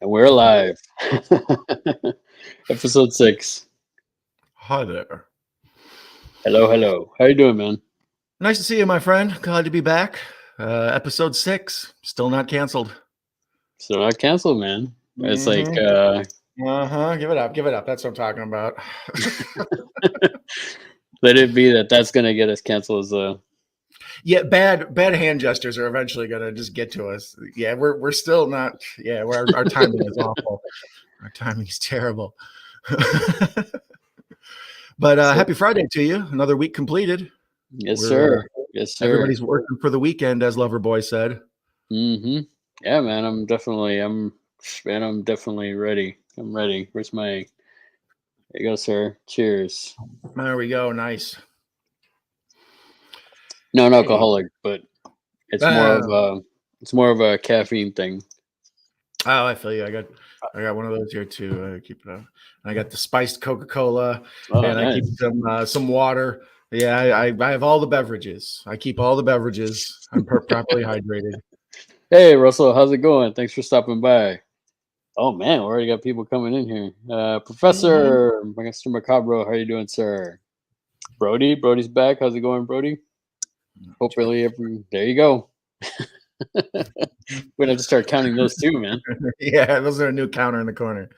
And we're live. Episode 6. Hi there. Hello, hello. How you doing, man? Nice to see you, my friend. Glad to be back. Episode 6. Still not canceled. Still not canceled, man. It's like Give it up. Give it up. That's what I'm talking about. let it be that's gonna get us canceled as Yeah, bad hand gestures are eventually gonna just get to us. Yeah, we're still not. Yeah, our timing is awful. Our timing is terrible. But happy Friday to you. Another week completed. Yes, sir. Yes, sir. Everybody's working for the weekend, as Loverboy said. Mm-hmm. Yeah, man. I'm definitely ready. I'm ready. Where's my? There you go, sir. Cheers. There we go. Nice. Non-alcoholic, but it's more of a caffeine thing. Oh, I feel you. I got one of those here too. I keep it up. I got the spiced Coca-Cola, and nice. I keep some water. Yeah, I have all the beverages. I keep all the beverages. I'm properly hydrated. Hey, Russell, how's it going? Thanks for stopping by. Oh man, we already got people coming in here. Professor Mr. Macabro, how you doing, sir? Brody's back. How's it going, Brody? Hopefully, there you go. We'd have to start counting those too, man. Yeah, those are a new counter in the corner.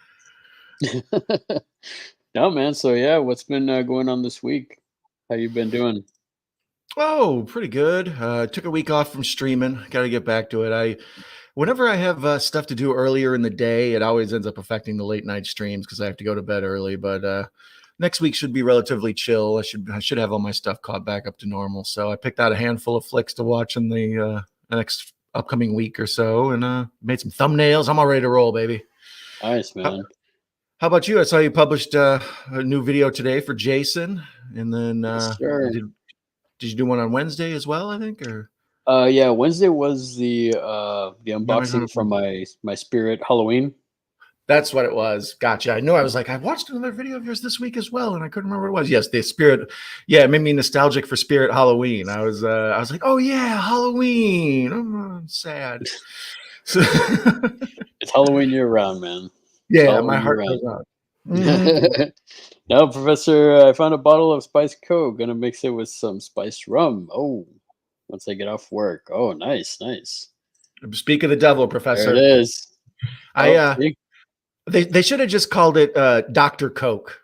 No, man. So yeah, what's been going on this week? How you been doing? Oh, pretty good. Took a week off from streaming. Got to get back to it. Whenever I have stuff to do earlier in the day, it always ends up affecting the late night streams because I have to go to bed early. But next week should be relatively chill. I should have all my stuff caught back up to normal. So I picked out a handful of flicks to watch in the next upcoming week or so, and made some thumbnails. I'm all ready to roll, baby. Nice, man. How about you? I saw you published a new video today for Jason, and then sure. Did you do one on Wednesday as well? I think, or yeah, Wednesday was the unboxing from my Spirit Halloween. That's what it was. Gotcha. I know. I was like, I watched another video of yours this week as well, and I couldn't remember what it was. Yes, the Spirit. Yeah, it made me nostalgic for Spirit Halloween. I was like, oh yeah, Halloween. I'm sad. It's Halloween year round, man. Yeah, my heart goes out. Mm-hmm. No, Professor, I found a bottle of spiced Coke. Gonna mix it with some spiced rum. Oh, once I get off work. Oh, nice. Speak of the devil, Professor. There it is. They should have just called it Dr. Coke,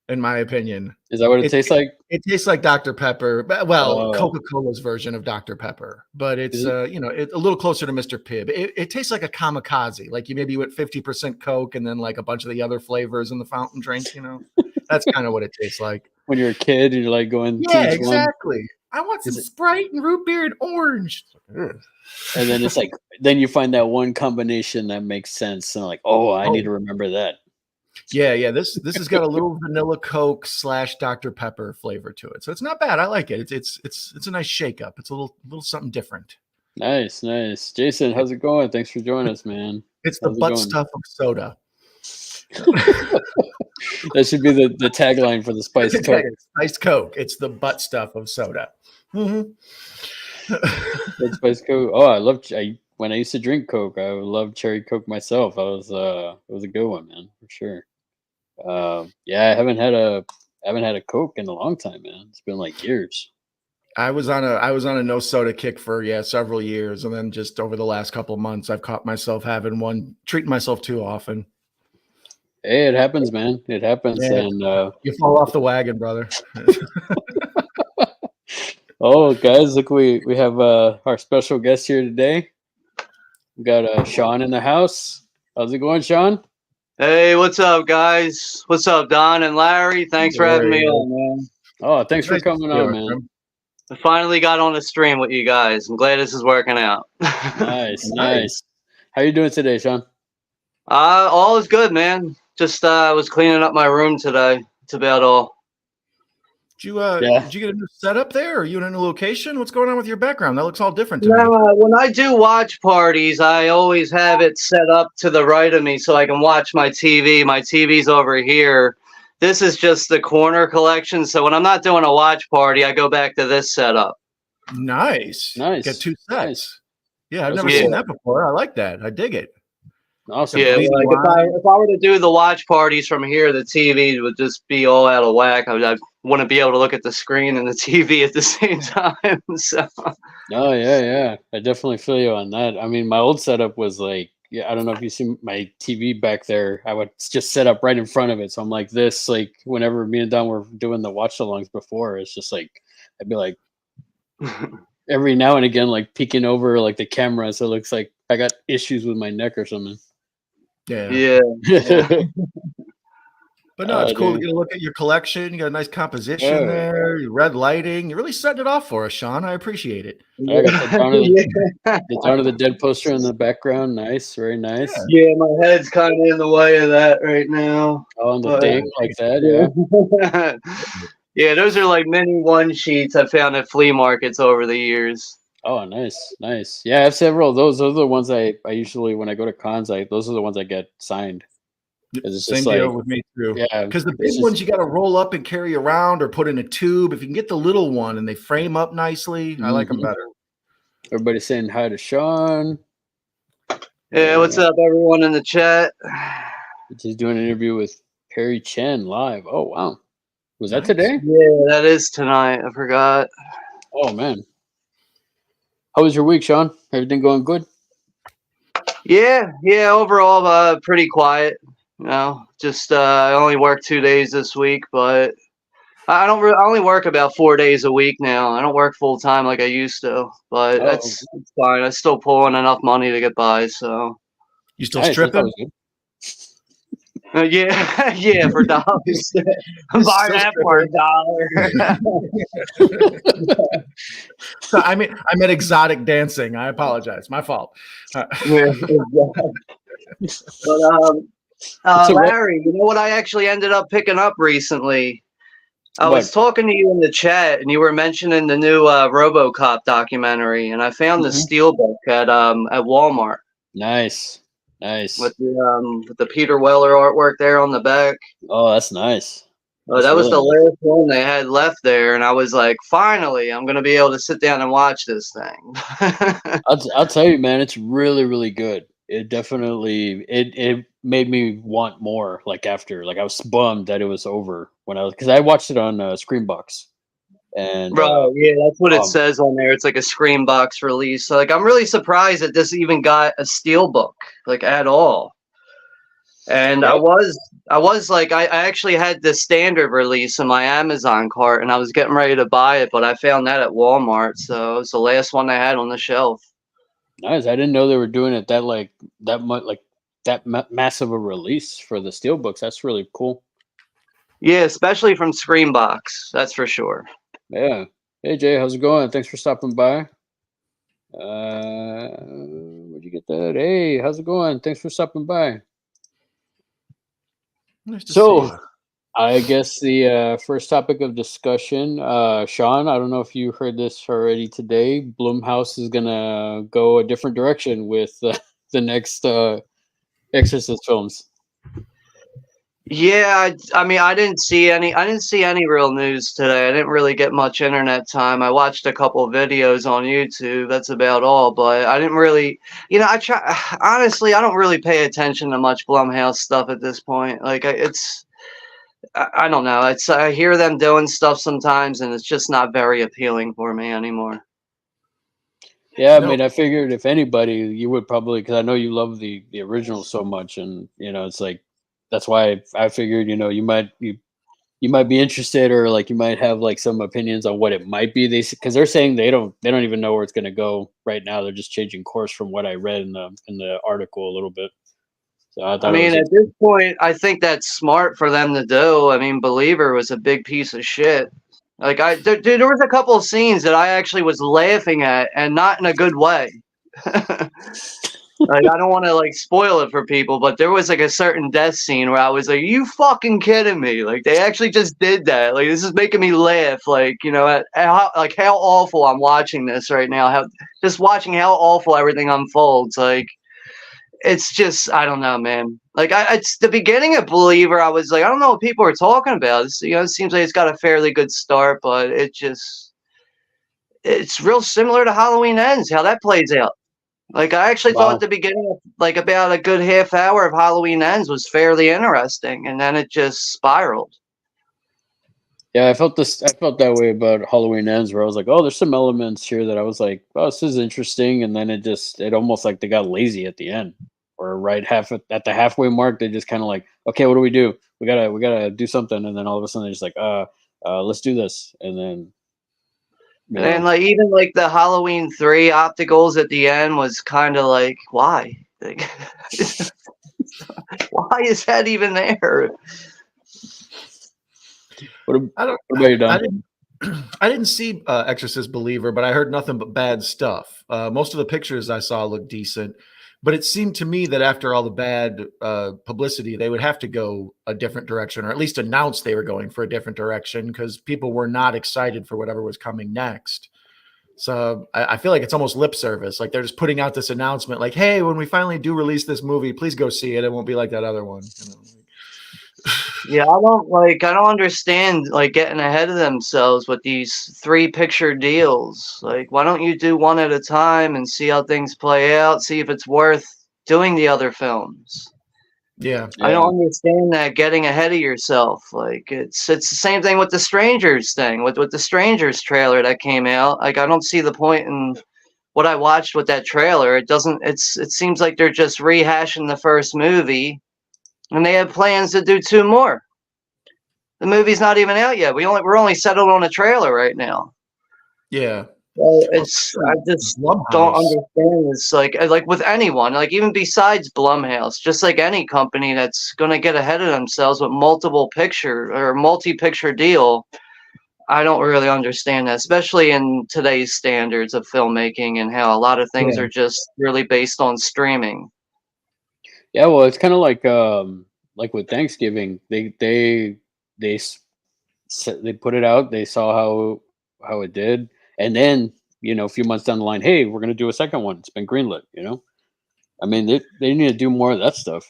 in my opinion. Is that what it tastes like? It tastes like Dr. Pepper. Well, Coca-Cola's version of Dr. Pepper, but it's it's a little closer to Mr. Pibb. It tastes like a kamikaze. Like you maybe went 50% Coke and then like a bunch of the other flavors in the fountain drink. That's kind of what it tastes like. When you're a kid, and you're like going. Yeah, exactly. I want some Sprite and root beer and orange. And then it's like, then you find that one combination that makes sense, and like, I need to remember that. Yeah. This has got a little vanilla Coke / Dr. Pepper flavor to it, so it's not bad. I like it. It's a nice shake up. It's a little something different. Nice. Jason, how's it going? Thanks for joining us, man. It's the butt stuff of soda. That should be the tagline for the spiced Coke. Spiced Coke. It's the butt stuff of soda. Mm-hmm. Spiced Coke. Oh, when I used to drink Coke, I loved cherry Coke myself. It was a good one, man, for sure. Yeah, I haven't had a Coke in a long time, man. It's been like years. I was on a no soda kick for several years, and then just over the last couple of months, I've caught myself having one, treating myself too often. Hey, it happens, man. It happens, and you fall off the wagon, brother. Oh, guys, look, we have our special guest here today. We got Sean in the house. How's it going, Sean? Hey, what's up, guys? What's up, Don and Larry? Thanks for having me on, man. Oh, thanks for coming on, man. I finally got on the stream with you guys. I'm glad this is working out. Nice. How you doing today, Sean? All is good, man. Just was cleaning up my room today. It's about all. Did you get a new setup there? Are you in a new location? What's going on with your background? That looks all different to me. When I do watch parties, I always have it set up to the right of me so I can watch my TV. My TV's over here. This is just the corner collection. So when I'm not doing a watch party, I go back to this setup. Nice. Get two sets. Nice. Yeah, I've never seen that before. I like that. I dig it. Awesome. Yeah, Bleeding like line. if I were to do the watch parties from here, the TV would just be all out of whack. I wouldn't be able to look at the screen and the TV at the same time. So Oh yeah. I definitely feel you on that. I mean, my old setup was like, yeah, I don't know if you see my TV back there. I would just set up right in front of it. So I'm like this, like whenever me and Don were doing the watch alongs before, it's just like I'd be like every now and again, like peeking over like the camera, so it looks like I got issues with my neck or something. Yeah. yeah. But no, it's cool to Dude. get a look at your collection. You got a nice composition Yeah. there, your red lighting. You're really setting it off for us, Sean. I appreciate it. I got the Yeah. Dawn of the Dead poster in the background. Nice, very nice. Yeah, my head's kind of in the way of that right now. Oh, on the But- thing like that, yeah. Yeah, those are like mini one sheets I found at flea markets over the years. Oh, nice. Yeah, I have several of those. Those are the ones I usually when I go to cons, those are the ones I get signed. 'Cause it's Same just deal like, with me too. yeah, Because the it's big just- ones you got to roll up and carry around or put in a tube. If you can get the little one and they frame up nicely, I like them Mhm. better. Everybody's saying hi to Sean. Yeah, what's up, everyone in the chat? He's doing an interview with Perry Chen live. Oh wow, was that Nice. today? Yeah, that is tonight. I forgot. Oh man, how was your week, Sean? Everything going good? Yeah. Overall, pretty quiet. You know, just I only worked 2 days this week, but I don't. I only work about 4 days a week now. I don't work full time like I used to, but Oh. that's fine. I still pull in enough money to get by. So You still Nice, that's stripping? always good. yeah, for dollars. I'm buying that for $1. So, I meant exotic dancing. I apologize. My fault. Yeah, exactly. But Larry, you know what I actually ended up picking up recently? I was talking to you in the chat, and you were mentioning the new RoboCop documentary, and I found the steelbook at Walmart Nice. with the Peter Weller artwork there on the back. Oh, that's nice. That was the last one they had left there, and I was like, finally, I'm gonna be able to sit down and watch this thing. I'll tell you, man, it's really, really good. It definitely it made me want more. Like after, like I was bummed that it was over because I watched it on Screenbox, and Right, yeah, that's what it um, says on there. It's like a Screenbox release. So, like, I'm really surprised that this even got a steelbook, like at all. And Yeah. I was like, I actually had the standard release in my Amazon cart, and I was getting ready to buy it, but I found that at Walmart, so it was the last one they had on the shelf. nice. I didn't know they were doing it that much, like that massive a release for the steelbooks. That's really cool. Yeah, especially from Screenbox, that's for sure. Yeah. Hey Jay, how's it going? Thanks for stopping by. Where'd you get that? Hey, how's it going? Thanks for stopping by. Nice to see So, you. I guess the first topic of discussion, Sean, I don't know if you heard this already today. Blumhouse is gonna go a different direction with the next Exorcist films. Yeah, I mean, I didn't see any real news today. I didn't really get much internet time. I watched a couple of videos on YouTube. That's about all. But I didn't really, honestly, I don't really pay attention to much Blumhouse stuff at this point. Like, I don't know. I hear them doing stuff sometimes, and it's just not very appealing for me anymore. Yeah, I No. mean, I figured if anybody, you would probably, because I know you love the original so much, and it's like that's why I figured you might be interested, or like you might have like some opinions on what it might be. Because they're saying they don't even know where it's going to go right now. They're just changing course from what I read in the article a little bit. So I mean, at this point, I think that's smart for them to do. I mean, Believer was a big piece of shit. Like there was a couple of scenes that I actually was laughing at, and not in a good way. Like, I don't want to like spoil it for people, but there was like a certain death scene where I was like, "You fucking kidding me?" Like, they actually just did that. Like, this is making me laugh. Like, at how awful I'm watching this right now. Just watching how awful everything unfolds. Like, it's just, I don't know, man. Like, it's the beginning of Believer. I was like, I don't know what people are talking about. It seems like it's got a fairly good start, but it's real similar to Halloween Ends, how that plays out. Like, I actually thought Wow. at the beginning, like about a good half hour of Halloween Ends was fairly interesting, and then it just spiraled. Yeah, I felt this. I felt that way about Halloween Ends, where I was like, "Oh, there's some elements here that I was like, oh, this is interesting," and then it almost like they got lazy at the end, or right at the halfway mark, they just kind of like, "Okay, what do we do? We gotta do something," and then all of a sudden they're just like, let's do this," and then you And know, like even like the Halloween 3 opticals at the end was kind of like, why? Like, why is that even there? what, I don't. what about you, I Don? didn't. I didn't see Exorcist Believer, but I heard nothing but bad stuff. Most of the pictures I saw looked decent, but it seemed to me that after all the bad publicity, they would have to go a different direction, or at least announce they were going for a different direction, because people were not excited for whatever was coming next. So I feel like it's almost lip service. Like they're just putting out this announcement, like, "Hey, when we finally do release this movie, please go see it. It won't be like that other one." You know? Yeah, I don't understand like getting ahead of themselves with these 3 picture deals. Like, why don't you do one at a time and see how things play out, see if it's worth doing the other films? Yeah. I Yeah, don't understand that getting ahead of yourself. Like, it's the same thing with the Strangers thing, with the Strangers trailer that came out. Like, I don't see the point in what I watched with that trailer. It seems like they're just rehashing the first movie, and they have plans to do 2 more. The movie's not even out yet. We're only settled on a trailer right now. Yeah. Well, Well, I especially just don't Blumhouse. understand this. Like with anyone, like even besides Blumhouse, just like any company that's gonna get ahead of themselves with multiple picture or multi-picture deal, I don't really understand that, especially in today's standards of filmmaking and how a lot of things Yeah. are just really based on streaming. yeah. Well, it's kind of like with Thanksgiving, they they put it out. They saw how it did, and then a few months down the line, hey, we're gonna do a second one. It's been greenlit. I mean, they need to do more of that stuff.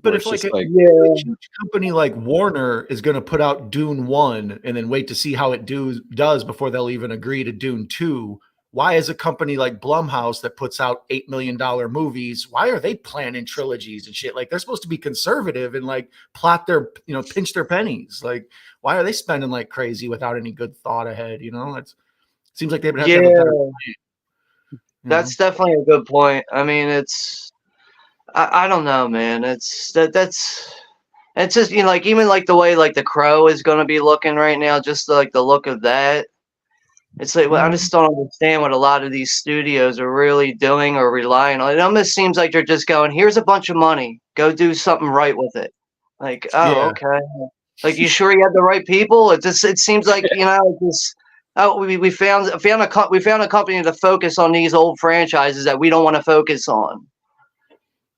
But Where if it's like just a like, Yeah. huge company like Warner is going to put out Dune 1 and then wait to see how it does before they'll even agree to Dune 2, why is a company like Blumhouse that puts out $8 million movies, why are they planning trilogies and shit? Like they're supposed to be conservative and like plot their, pinch their pennies. Like why are they spending like crazy without any good thought ahead? It seems like they would have to have a better Yeah, plan. that's definitely a good point. I mean, I don't know, man. It's just like even like the way like the Crow is gonna be looking right now, just like the look of that. It's like well, I Mhm. just don't understand what a lot of these studios are really doing or relying on. It almost seems like they're just going, "Here's a bunch of money, go do something right with it." Like, oh, Yeah. okay. Like, you sure you have the right people? It seems like just oh we found a company to focus on these old franchises that we don't want to focus on.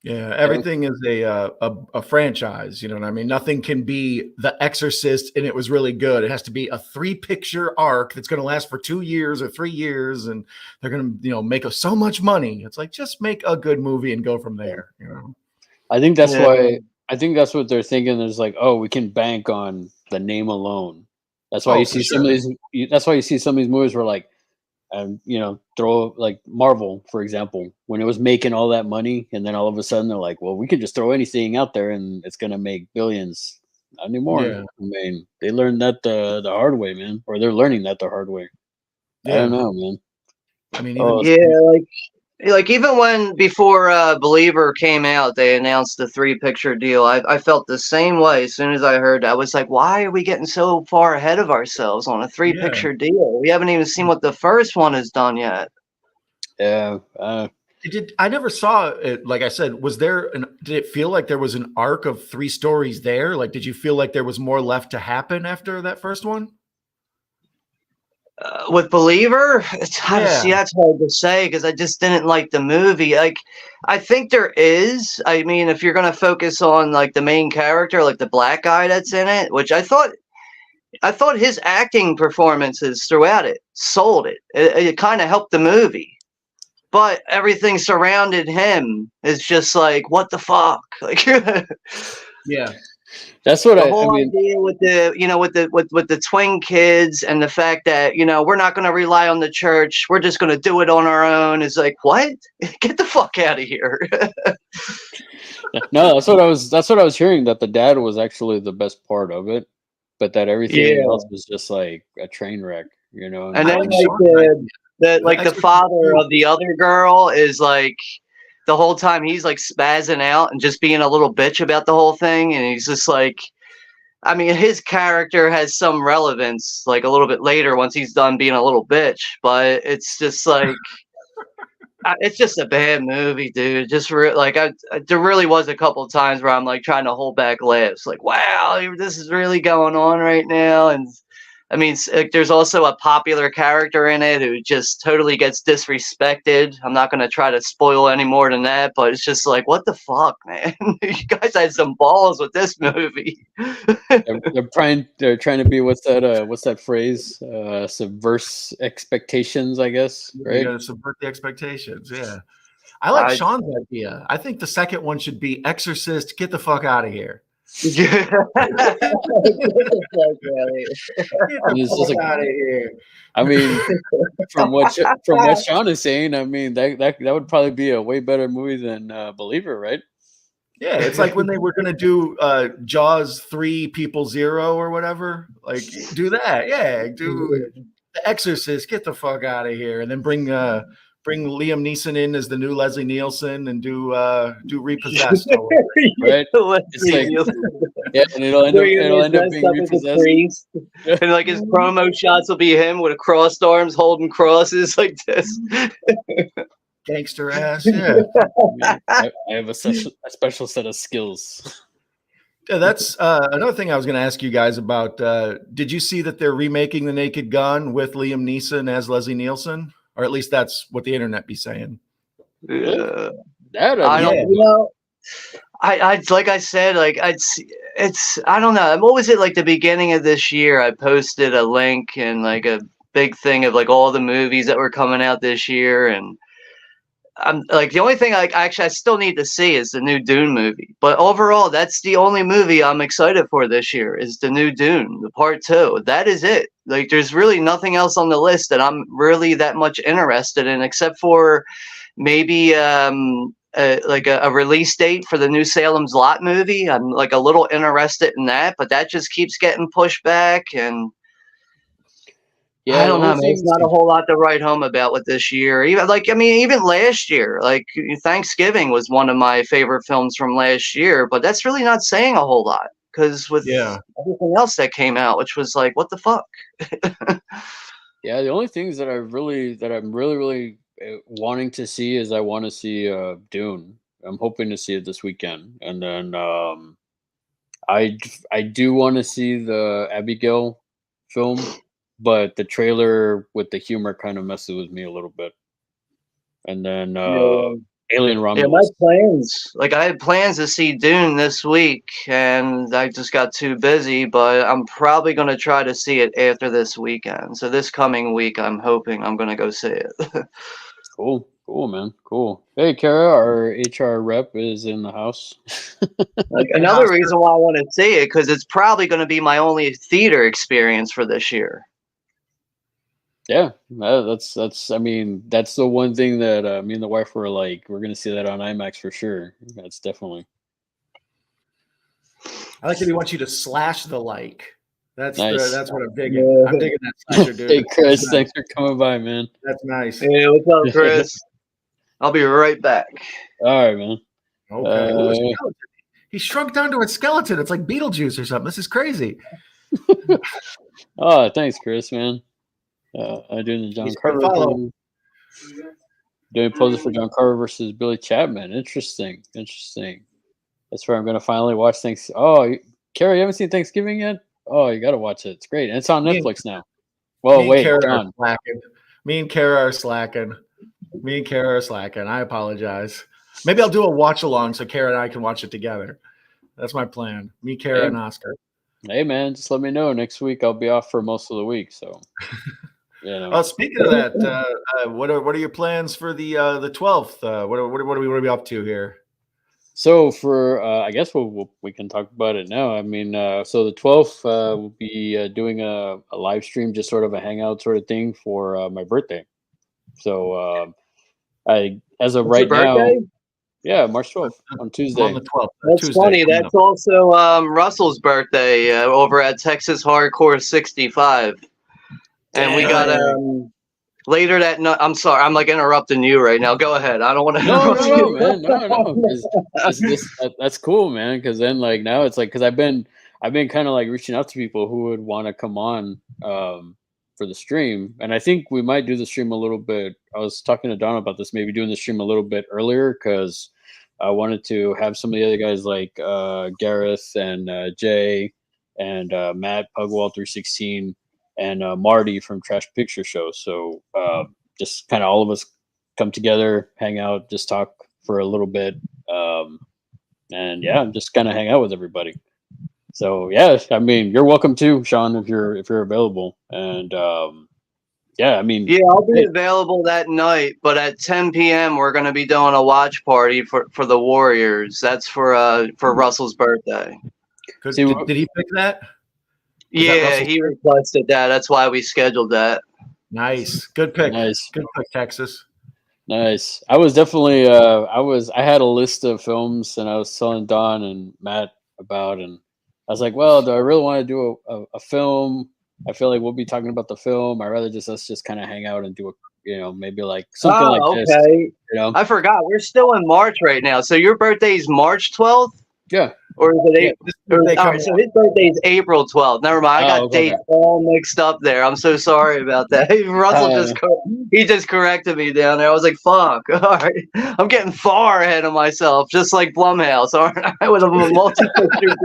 Yeah, yeah, everything is a franchise, you know what I mean? Nothing can be The Exorcist and it was really good. It has to be a 3-picture arc that's going to last for 2 years or 3 years and they're going to, make us so much money. It's like just make a good movie and go from there. I think that's Yeah, why. I think that's what they're thinking. There's like, oh, we can bank on the name alone. That's why Oh, you for see some of sure. these. That's why you see some of these movies where like, throw like Marvel, for example, when it was making all that money, and then all of a sudden they're like, well, we could just throw anything out there and it's gonna make billions. Not anymore. Yeah. I mean, they learned that the hard way, man, or they're learning that the hard way. I don't Yeah. know, man. I mean Oh, even yeah. Like even when before Believer came out, they announced the 3 picture deal. I felt the same way as soon as I heard that. I was like, why are we getting so far ahead of ourselves on a three yeah. picture deal? We haven't even seen what the first one has done yet. yeah. I never saw it. Like I said, did it feel like there was an arc of 3 stories there? Like did you feel like there was more left to happen after that first one? With Believer, Yeah. that's hard to say because I just didn't like the movie. Like, I think there is. I mean, if you're gonna focus on like the main character, like the black guy that's in it, which I thought his acting performances throughout it sold it. It kind of helped the movie, but everything surrounded him is just like, what the fuck? Like, Yeah. That's what The I whole mean. idea with the twin kids and the fact that we're not going to rely on the church, we're just going to do it on our own is like, what? Get the fuck out of here. No, that's what I was hearing, that the dad was actually the best part of it, but that everything Yeah. else was just like a train wreck, And I then like like Sean's idea. the Exorcist father 2. of the other girl is like the whole time he's like spazzing out and just being a little bitch about the whole thing, and he's just like, I mean, his character has some relevance like a little bit later once he's done being a little bitch, but it's just like it's just a bad movie, dude. Just there really was a couple of times where I'm like trying to hold back laughs, like, wow, this is really going on right now. And I mean, there's also a popular character in it who just totally gets disrespected. I'm not going to try to spoil any more than that, but it's just like, what the fuck, man? You guys had some balls with this movie. They're trying to be, what's that phrase? Subverse expectations, I guess, You right? got to subvert the expectations. Yeah. I like Sean's idea. I think the second one should be Exorcist, get the fuck out of here. Yeah. Get the fuck out of here. I mean, from what Sean is saying, I mean that would probably be a way better movie than Believer, right? Yeah, it's like when they were going to do Jaws 3 People 0 or whatever. Like, do that. Yeah, do The Exorcist, get the fuck out of here, and then bring Liam Neeson in as the new Leslie Nielsen and do Repossessed. Right? It's like, yeah, and it'll end up being Repossessed. And like his promo shots will be him with crossed arms holding crosses like this. Gangster ass, yeah. I have a special set of skills. Yeah, that's another thing I was going to ask you guys about. Did you see that they're remaking The Naked Gun with Liam Neeson as Leslie Nielsen? Or at least that's what the internet be saying. Yeah. I don't, I like I said, like it's I don't know. What was it, like the beginning of this year? I posted a link and like a big thing of like all the movies that were coming out this year, and I'm like, the only thing I still need to see is the new Dune movie. But overall, that's the only movie I'm excited for this year is the new Dune, the part 2. That is it. Like, there's really nothing else on the list that I'm really that much interested in, except for maybe like a release date for the new Salem's Lot movie. I'm like a little interested in that, but that just keeps getting pushed back, and I don't know, man. It's not a whole lot to write home about with this year. Even last year, like Thanksgiving was one of my favorite films from last year, but that's really not saying a whole lot because with everything else that came out, which was like, what the fuck? Yeah, the only things that I'm really wanting to see is I want to see Dune. I'm hoping to see it this weekend, and then I do want to see the Abigail film. But the trailer with the humor kind of messes with me a little bit. And then Alien Romulus. Yeah, my plans, like I had plans to see Dune this week, and I just got too busy, but I'm probably going to try to see it after this weekend. So this coming week, I'm hoping I'm going to go see it. Cool, man. Cool. Hey, Kara, our HR rep is in the house. Like another reason why I want to see it, because it's probably going to be my only theater experience for this year. Yeah, that's. I mean, that's the one thing that me and the wife were like, we're gonna see that on IMAX for sure. That's definitely. I like that he wants you to slash the like. That's nice. That's what I'm digging. I'm digging that slasher, dude. Hey, Chris, thanks for coming by, man. That's nice. Hey, what's up, Chris? I'll be right back. All right, man. Okay. He shrunk down to a skeleton. It's like Beetlejuice or something. This is crazy. Oh, thanks, Chris, man. I'm doing the John Carver. Doing poses for John Carver versus Billy Chapman. Interesting. That's where I'm gonna finally watch things. Oh, Carrie, you haven't seen Thanksgiving yet? Oh, you gotta watch it. It's great, and it's on Netflix now. Well, wait, John. Me and Kara are slacking. I apologize. Maybe I'll do a watch along so Kara and I can watch it together. That's my plan. Me, Kara, and Oscar. Hey, man, just let me know. Next week I'll be off for most of the week, so. Oh, speaking of that, what are your plans for the 12th? What are we up to here? So for I guess we can talk about it now. I mean, so the 12th we'll be doing a live stream, just sort of a hangout sort of thing for my birthday. So I, as of What's your right now, birthday? yeah, March 12th on On Tuesday. the 12th. That's Tuesday, funny. coming That's up. also Russell's birthday over at Texas Hardcore 65. And we got Dang. later that night. I'm sorry, I'm like interrupting you right now. Go ahead. I don't want to No, interrupt no, you. man, no. 'Cause that's cool, man. Because then like now it's like because I've been kind of like reaching out to people who would want to come on for the stream, and I think we might do the stream a little bit. I was talking to Don about this, maybe doing the stream a little bit earlier because I wanted to have some of the other guys like Gareth and Jay and Matt Pugwall 316 and Marty from Trash Picture Show. So just kind of all of us come together, hang out, just talk for a little bit, and yeah, just kind of hang out with everybody. So yeah, I mean, you're welcome too, Sean, if you're available. And yeah, I mean, Yeah, I'll be hey, available that night, but at 10 p.m. we're going to be doing a watch party for the Warriors. That's for Russell's birthday. Good. see, Did he pick that? Is that Yeah, Russell's he pick? requested that. That's why we scheduled that. Nice. Good pick. nice, Good pick, Texas. nice. I was definitely, I had a list of films, and I was telling Don and Matt about, and I was like, well, do I really want to do a film? I feel like we'll be talking about the film. I'd rather just us just kind of hang out and do a, maybe like something like Oh, this, okay. you know? I forgot. We're still in March right now. So your birthday's March 12th? Yeah. Or is it Yeah, April? this Tuesday All right, coming so up. his birthday is April 12th. Never mind. I Oh, got okay. dates all mixed up there. I'm so sorry about that. Russell he just corrected me down there. I was like, fuck. All right. I'm getting far ahead of myself, just like Blumhouse, aren't I? With a multi-picture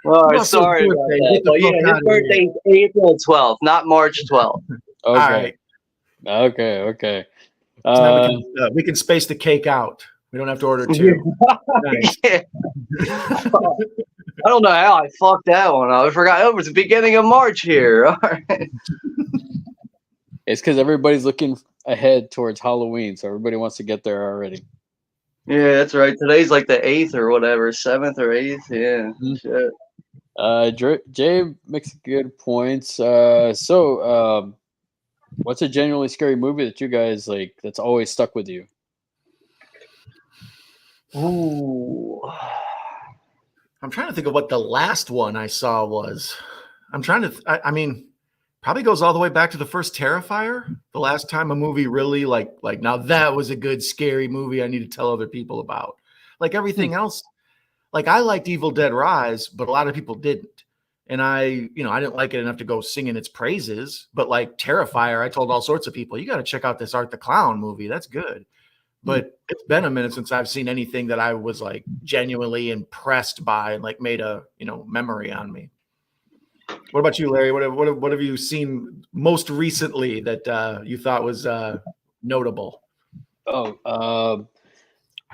all right, Russell's sorry about birthday. that. Get the But yeah, fuck his out of here. birthday is April 12th, not March 12th. All Okay. right. Okay. So now we can space the cake out. We don't have to order two. Nice. Yeah. I don't know how I fucked that one up. I forgot it was the beginning of March here. All right. It's because everybody's looking ahead towards Halloween, so everybody wants to get there already. Yeah, that's right. Today's like the 8th or whatever, 7th or 8th. Yeah. Mhm. Shit. Jay makes good points. What's a genuinely scary movie that you guys like that's always stuck with you? Ooh. I'm trying to think of what the last one I saw was. I'm trying to. I mean, probably goes all the way back to the first Terrifier. The last time a movie really like now that was a good scary movie I need to tell other people about. Like everything else, like I liked Evil Dead Rise, but a lot of people didn't. And I didn't like it enough to go singing its praises. But like Terrifier, I told all sorts of people, you got to check out this Art the Clown movie. That's good. But it's been a minute since I've seen anything that I was like genuinely impressed by and like made a memory on me. What about you, Larry? What have you seen most recently that you thought was notable?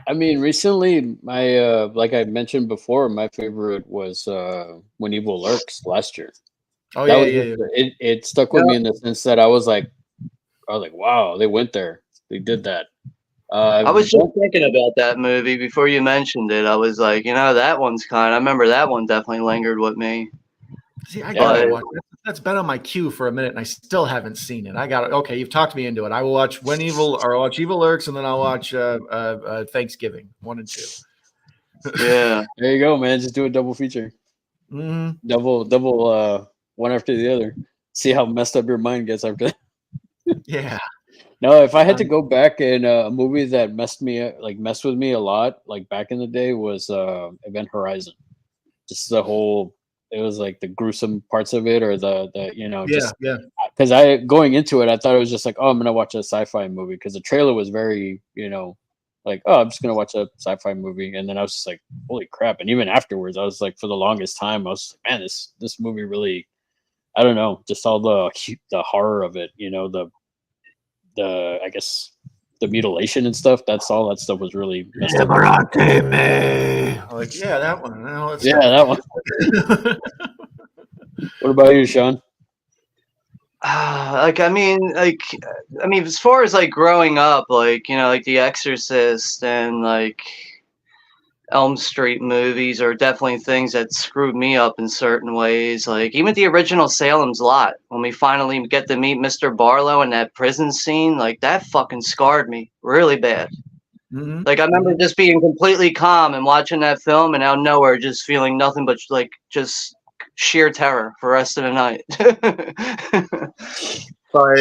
I mean, recently, my like I mentioned before, my favorite was When Evil Lurks last year. Oh That yeah. It stuck with me in the sense that I was like, wow, they went there, they did that. I was just thinking about that movie before you mentioned it. I was like, that one's I remember that one definitely lingered with me. See, I gotta watch it. That's been on my queue for a minute, and I still haven't seen it. I got it. Okay, you've talked me into it. I will watch I'll watch Evil Lurks, and then I'll watch Thanksgiving 1 and 2. Yeah, there you go, man. Just do a double feature, double one after the other. See how messed up your mind gets after that. Yeah. No, if I had to go back in a movie that messed with me a lot, like back in the day, was Event Horizon. Just the whole, it was like the gruesome parts of it, or just because I going into it, I thought it was just like, oh, I'm gonna watch a sci-fi movie because the trailer was very, like, oh, I'm just gonna watch a sci-fi movie, and then I was just like, holy crap! And even afterwards, I was like, for the longest time, I was like, man, this movie really, I don't know, just all the horror of it, the I guess the mutilation and stuff. All that stuff was really messed up. Like, yeah, that one. No, that one. What about you, Sean? I mean, as far as like growing up, like like The Exorcist and like Elm Street movies are definitely things that screwed me up in certain ways. Like even the original Salem's Lot, when we finally get to meet Mr. Barlow in that prison scene, like that fucking scarred me really bad. Mm-hmm. Like I remember just being completely calm and watching that film, and out of nowhere just feeling nothing but like just sheer terror for the rest of the night. But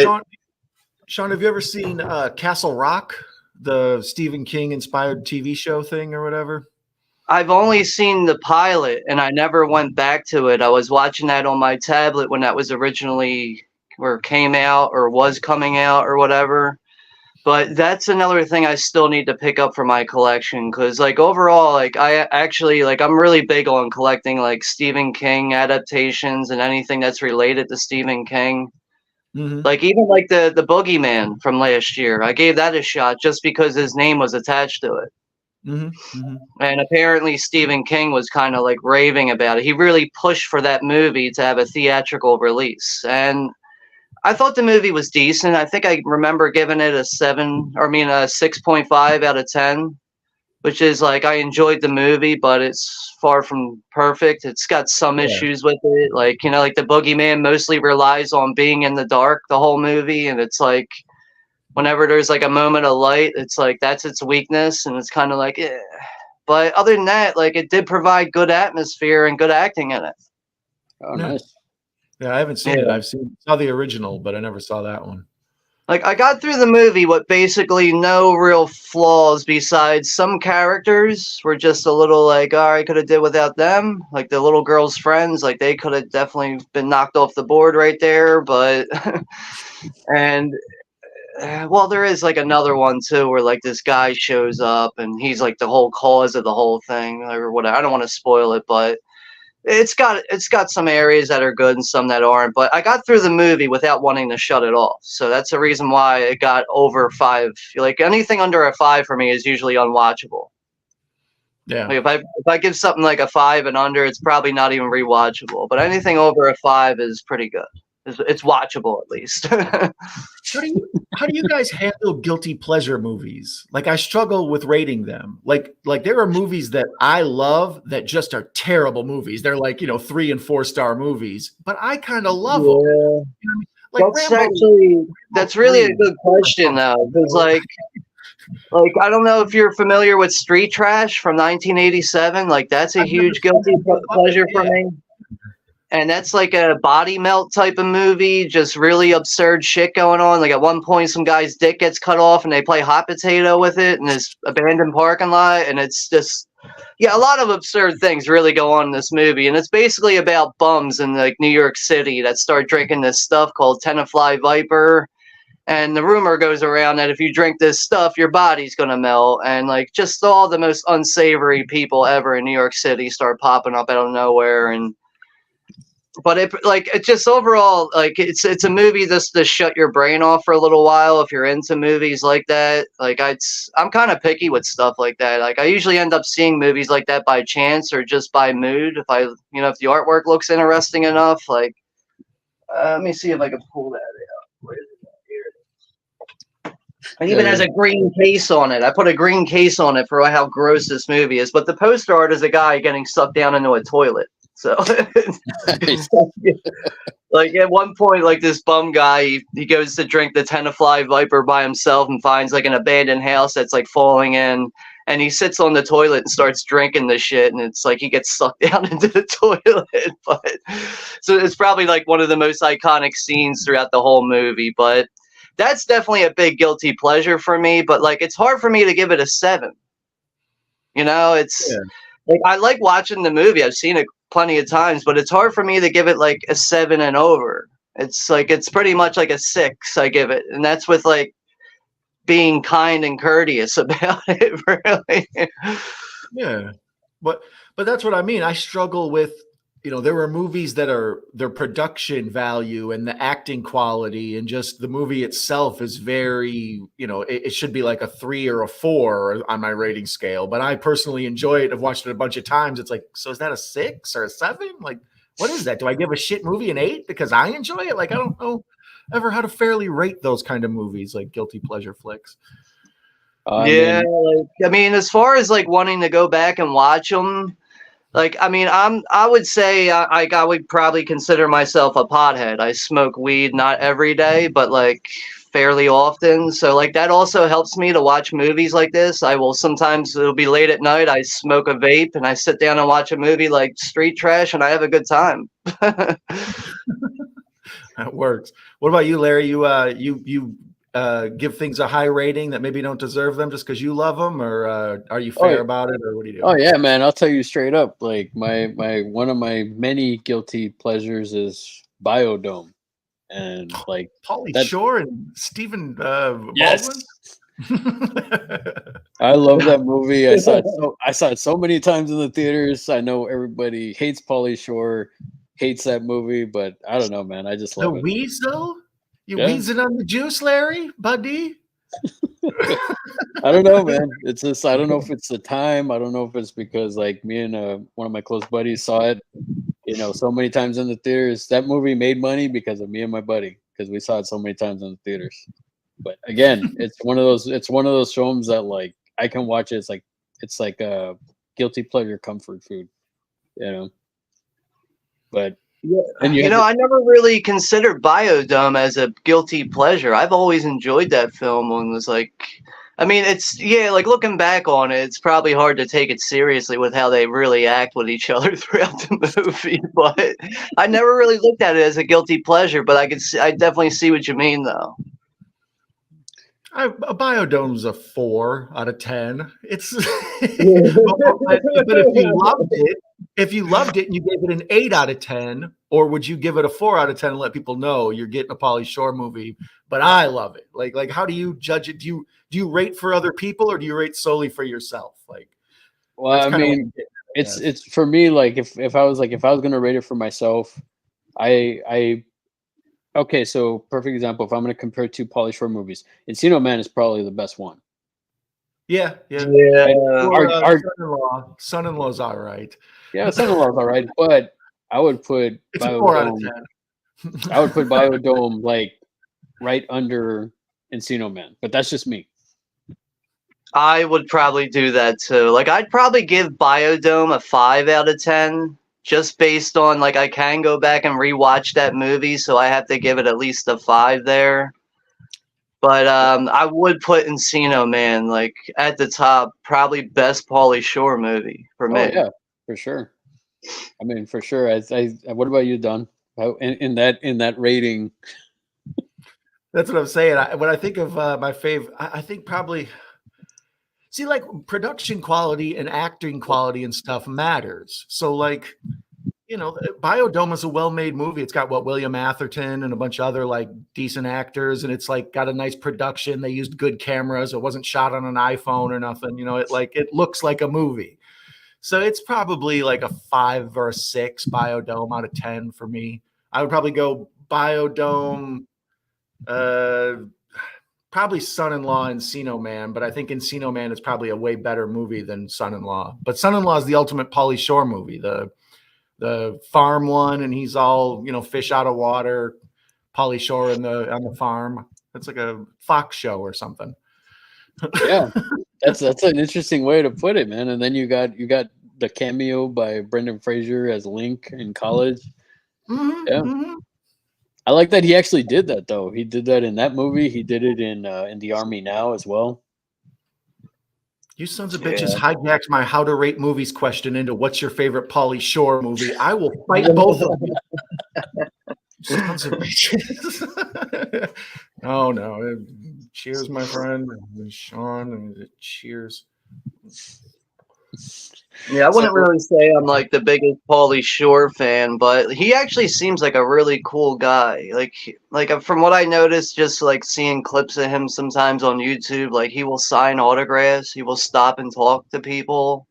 Sean, have you ever seen Castle Rock, the Stephen King inspired TV show thing or whatever? I've only seen the pilot and I never went back to it. I was watching that on my tablet when that was originally or came out or was coming out or whatever. But that's another thing I still need to pick up for my collection because like overall like I actually like I'm really big on collecting like Stephen King adaptations and anything that's related to Stephen King. Mm-hmm. Like even like the Boogeyman from last year. I gave that a shot just because his name was attached to it. Mm-hmm. Mm-hmm. And apparently Stephen King was kind of like raving about it. He really pushed for that movie to have a theatrical release. And I thought the movie was decent. I think I remember giving it a 6.5 out of 10, which is like I enjoyed the movie, but it's far from perfect. It's got some issues with it. Like, like the Boogeyman mostly relies on being in the dark the whole movie. And it's like, whenever there's like a moment of light, it's like that's its weakness. And it's kind of like, eh. But other than that, like it did provide good atmosphere and good acting in it. Oh, nice. Yeah, I haven't seen it. Saw the original, but I never saw that one. Like I got through the movie with basically no real flaws besides some characters were just a little like, all right, could have did without them. Like the little girl's friends, like they could have definitely been knocked off the board right there. But and well, there is like another one too, where like this guy shows up and he's like the whole cause of the whole thing or whatever. I don't want to spoil it, but it's got some areas that are good and some that aren't. But I got through the movie without wanting to shut it off, so that's the reason why it got over 5. Like anything under a 5 for me is usually unwatchable. Yeah. Like if I give something like a 5 and under, it's probably not even rewatchable. But anything over a 5 is pretty good. It's watchable at least. How do you guys handle guilty pleasure movies? Like I struggle with rating them. Like there are movies that I love that just are terrible movies. They're like 3 and 4 star movies, but I kind of love them. You know, like that's really a good question though, because like I don't know if you're familiar with Street Trash from 1987. Like that's a huge guilty pleasure for me. And that's like a body melt type of movie, just really absurd shit going on. Like at one point, some guy's dick gets cut off and they play hot potato with it in this abandoned parking lot. And it's just, a lot of absurd things really go on in this movie. And it's basically about bums in like New York City that start drinking this stuff called Cinephile Viper. And the rumor goes around that if you drink this stuff, your body's going to melt. And like just all the most unsavory people ever in New York City start popping up out of nowhere. But it just overall like it's a movie just to shut your brain off for a little while if you're into movies like that. Like I'm kind of picky with stuff like that. Like I usually end up seeing movies like that by chance or just by mood. If if the artwork looks interesting enough, like let me see if I can pull that out. Where is it? Here it even has a green case on it. I put a green case on it for how gross this movie is. But the poster art is a guy getting sucked down into a toilet. So, like at one point, like this bum guy, he goes to drink the Cinephile Viper by himself and finds like an abandoned house that's like falling in, and he sits on the toilet and starts drinking the shit, and it's like he gets sucked down into the toilet. But so it's probably like one of the most iconic scenes throughout the whole movie. But that's definitely a big guilty pleasure for me. But like it's hard for me to give it a 7. Like I like watching the movie. I've seen it plenty of times, but it's hard for me to give it like a 7 and over. It's like it's pretty much like a 6 I give it, and that's with like being kind and courteous about it, really. Yeah, but that's what I mean. I struggle with there are movies that are their production value and the acting quality and just the movie itself is very it should be like a 3 or a 4 on my rating scale, but I personally enjoy it. I've watched it a bunch of times. It's like, so is that a 6 or a 7? Like what is that? Do I give a shit movie an 8 because I enjoy it? Like I don't know. ever how to fairly rate those kind of movies, like guilty pleasure flicks. I Yeah, mean, like, I mean, as far as like wanting to go back and watch them, like, I mean, I would say I would probably consider myself a pothead. I smoke weed not every day, but like fairly often. So like that also helps me to watch movies like this. I will sometimes it'll be late at night. I smoke a vape and I sit down and watch a movie like Street Trash, and I have a good time. That works. What about you, Larry? You give things a high rating that maybe don't deserve them just because you love them, or are you fair about it, or what do you do? oh yeah, man. I'll tell you straight up. Like my one of my many guilty pleasures is Biodome, and like Pauly that. Shore and Stephen Baldwin. Yes, I love that movie. I saw it so many times in the theaters. I know everybody hates Pauly Shore, hates that movie, but I don't know, man. I just The love it. Weasel? You Yeah. wheezing on the juice, Larry? Buddy? I don't know, man. It's just I don't know if it's the time. I don't know if it's because like me and one of my close buddies saw it, so many times in the theaters. That movie made money because of me and my buddy because we saw it so many times in the theaters. But again, it's one of those films that like I can watch it. It's like a guilty pleasure comfort food, But Yeah. and I never really considered Biodome as a guilty pleasure. I've always enjoyed that film and was like, I mean, like looking back on it, it's probably hard to take it seriously with how they really act with each other throughout the movie. But I never really looked at it as a guilty pleasure. But I definitely see what you mean, though. A Biodome's a 4 out of 10. It's but if you loved it and you gave it an 8 out of 10, or would you give it a 4 out of 10 and let people know you're getting a Pauly Shore movie? But I love it. Like how do you judge it? Do you rate for other people, or do you rate solely for yourself? Like, well, I mean, it's for me. Like if I was gonna rate it for myself, okay. So perfect example. If I'm gonna compare two Pauly Shore movies, Encino Man is probably the best one. Yeah. Son-in-law's all right. Yeah, Son-in-law's all right, but I would put it's a 4 out of 10. I would put Biodome like right under Encino Man, but that's just me. I would probably do that too. Like I'd probably give Biodome a 5 out of 10, just based on like I can go back and rewatch that movie, so I have to give it at least a 5 there. But I would put Encino Man like at the top, probably best Pauly Shore movie for me. Oh yeah, for sure. I mean, for sure. What about you, Don? In that rating? That's what I'm saying. When I think of my fave, I think probably see like production quality and acting quality and stuff matters. So like, Biodome is a well-made movie. It's got William Atherton and a bunch of other like decent actors, and it's like got a nice production. They used good cameras. It wasn't shot on an iPhone or nothing. It looks like a movie. So it's probably like a 5 or a 6 Biodome out of 10 for me. I would probably go Biodome, probably Son-in-Law, Encino Man, but I think Encino Man is probably a way better movie than Son-in-Law. But Son-in-Law is the ultimate Pauly Shore movie, the farm one, and he's all fish out of water, Pauly Shore on the farm. It's like a Fox show or something. Yeah, that's an interesting way to put it, man. And then you got the cameo by Brendan Fraser as Link in college. Mm-hmm, yeah, mm-hmm. I like that he actually did that though. He did that in that movie. He did it in The Army Now as well. You sons of bitches hijacked my how to rate movies question into what's your favorite Pauly Shore movie. I will fight both of you. Sons of bitches. Oh no. Cheers, my friend. Sean, and cheers. Yeah, I wouldn't really say I'm like the biggest Pauly Shore fan, but he actually seems like a really cool guy. Like from what I noticed, just like seeing clips of him sometimes on YouTube, like he will sign autographs, he will stop and talk to people.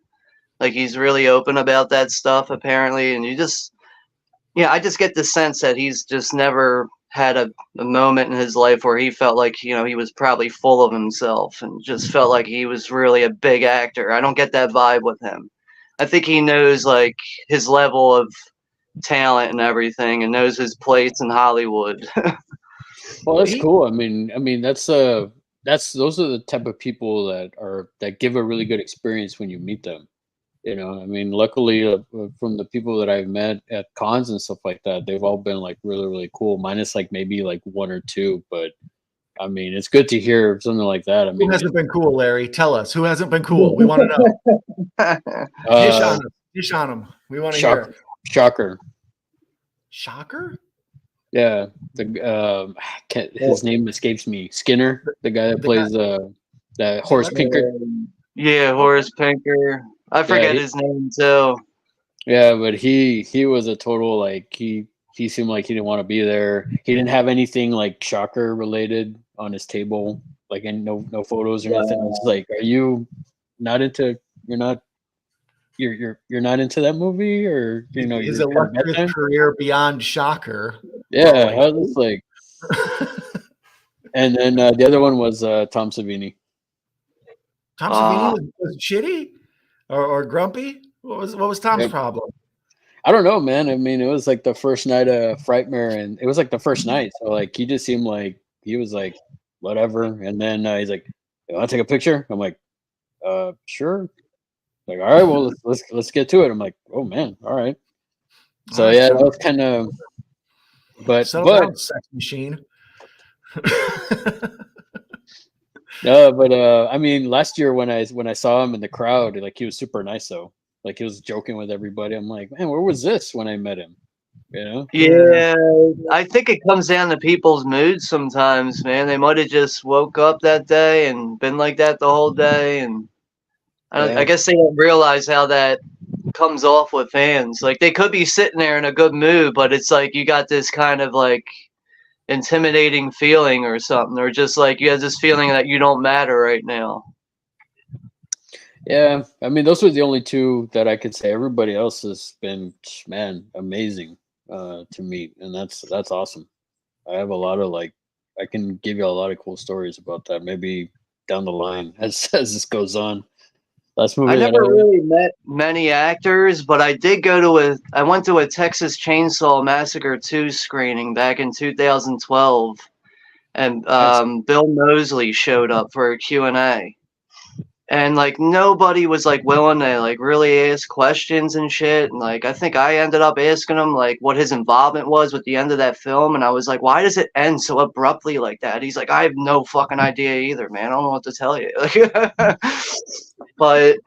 Like he's really open about that stuff apparently, and I just get the sense that he's just never had a moment in his life where he felt like he was probably full of himself and just felt like he was really a big actor. I don't get that vibe with him. I think he knows like his level of talent and everything, and knows his place in Hollywood. Well, that's cool. I mean, that's those are the type of people that give a really good experience when you meet them. You know, I mean, luckily from the people that I've met at cons and stuff like that, they've all been like really, really cool. Minus like maybe like one or two, but I mean, it's good to hear something like that. I Who mean, hasn't been cool, Larry? Tell us who hasn't been cool. We want to know. Dish on them. Dish on them. We want to hear. Shocker. Shocker? Yeah, his name escapes me. Skinner, the guy that plays that Horace Pinker. Yeah, Horace Pinker. I forget his name too. Yeah, but he was a total like he seemed like he didn't want to be there. He didn't have anything like Shocker related on his table, like and no photos or nothing. I was like, are you not into? You're not into that movie, or you know, his you're illustrious career beyond Shocker. Yeah, I was like, and then the other one was Tom Savini. Tom Savini was shitty or grumpy. What was Tom's problem? I don't know, man. I mean, it was like the first night of Frightmare, and it was like the first night, so like he just seemed like he was like whatever. And then he's like, "You want to take a picture?" I'm like, "Sure." Like, all right, well, let's get to it. I'm like, "Oh man, all right." So yeah, that was kind of, but down, sex machine. No, but I mean, last year when I saw him in the crowd, like he was super nice though. Like he was joking with everybody. I'm like, man, where was this when I met him? You know? Yeah, I think it comes down to people's moods sometimes, man. They might have just woke up that day and been like that the whole day, and I guess they don't realize how that comes off with fans. Like they could be sitting there in a good mood, but it's like you got this kind of like intimidating feeling or something, or just like you have this feeling that you don't matter right now. Yeah, I mean, those were the only two that I could say. Everybody else has been, man, amazing to meet, and that's awesome. I have a lot of like, I can give you a lot of cool stories about that. Maybe down the line as this goes on. Last movie I never really met many actors, but I did go to I went to a Texas Chainsaw Massacre 2 screening back in 2012, and Bill Moseley showed up for a Q&A. And like nobody was like willing to like really ask questions and shit. And like I think I ended up asking him like what his involvement was with the end of that film, and I was like, why does it end so abruptly like that? He's like, I have no fucking idea either, man. I don't know what to tell you. But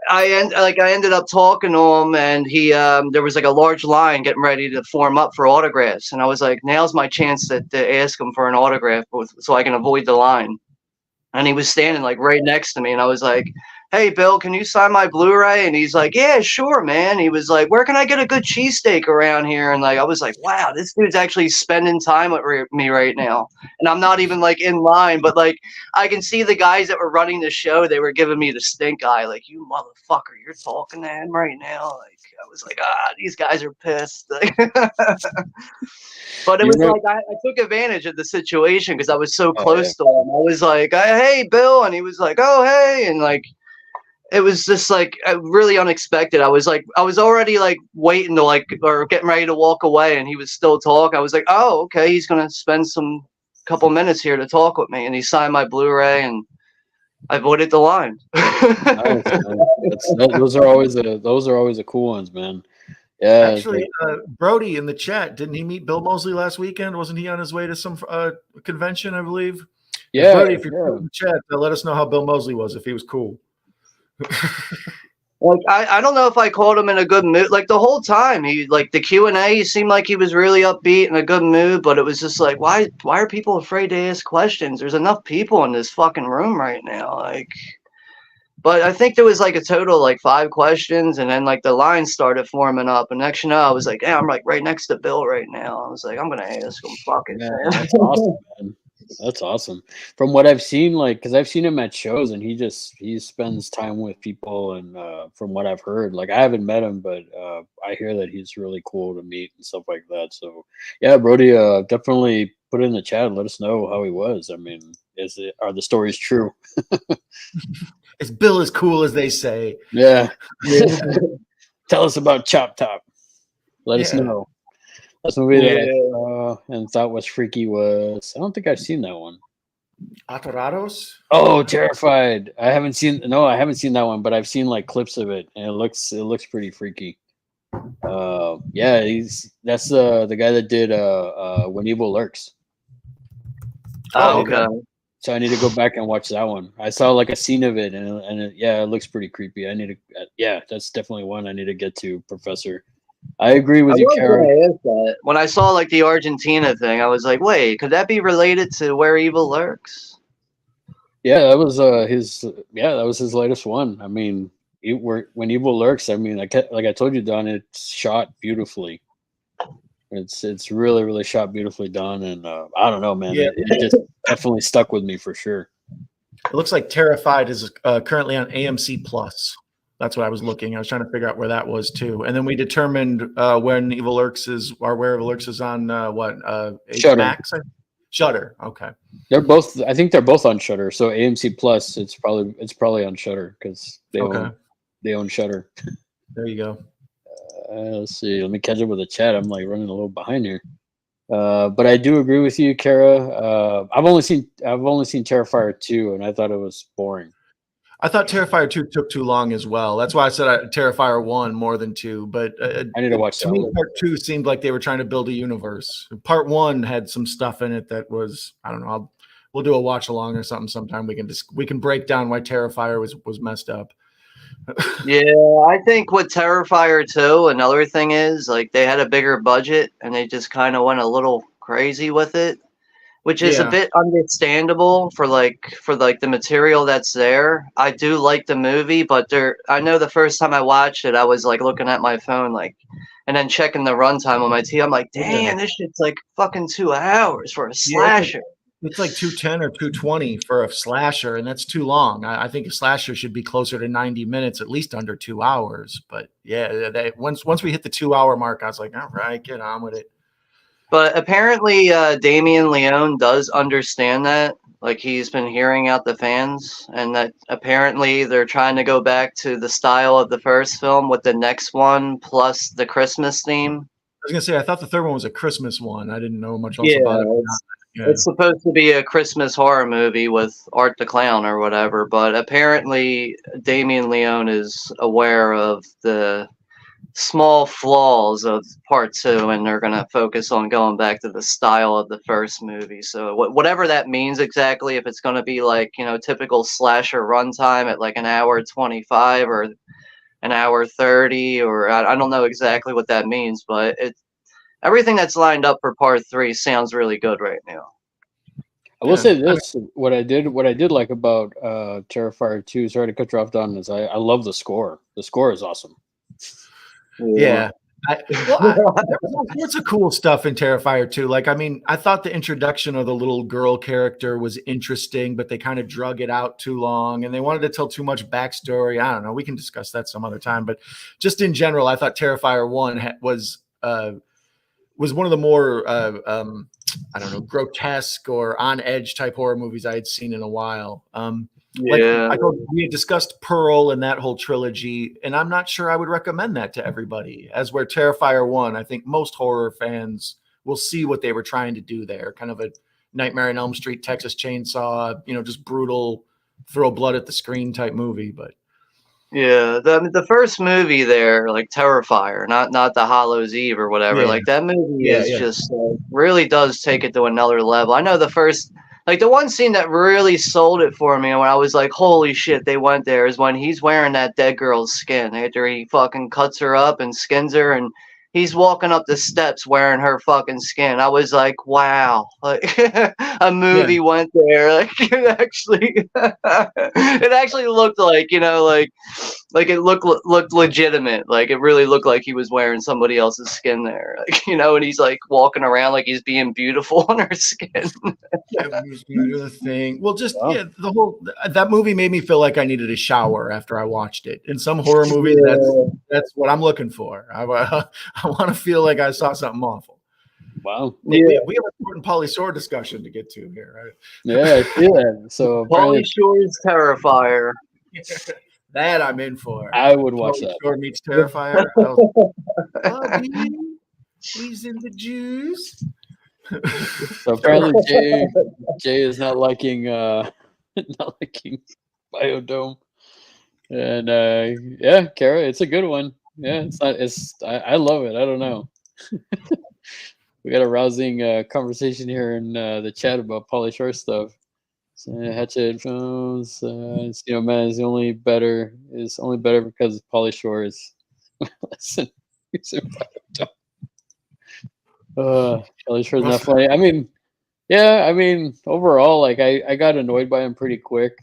I ended up talking to him, and he there was like a large line getting ready to form up for autographs, and I was like, now's my chance to ask him for an autograph so I can avoid the line. And he was standing like right next to me, and I was like, hey Bill, can you sign my Blu-ray? And he's like, yeah, sure, man. He was like, where can I get a good cheesesteak around here? And like I was like, wow, this dude's actually spending time with me right now, and I'm not even like in line, but like I can see the guys that were running the show, they were giving me the stink eye, like, you motherfucker, you're talking to him right now. Like I was like, these guys are pissed. But it was like I took advantage of the situation because I was so close to him. I was like, hey, Bill. And he was like, oh, hey. And like, it was just like really unexpected. I was already like waiting to like, or getting ready to walk away. And he was still talking. I was like, oh, okay. He's going to spend some couple minutes here to talk with me. And he signed my Blu-ray, and I avoided the line. Nice, those are always the cool ones, man. Yeah, actually, Brody in the chat, didn't he meet Bill Moseley last weekend? Wasn't he on his way to some convention, I believe? Yeah, Brody, if you're in the chat, let us know how Bill Moseley was, if he was cool. Like I don't know if I called him in a good mood. Like the whole time, he like the Q&A, he seemed like he was really upbeat and a good mood. But it was just like, why are people afraid to ask questions? There's enough people in this fucking room right now, like. But I think there was like a total of like 5 questions, and then like the line started forming up, and next you know, I was like, yeah, I'm like right next to Bill right now. I was like, I'm gonna ask him. Fuck it, man. That's awesome, man. That's awesome. From what I've seen, like, because I've seen him at shows, and he spends time with people, and from what I've heard, like, I haven't met him, but I hear that he's really cool to meet and stuff like that. So yeah, Brody, definitely put it in the chat and let us know how he was. I mean, are the stories true? Is Bill as cool as they say? Yeah. Tell us about Chop Top. Let us know. Last movie that I saw and thought was freaky was, I don't think I've seen that one. Atorados? Oh, Terrified. I haven't seen that one, but I've seen like clips of it, and it looks pretty freaky. Yeah, that's the guy that did When Evil Lurks. Oh, okay. So I need to go back and watch that one. I saw like a scene of it, and it looks pretty creepy. I need to, yeah, that's definitely one I need to get to, Professor. I agree with you, Kara. When I saw like the Argentina thing, I was like, wait, could that be related to Where Evil Lurks? Yeah, that was his latest one. I mean, When Evil Lurks. I mean, like I told you, Don, it's shot beautifully. It's really, really shot beautifully done, and I don't know, man. Yeah. It just definitely stuck with me for sure. It looks like Terrified is currently on AMC Plus. That's what I was looking. I was trying to figure out where that was too. And then we determined When Evil Lurks is, or Where Evil Lurks is on Shudder. Max? Shudder. Okay. They're both. I think they're both on Shudder. So AMC Plus, it's probably on Shudder because they own Shudder. There you go. Let's see. Let me catch up with the chat. I'm like running a little behind here. But I do agree with you, Kara. I've only seen Terrifier 2, and I thought it was boring. I thought Terrifier 2 took too long as well. That's why I said Terrifier 1 more than 2. But I need to watch to that me, one. Part 2 seemed like they were trying to build a universe. Part 1 had some stuff in it that was, I don't know. We'll do a watch along or something sometime. We can break down why Terrifier was messed up. Yeah, I think with Terrifier 2, another thing is like they had a bigger budget and they just kind of went a little crazy with it, which is a bit understandable for the material that's there. I do like the movie, but I know the first time I watched it, I was like looking at my phone and then checking the runtime on my TV. I'm like, damn, this shit's like fucking 2 hours for a slasher. It's like 210 or 220 for a slasher, and that's too long. I think a slasher should be closer to 90 minutes, at least under 2 hours. But yeah, once we hit the 2 hour mark, I was like, all right, get on with it. But apparently, Damien Leone does understand that. Like he's been hearing out the fans, and that apparently they're trying to go back to the style of the first film with the next one plus the Christmas theme. I was gonna say I thought the third one was a Christmas one. I didn't know much else about it. It's supposed to be a Christmas horror movie with Art the Clown or whatever, but apparently Damien Leone is aware of the small flaws of part 2, and they're going to focus on going back to the style of the first movie. So whatever that means exactly, if it's going to be like, typical slasher runtime at like an hour 25 or an hour 30, or I don't know exactly what that means, but everything that's lined up for part 3 sounds really good right now. I will say this: what I did like about Terrifier 2, sorry to cut you off, Don, is I love the score. The score is awesome. Yeah. There was all sorts of cool stuff in Terrifier 2. Like, I mean, I thought the introduction of the little girl character was interesting, but they kind of drug it out too long, and they wanted to tell too much backstory. I don't know. We can discuss that some other time. But just in general, I thought Terrifier 1 was one of the more I don't know, grotesque or on edge type horror movies I had seen in a while. Like we had discussed Pearl and that whole trilogy, and I'm not sure I would recommend that to everybody. As where Terrifier 1, I think most horror fans will see what they were trying to do there. Kind of a Nightmare on Elm Street, Texas Chainsaw, just brutal, throw blood at the screen type movie. But yeah, the first movie there, like Terrifier, not the Hallows Eve or whatever. Like that movie is just really does take it to another level. I know the first, like the one scene that really sold it for me, and when I was like, holy shit, they went there, is when he's wearing that dead girl's skin after he fucking cuts her up and skins her, and he's walking up the steps wearing her fucking skin. I was like, wow, like a movie went there. Like it actually looked like, like it looked legitimate. Like it really looked like he was wearing somebody else's skin there. Like, and he's like walking around like he's being beautiful on her skin. The thing. Well, just the whole that movie made me feel like I needed a shower after I watched it. In some horror movies, that's what I'm looking for. I want to feel like I saw something awful. Wow. We have an important Pauly Shore discussion to get to here, right? Yeah, I see that. So Pauly Shore's Terrifier. That I'm in for. I would watch Pauly that. Shore meets Terrifier. Squeezing the juice. So apparently Jay is not liking Biodome. And yeah, Kara, it's a good one. Yeah, I love it. I don't know. We got a rousing conversation here in the chat about Pauly Shore stuff. So, Hatchet headphones, man, is only better because Pauly Shore is listen. Pauly Shore's not funny. I mean, overall, like I got annoyed by him pretty quick.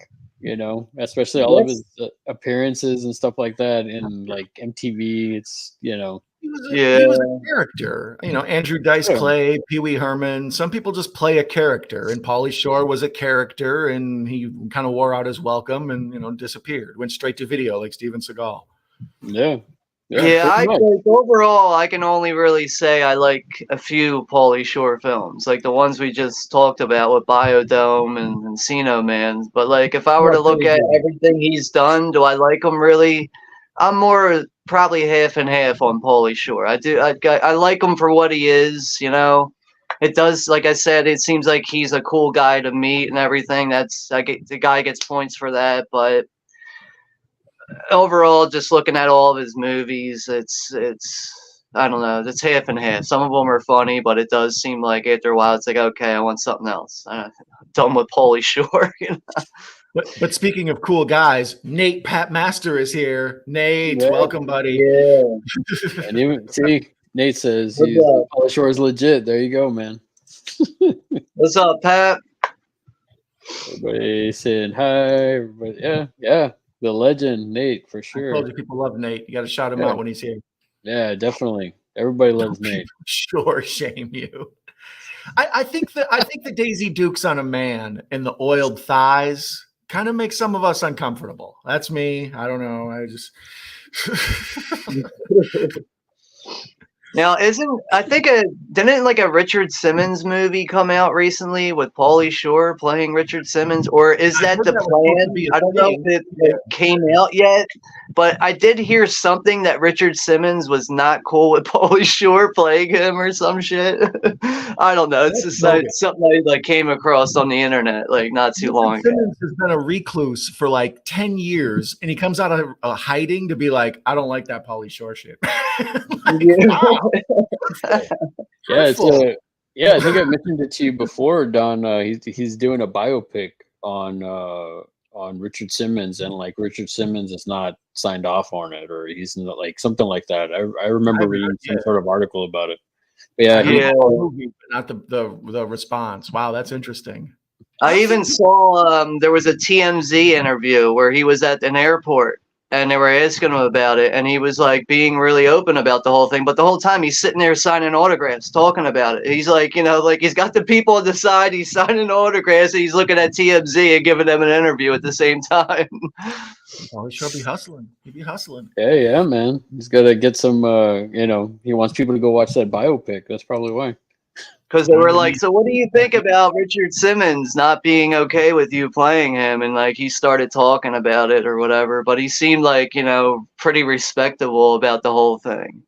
Especially all of his appearances and stuff like that in like MTV. It's He was a character. Andrew Dice Clay, Pee Wee Herman. Some people just play a character, and Pauly Shore was a character, and he kind of wore out his welcome and disappeared. Went straight to video like Steven Seagal. Yeah, overall, I can only really say I like a few Pauly Shore films, like the ones we just talked about with Biodome and Encino Man. But like, if I were to look at everything he's done, do I like him really? I'm more probably half and half on Pauly Shore. I like him for what he is. It does, like I said, it seems like he's a cool guy to meet and everything. The guy gets points for that, but overall, just looking at all of his movies, it's I don't know, it's half and half. Some of them are funny, but it does seem like after a while, it's like, okay, I want something else. I'm done with Pauly Shore. But speaking of cool guys, Nate Pat Master is here. Nate, welcome, buddy. Yeah. And even see, Nate says Pauly Shore is legit. There you go, man. What's up, Pat? Everybody saying hi. Everybody, yeah. The legend, Nate, for sure. I told you people love Nate. You got to shout him out when he's here. Yeah, definitely. Everybody loves Nate. Sure, shame you. I think the Daisy Dukes on a man and the oiled thighs kind of make some of us uncomfortable. That's me. I don't know. I just. Now, didn't like a Richard Simmons movie come out recently with Pauly Shore playing Richard Simmons, or is that the plan? I don't know if it came out yet, but I did hear something that Richard Simmons was not cool with Pauly Shore playing him or some shit. I don't know. It's just something I came across on the internet like not too long ago. Simmons has been a recluse for like 10 years, and he comes out of hiding to be like, I don't like that Pauly Shore shit. Wow. I think I mentioned it to you before, Don. He's doing a biopic on Richard Simmons, and like Richard Simmons is not signed off on it, or he's not, like something like that. I remember reading some sort of article about it. But not the response. Wow, that's interesting. I even saw there was a TMZ interview where he was at an airport. And they were asking him about it, and he was like being really open about the whole thing. But the whole time he's sitting there signing autographs, talking about it. He's like, like he's got the people on the side, he's signing autographs, and he's looking at TMZ and giving them an interview at the same time. Well, he should be hustling. He'd be hustling. Yeah, man. He's got to get some. He wants people to go watch that biopic. That's probably why. Because they were like, so what do you think about Richard Simmons not being okay with you playing him? And like he started talking about it or whatever, but he seemed like, pretty respectable about the whole thing.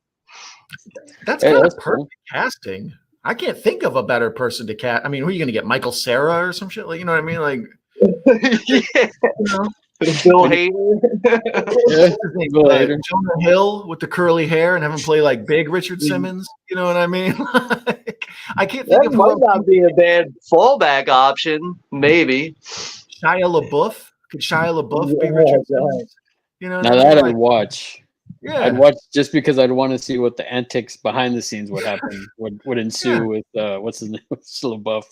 That's kind of perfect casting. I can't think of a better person to cast. I mean, who are you going to get? Michael Cera or some shit? Like, you know what I mean? Like, yeah. Bill Hader. Jonah Hill with the curly hair and have him play like big Richard Simmons. You know what I mean? Like, I can't think that might not be a bad fallback option. Maybe Shia LaBeouf. Could Shia LaBeouf be Richard Simmons? Now that I'd watch. Yeah, I'd watch just because I'd want to see what the antics behind the scenes would happen would ensue with what's his name, LaBeouf.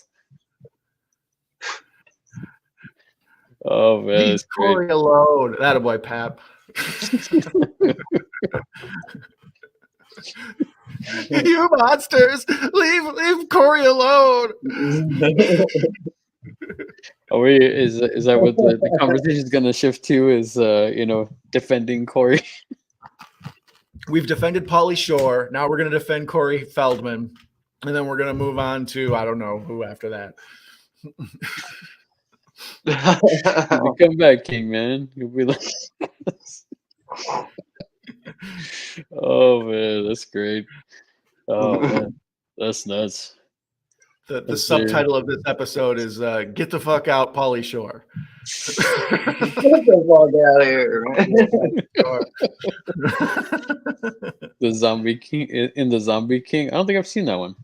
Oh man, leave Corey alone. That boy, Pap. You monsters! Leave Corey alone. Is that what the conversation is going to shift to? Is defending Corey? We've defended Pauly Shore. Now we're going to defend Corey Feldman, and then we're going to move on to I don't know who after that. Come back, King, man. You'll be like, oh man, that's great. Oh man, that's nuts. The Let's see. subtitle of this episode is "Get the fuck out, Pauly Shore." Get the fuck out of here. The Zombie King in the Zombie King. I don't think I've seen that one.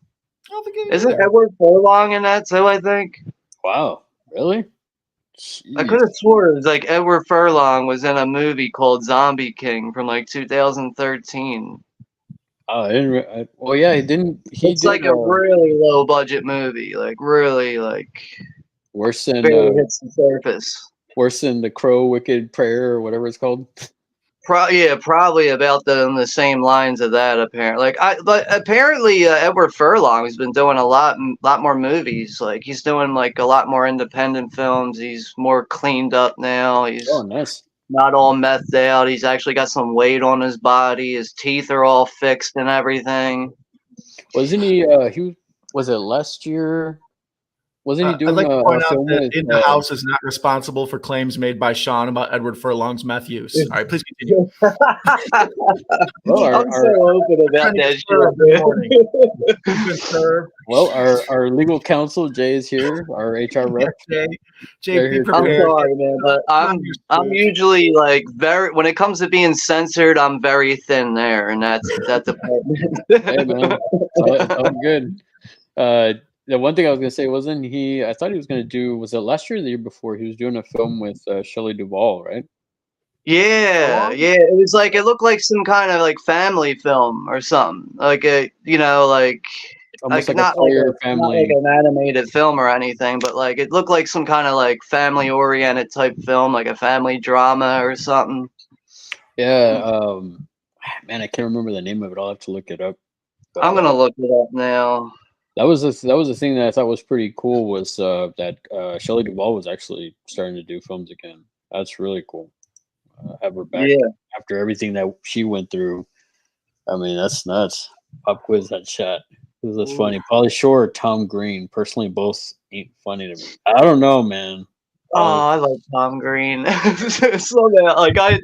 I don't think it Isn't either. Edward Furlong in that too, I think? Wow, really? I Jeez. could have swore it was like Edward Furlong was in a movie called Zombie King from like 2013. Oh, I didn't. Well, yeah, he didn't. He It's did like a really low budget movie, like really like worse than barely hits the surface. worse than the Crow Wicked Prayer or whatever it's called. Probably about the same lines of that. Apparently, but apparently Edward Furlong has been doing a lot more movies. Like he's doing like a lot more independent films. He's more cleaned up now. He's Oh, nice. not all methed out. He's actually got some weight on his body. His teeth are all fixed and everything. Wasn't he? Was it last year? Wasn't he doing I'd like to point out film that with, In the House is not responsible for claims made by Sean about Edward Furlong's meth use. All right, please continue. Well, I'm so open about that shit. Well, our legal counsel Jay is here. Our HR rep. Jay, be I'm prepared. sorry, man, but I'm usually like when it comes to being censored, I'm very thin there, and that's that department. Hey man, it's all good. The one thing I was gonna say wasn't he? I thought he was gonna do. Was it last year or the year before? He was doing a film with Shelley Duvall, right? Yeah. It was like it looked like some kind of like family film or something. Like Almost like not a Fire not Family. like an animated film or anything, but like it looked like some kind of like family oriented type film, like a family drama or something. Yeah. Man, I can't remember the name of it. I'll have to look it up. But, I'm gonna look it up now. That was the thing that I thought was pretty cool was that Shelley Duvall was actually starting to do films again. That's really cool. Have her back after everything that she went through. I mean, that's nuts. Pop quiz that chat. This is funny. Pauly Shore or Tom Green. Personally, both ain't funny to me. I don't know, man. Oh, I like Tom Green. So like I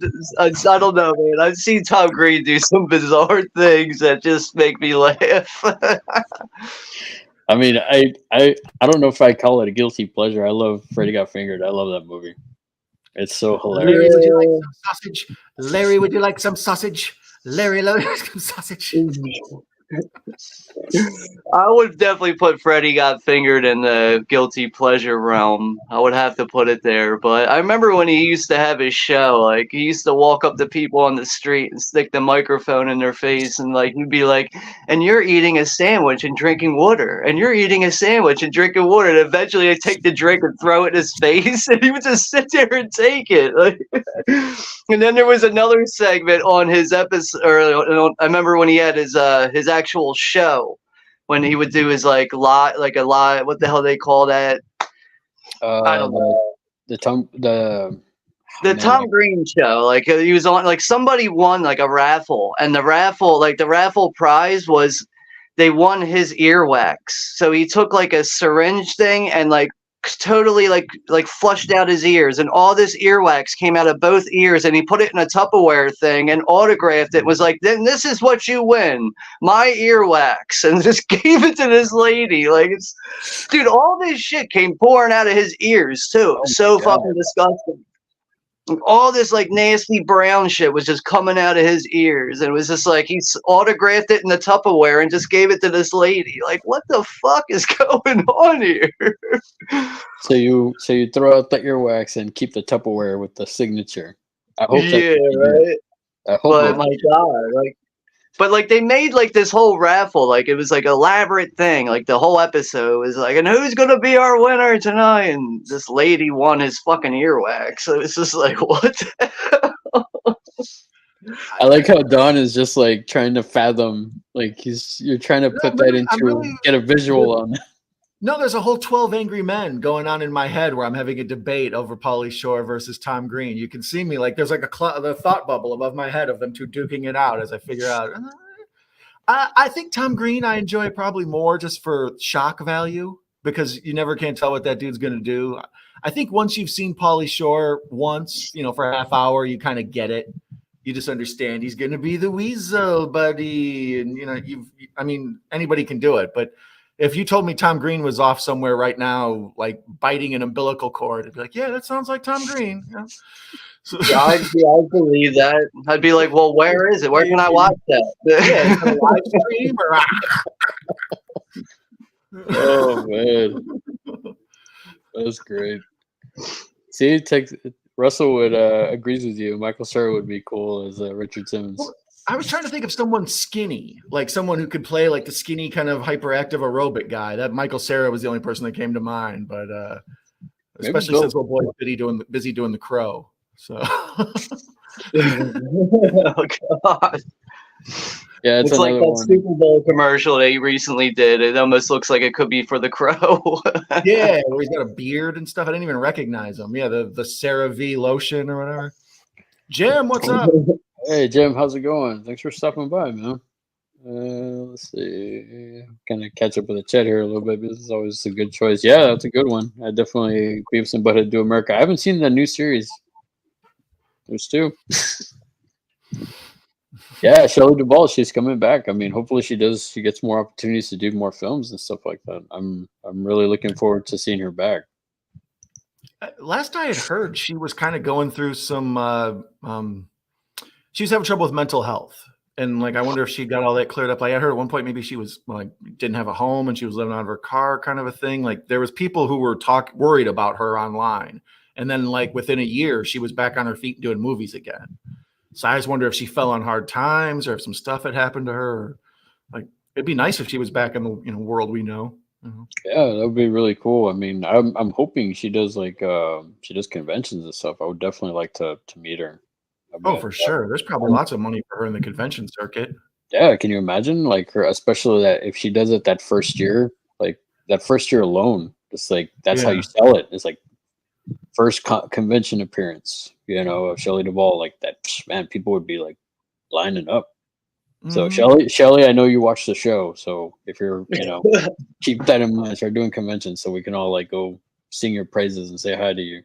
don't know, man. I've seen Tom Green do some bizarre things that just make me laugh. I mean, I don't know if I call it a guilty pleasure. I love Freddy Got Fingered. I love that movie. It's so hilarious. Larry, would you like some sausage? Larry, would you like some sausage? Larry, some sausage. I would definitely put Freddy Got Fingered in the guilty pleasure realm. I would have to put it there. But I remember when he used to have his show, like he used to walk up to people on the street and stick the microphone in their face, and like he'd be like, "And you're eating a sandwich and drinking water, and you're eating a sandwich and drinking water." And eventually, I'd take the drink and throw it in his face, and he would just sit there and take it. Like, and then there was another segment on his episode. Or I remember when he had his actual show. When he would do his like a lie, what the hell they call that? I don't know. The Tom Green show. Like he was on. Like somebody won like a raffle, and the raffle prize was they won his earwax. So he took like a syringe thing and like totally like flushed out his ears, and all this earwax came out of both ears, and he put it in a Tupperware thing and autographed it. Was like, then this is what you win, my earwax, and just gave it to this lady. Like it's, dude, all this shit came pouring out of his ears too. So fucking disgusting. All this like nasty brown shit was just coming out of his ears, and it was just like he autographed it in the Tupperware and just gave it to this lady. Like, what the fuck is going on here? So you throw out the earwax and keep the Tupperware with the signature. I hope. Yeah, right. I hope. But my God, like they made like this whole raffle, like it was like elaborate thing. Like the whole episode was like, and who's gonna be our winner tonight? And this lady won his fucking earwax. So it's just like, what the hell? I like how Don is just like trying to fathom, like you're trying to put that into get a visual on. No, there's a whole 12 Angry Men going on in my head where I'm having a debate over Pauly Shore versus Tom Green. You can see me like there's like the thought bubble above my head of them two duking it out as I figure out. I think Tom Green I enjoy probably more just for shock value because you never can tell what that dude's going to do. I think once you've seen Pauly Shore once, for a half hour, you kind of get it. you just understand he's going to be the weasel, buddy. And, I mean, anybody can do it. But if you told me Tom Green was off somewhere right now, like biting an umbilical cord, I'd be like, yeah, that sounds like Tom Green. Yeah. So, Yeah, I'd believe that. I'd be like, well, where is it? Where can I watch that? yeah, it's a live stream or Oh man, that's great. See, Russell would agrees with you. Michael Cera would be cool as Richard Simmons. Well, I was trying to think of someone skinny, like someone who could play like the skinny kind of hyperactive aerobic guy. That Michael Cera was the only person that came to mind, but especially since old boy was busy doing the Crow. So, Oh God. Yeah, it's like that one. Super Bowl commercial they recently did. It almost looks like it could be for the Crow. Yeah, where he's got a beard and stuff. I didn't even recognize him. Yeah, the CeraVe lotion or whatever. Jim, what's up? Hey, Jim, how's it going? Thanks for stopping by, man. Let's see. Kind of catch up with the chat here a little bit. This is always a good choice. Yeah, that's a good one. I definitely Beavis and Butthead Do America. I haven't seen the new series. There's two. Yeah, Shelley Duvall, she's coming back. I mean, hopefully she gets more opportunities to do more films and stuff like that. I'm really looking forward to seeing her back. Last I had heard, she was kind of going through some she was having trouble with mental health. And like I wonder if she got all that cleared up. Like I heard at one point maybe she was like didn't have a home and she was living out of her car kind of a thing. Like there was people who were worried about her online. And then like within a year, she was back on her feet doing movies again. So I just wonder if she fell on hard times or if some stuff had happened to her. Like it'd be nice if she was back in the world we know. Yeah, that would be really cool. I mean, I'm hoping she does she does conventions and stuff. I would definitely like to meet her. For sure. There's probably lots of money for her in the convention circuit. Yeah, can you imagine like her, especially that if she does it that first year, like that first year alone, it's like that's how you sell it. It's like first convention appearance, of Shelley Duvall, like that, man, people would be like lining up. So Shelley, I know you watch the show, so if you're, keep that in mind. Start doing conventions so we can all like go sing your praises and say hi to you.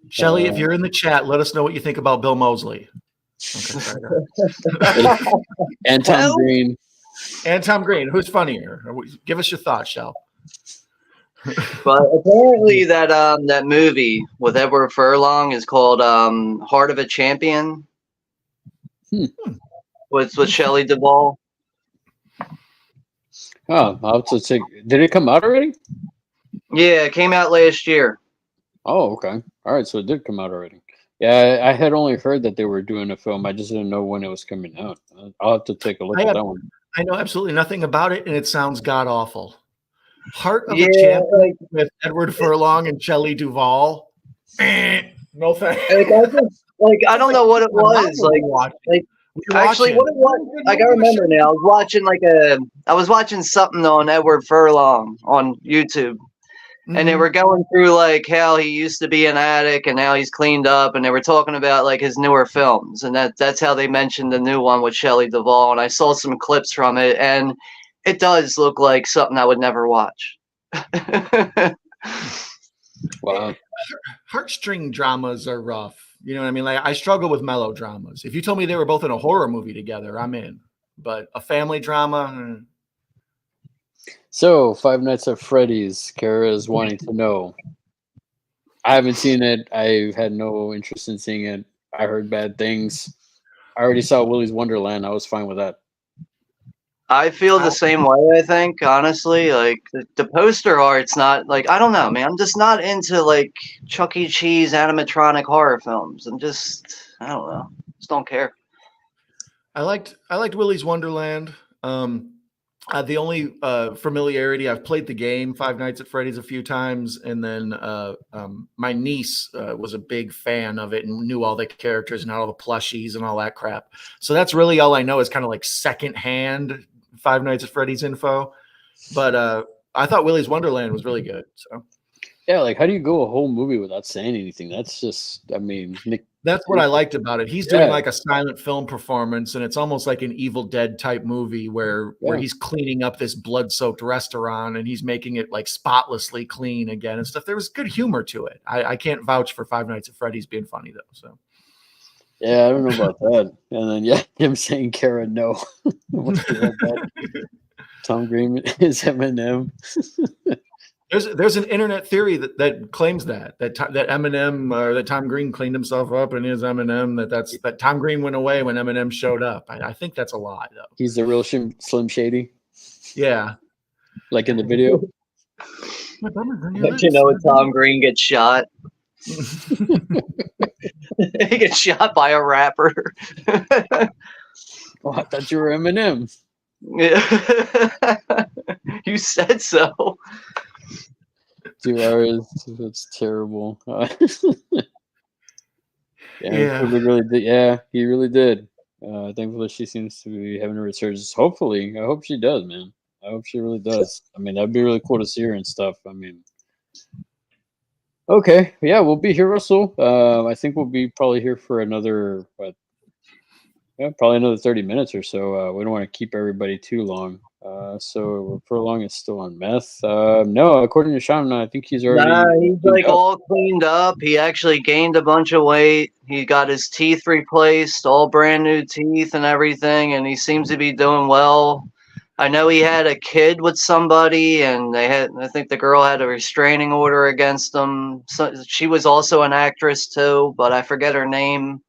Shelley, if you're in the chat, let us know what you think about Bill Moseley. Okay, and Tom Green. And Tom Green. Who's funnier? Give us your thoughts, Shell. But apparently that movie with Edward Furlong is called Heart of a Champion. With Shelley Duvall. Oh, I'll have to check. Did it come out already? Yeah, it came out last year. Oh, okay. All right, so it did come out already. Yeah, I had only heard that they were doing a film. I just didn't know when it was coming out. I'll have to take a look at that one. I know absolutely nothing about it, and it sounds god awful. Heart of a Champion with Edward Furlong and Shelley Duvall. No thanks. I don't know what it was. Actually, what it was, I remember now. I was watching something on Edward Furlong on YouTube. And they were going through like how he used to be an addict and now he's cleaned up, and they were talking about like his newer films, and that's how they mentioned the new one with Shelley Duvall. And I saw some clips from it, and it does look like something I would never watch. Wow. Heartstring dramas are rough. You know what I mean? Like I struggle with melodramas. If you told me they were both in a horror movie together, I'm in. But a family drama. So, Five Nights at Freddy's, Kara is wanting to know. I haven't seen it. I had no interest in seeing it. I heard bad things. I already saw Willy's Wonderland. I was fine with that. I feel the same way, I think, honestly. Like, the poster art's not, like, I don't know, man. I'm just not into, like, Chuck E. Cheese animatronic horror films. I don't know. Just don't care. I liked Willy's Wonderland. The only familiarity, I've played the game Five Nights at Freddy's a few times, and then my niece was a big fan of it and knew all the characters and all the plushies and all that crap. So that's really all I know is kind of like secondhand Five Nights at Freddy's info. But I thought Willy's Wonderland was really good. So yeah, like how do you go a whole movie without saying anything? That's just, I mean, that's what I liked about it. He's doing like a silent film performance, and it's almost like an Evil Dead type movie where he's cleaning up this blood-soaked restaurant and he's making it like spotlessly clean again and stuff. There was good humor to it. I can't vouch for Five Nights at Freddy's being funny though. So Yeah, I don't know about that. And then him saying Kara no. Once we heard that, Tom Green is Eminem. There's an internet theory that claims that Eminem or that Tom Green cleaned himself up and is Eminem. That Tom Green went away when Eminem showed up. I think that's a lie though. He's the real Slim Shady, Yeah. like in the video. Don't you know when Tom Green gets shot? He gets shot by a rapper. Oh, I thought you were Eminem. Yeah. You said so. Dude, that's terrible. Yeah. He really did. Yeah, he really did. Thankfully, she seems to be having a resurgence. Hopefully, I hope she does, man. I hope she really does. I mean, that'd be really cool to see her and stuff. I mean, okay, yeah, we'll be here, Russell. I think we'll be probably here for another, probably another 30 minutes or so. We don't want to keep everybody too long. So Furlong is still on meth. No, according to Sean, I think he's already. Nah, he's like up. all cleaned up. He actually gained a bunch of weight. He got his teeth replaced, all brand new teeth and everything, and he seems to be doing well. I know he had a kid with somebody, and I think the girl had a restraining order against him. So she was also an actress too, but I forget her name.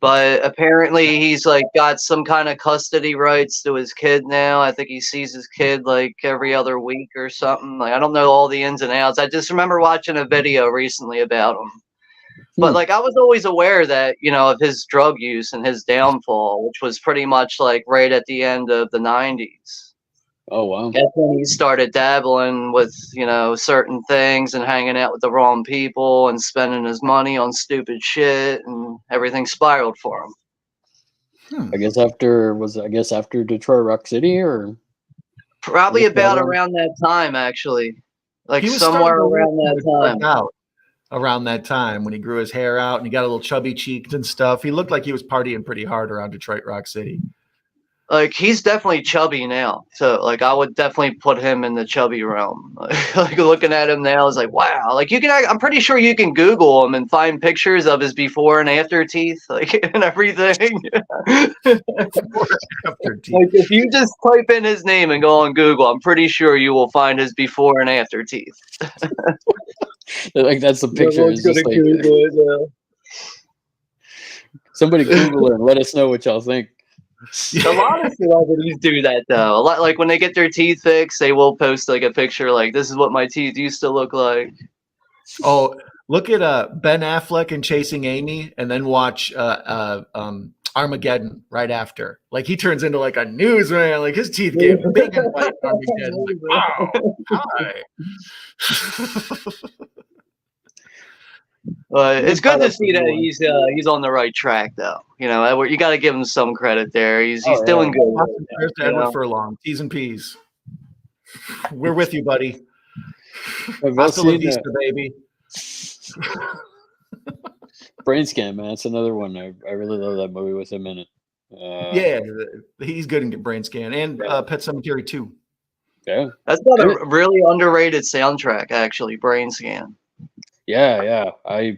But apparently he's like got some kind of custody rights to his kid now. I think he sees his kid like every other week or something. Like I don't know all the ins and outs. I just remember watching a video recently about him. But like I was always aware that, of his drug use and his downfall, which was pretty much like right at the end of the 90s. Oh, wow. That's when he started dabbling with, certain things and hanging out with the wrong people and spending his money on stupid shit, and everything spiraled for him. I guess after Detroit Rock City, or probably about around that time, actually. Like somewhere around that time. Around that time when he grew his hair out and he got a little chubby cheeked and stuff. He looked like he was partying pretty hard around Detroit Rock City. Like he's definitely chubby now, so like I would definitely put him in the chubby realm. Like looking at him now is like, wow. Like I'm pretty sure you can Google him and find pictures of his before and after teeth, like and everything. After teeth. Like if you just type in his name and go on Google, I'm pretty sure you will find his before and after teeth. Like that's the picture. It's just like, somebody Google it and let us know what y'all think. A lot of celebrities do that though. A lot, like when they get their teeth fixed, they will post like a picture like, this is what my teeth used to look like. Oh, look at Ben Affleck in Chasing Amy, and then watch Armageddon right after. Like he turns into like a newsman. Like his teeth get big and white. Armageddon. Like, wow, hi. It's good to see that he's on the right track, though. You got to give him some credit there. He's doing good. There's Edward Furlong, T's and P's. We're with you, buddy. Hasta la vista, baby. Brain Scan, man. That's another one. I really love that movie with him in it. Yeah, he's good in Brain Scan and Pet Sematary 2. Yeah, that's not a really underrated soundtrack, actually. Brain Scan. Yeah. I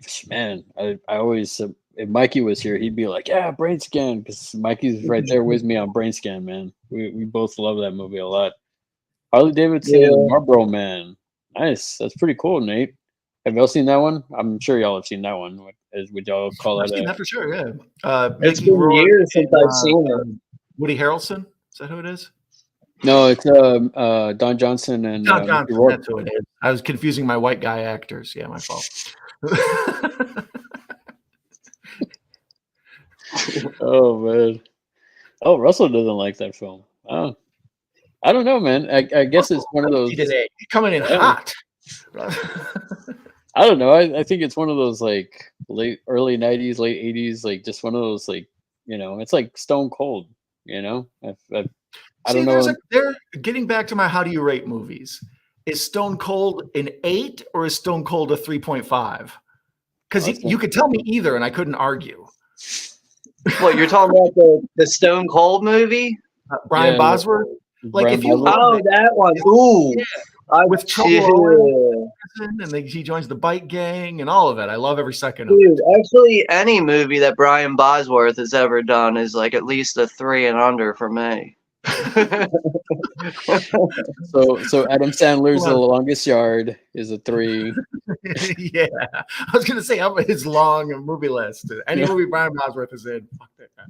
always, if Mikey was here, he'd be like, yeah, Brain Scan, because Mikey's right there with me on Brain Scan, man. We both love that movie a lot. Harley Davidson, Marlboro Man. Nice. That's pretty cool, Nate. Have y'all seen that one? I'm sure y'all have seen that one. Would y'all call that? I've seen that for sure, yeah. It's been years since I've seen it. Woody Harrelson? Is that who it is? No, it's Don Johnson and Don Johnson. That's who it is. I was confusing my white guy actors. Yeah, my fault. Oh man. Oh, Russell doesn't like that film. Oh, I don't know, man. I guess it's one of those. Today. Coming in hot. I don't know. I think it's one of those like early 90s, late 80s, like just one of those like, it's like Stone Cold, I don't know. They're getting back to my how do you rate movies. Is Stone Cold an 8 or is Stone Cold a 3.5? Because you could tell me either and I couldn't argue. What, you're talking about the Stone Cold movie? Brian Bosworth? Like if you that one. Ooh. Yeah. with Trouble Owen, and then he joins the bike gang and all of it. I love every second of Dude, it. actually, any movie that Brian Bosworth has ever done is like at least a 3 and under for me. So Adam Sandler's The Well- Longest Yard is a 3. Yeah, I was gonna say how about his long movie list. Any movie Brian Bosworth is in, fuck that guy.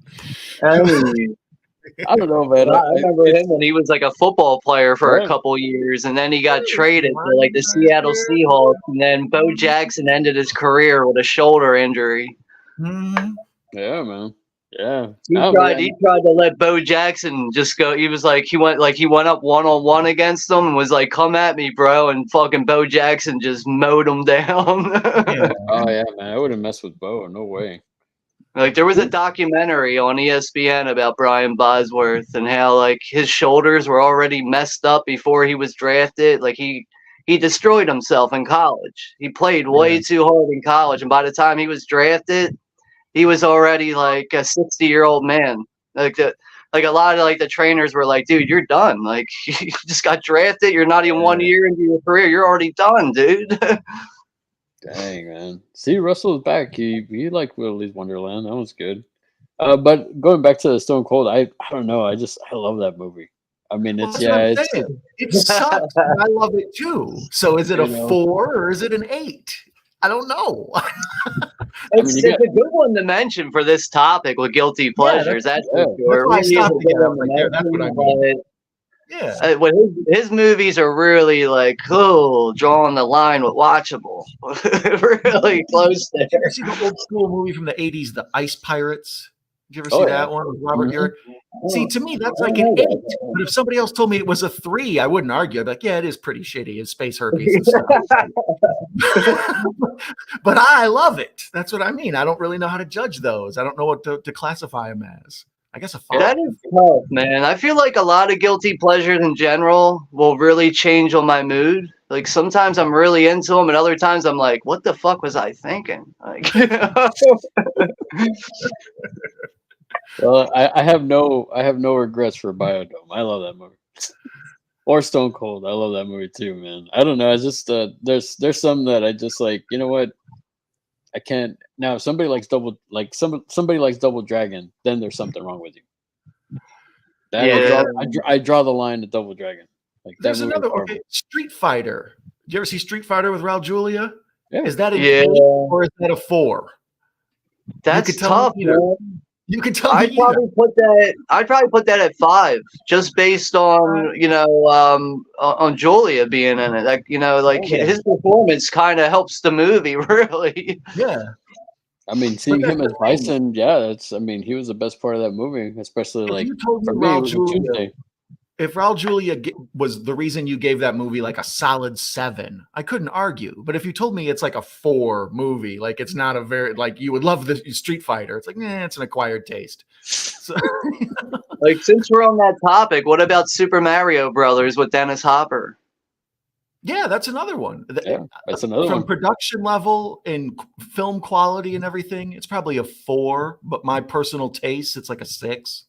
I don't know, man. I remember him when he was like a football player for a Right. couple years, and then he got traded to like the Seattle Seahawks, and then Bo Jackson ended his career with a shoulder injury. Mhm. Yeah, man. Yeah. He Oh, tried. man. He tried to let Bo Jackson just go. He was like, he went up 1-on-1 against him and was like, "Come at me, bro!" And fucking Bo Jackson just mowed him down. Yeah. Oh yeah, man. I wouldn't mess with Bo. No way. Like there was a documentary on ESPN about Brian Bosworth and how like his shoulders were already messed up before he was drafted. Like he destroyed himself in college. He played way too hard in college, and by the time he was drafted, he was already like a 60-year-old man. Like a lot of like the trainers were like, "Dude, you're done. Like you just got drafted. You're not even 1 year into your career. You're already done, dude." Dang, man. See, Russell's back. He liked Willy's Wonderland. That was good. But going back to Stone Cold, I don't know. I love that movie. I mean, Well, it's that's what I'm it's saying. It sucks. And I love it too. So is it a You know. 4 or is it an 8? I don't know. It's, you got- it's a good one to mention for this topic with guilty pleasures. that's for sure. That's why I It really is stopped a good again. I was one like, to yeah, that's what I mention, mean. but, Yeah. When his movies are really like cool, drawing the line with watchable, really close there. Did you ever see the old school movie from the 80s, The Ice Pirates? Did you ever see Oh, that yeah. one with Robert Mhm. Urich? See, to me, that's like an 8. But if somebody else told me it was a 3, I wouldn't argue. I'd be like, yeah, it is pretty shitty. It's space herpes and stuff. But I love it. That's what I mean. I don't really know how to judge those. I don't know what to classify them as. I guess a 5. That is tough, man. I feel like a lot of guilty pleasures in general will really change on my mood. Like sometimes I'm really into them, and other times I'm like, "What the fuck was I thinking?" Like, you know? Well, I have no regrets for Biodome. I love that movie. Or Stone Cold. I love that movie too, man. I don't know. It's just there's some that I just like. You know what? I can't. Now, if somebody likes somebody likes Double Dragon, then there's something wrong with you. That Yeah. I draw the line at Double Dragon. Like that There's movie. another okay, Street Fighter. Did you ever see Street Fighter with Raul Julia? Yeah. Is that an Yeah. 8 or is that a 4? That's could tell tough, me either. man. You can tell I'd me probably put that at 5, just based on on Julia being in it. Like his performance kind of helps the movie, really. Yeah. I mean, seeing that's him the as thing. Bison, yeah, that's. I mean, he was the best part of that movie, especially If like you told me for me, it Raul was a Julia, Tuesday. if Raul Julia was the reason you gave that movie like a solid 7, I couldn't argue. But if you told me it's like a 4 movie, like it's not a very like you would love the Street Fighter, it's like it's an acquired taste. So, Like since we're on that topic, what about Super Mario Brothers with Dennis Hopper? yeah, that's another one. Yeah, that's another From one. production level and film quality and everything, it's probably a 4. But my personal taste, it's like a 6.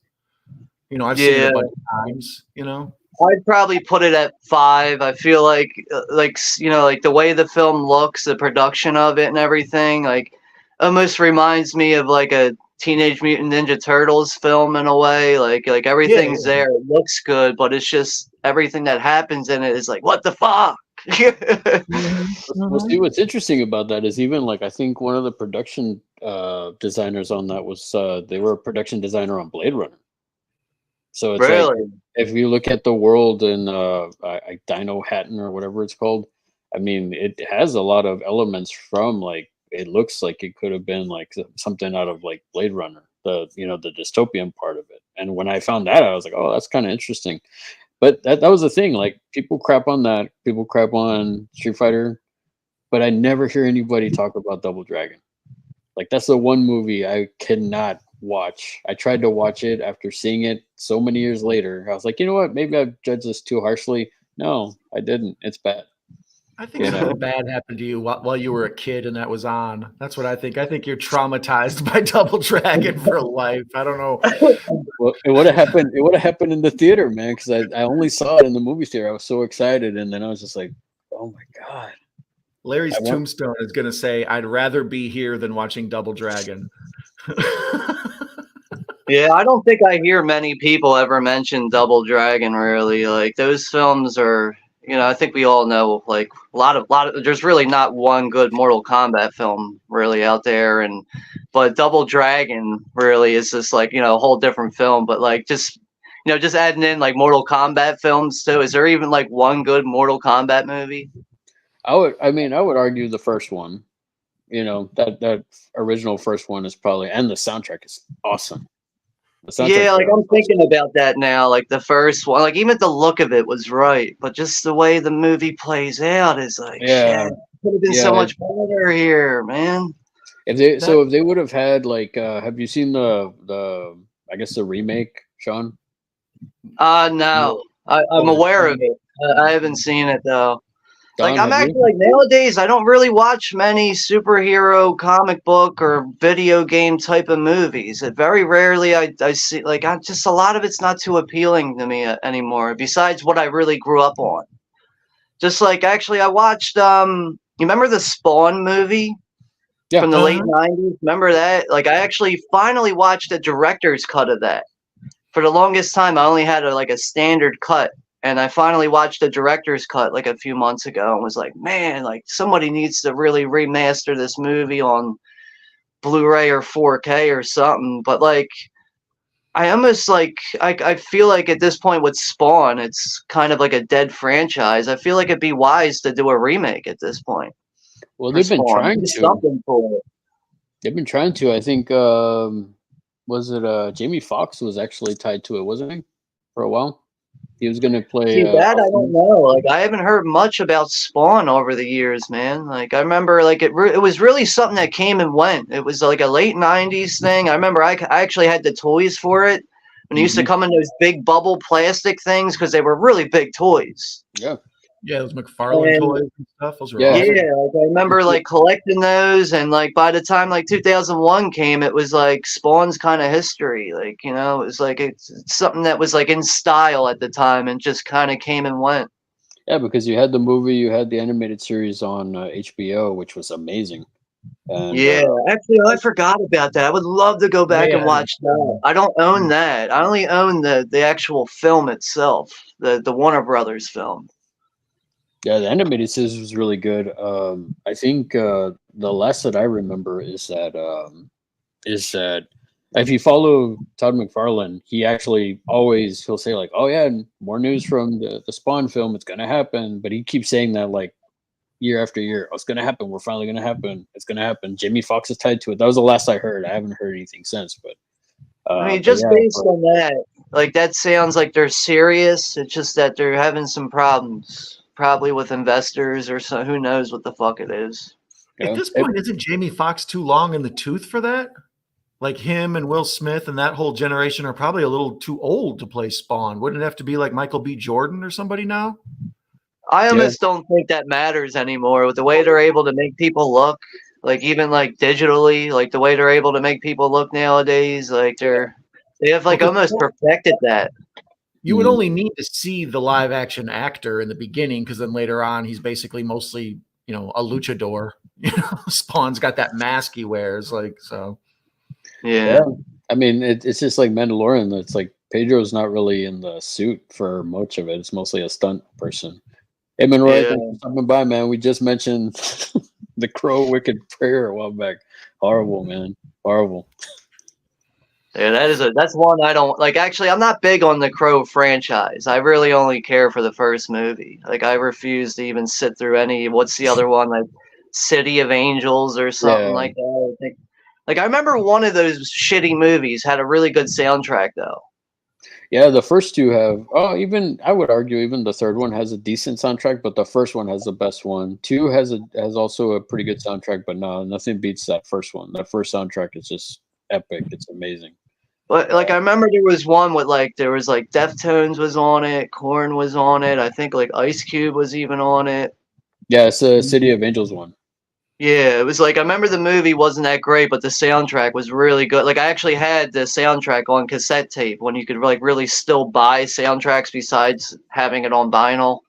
You know, I've seen it a bunch of times. You know, I'd probably put it at 5. I feel like the way the film looks, the production of it and everything, like almost reminds me of like a Teenage Mutant Ninja Turtles film in a way. Like everything's there. It looks good, but it's just everything that happens in it is like, what the fuck? Well, see, what's interesting about that is even like I think one of the production designers on that was they were a production designer on Blade Runner. So it's like if you look at the world in Dino Hatton or whatever it's called, I mean, it has a lot of elements from like it looks like it could have been like something out of like Blade Runner, the dystopian part of it. And when I found that, I was like, oh, that's kind of interesting. But that was the thing. Like people crap on that. People crap on Street Fighter, but I never hear anybody talk about Double Dragon. Like that's the one movie I cannot watch. I tried to watch it after seeing it so many years later. I was like, you know what? Maybe I've judged this too harshly. No, I didn't. It's bad. I think something bad happened to you while you were a kid and that was on. That's what I think. I think you're traumatized by Double Dragon for life. I don't know. Well, it would have happened. It would have happened in the theater, man, because I only saw it in the movie theater. I was so excited, and then I was just like, "Oh my god!" Larry's tombstone is going to say, "I'd rather be here than watching Double Dragon." Yeah, I don't think I hear many people ever mention Double Dragon. Really, like those films are. I think we all know like a lot of. There's really not one good Mortal Kombat film really out there, but Double Dragon really is just like a whole different film. But like just just adding in like Mortal Kombat films too. Is there even like one good Mortal Kombat movie? I would argue the first one. That original first one is probably, and the soundtrack is awesome. Yeah, like I'm thinking about that now. Like the first one, like even the look of it was right, but just the way the movie plays out is like, shit, could have been so much better here, man. If they would have had like, have you seen the I guess the remake, Sean? No, I'm aware of it. I haven't seen it though. Don, like I'm actually like nowadays I don't really watch many superhero comic book or video game type of movies. Very rarely I see like I'm just a lot of it's not too appealing to me anymore. Besides what I really grew up on. Just like actually I watched you remember the Spawn movie from the late 90s? Remember that? Like I actually finally watched a director's cut of that. For the longest time I only had a standard cut. And I finally watched the director's cut like a few months ago and was like, man, like somebody needs to really remaster this movie on Blu-ray or 4K or something. But like, I almost like, I feel like at this point with Spawn, it's kind of like a dead franchise. I feel like it'd be wise to do a remake at this point. Well, they've been trying to. Something for it. They've been trying to. I think, was it Jamie Foxx was actually tied to it, wasn't he? For a while. He was going to play. See, that I don't know. Like, I haven't heard much about Spawn over the years, man. Like, I remember, like, it was really something that came and went. It was like a late '90s thing. I remember I actually had the toys for it, and it used to come in those big bubble plastic things because they were really big toys. Yeah. Yeah, those McFarlane toys and stuff. Those were awesome. Yeah, like I remember like collecting those, and like by the time like 2001 came, it was like Spawn's kind of history. Like it was like it's something that was like in style at the time, and just kind of came and went. Yeah, because you had the movie, you had the animated series on HBO, which was amazing. And, actually, I forgot about that. I would love to go back and watch that. I don't own that. I only own the actual film itself, the Warner Brothers film. Yeah, the animated series was really good. I think the last that I remember is that if you follow Todd McFarlane, he actually he'll say like, "Oh yeah, more news from the Spawn film. It's gonna happen," but he keeps saying that like year after year. Oh, it's gonna happen. We're finally gonna happen. It's gonna happen. Jamie Foxx is tied to it. That was the last I heard. I haven't heard anything since. But I mean, just based on that, like that sounds like they're serious. It's just that they're having some problems. Probably with investors or so, who knows what the fuck it is. At this point, isn't Jamie Foxx too long in the tooth for that? Like him and Will Smith and that whole generation are probably a little too old to play Spawn. Wouldn't it have to be like Michael B. Jordan or somebody now? I almost don't think that matters anymore with the way they're able to make people look, like even like digitally, like the way they're able to make people look nowadays, like they have like almost perfected that. You would only need to see the live action actor in the beginning, because then later on he's basically mostly, a luchador. Spawn's got that mask he wears, like so. Yeah. I mean, it's just like Mandalorian. It's like Pedro's not really in the suit for much of it. It's mostly a stunt person. Hey, man, Roy, thanks for stopping by, man. We just mentioned the Crow Wicked Prayer a while back. Horrible, man. Horrible. Yeah, that's one I don't like. Actually, I'm not big on the Crow franchise. I really only care for the first movie. Like, I refuse to even sit through any. What's the other one? Like City of Angels or something like that. I remember one of those shitty movies had a really good soundtrack though. Yeah, the first two have. Oh, even I would argue even the third one has a decent soundtrack, but the first one has the best one. Two has also a pretty good soundtrack, but no, nothing beats that first one. That first soundtrack is just epic. It's amazing. But like I remember there was one with like Deftones was on it, Korn was on it. I think like Ice Cube was even on it. Yeah, it's a City of Angels one. Yeah, it was like I remember the movie wasn't that great, but the soundtrack was really good. Like I actually had the soundtrack on cassette tape when you could like really still buy soundtracks besides having it on vinyl.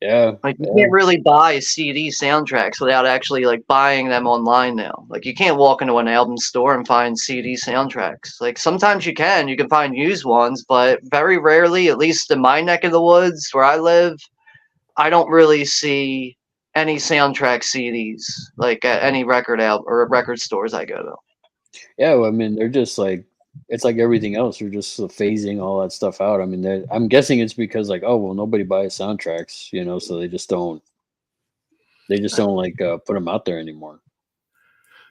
Yeah, Like you yeah. can't really buy CD soundtracks without actually like buying them online now. Like you can't walk into an album store and find CD soundtracks. Like sometimes you can find used ones, but very rarely, at least in my neck of the woods where I live, I don't really see any soundtrack CDs like at any record out or record stores I go to. Yeah, well, I mean, they're just like it's like everything else. They're just phasing all that stuff out. I mean, I'm guessing it's because like, oh well, nobody buys soundtracks, so they just don't. They just don't like put them out there anymore.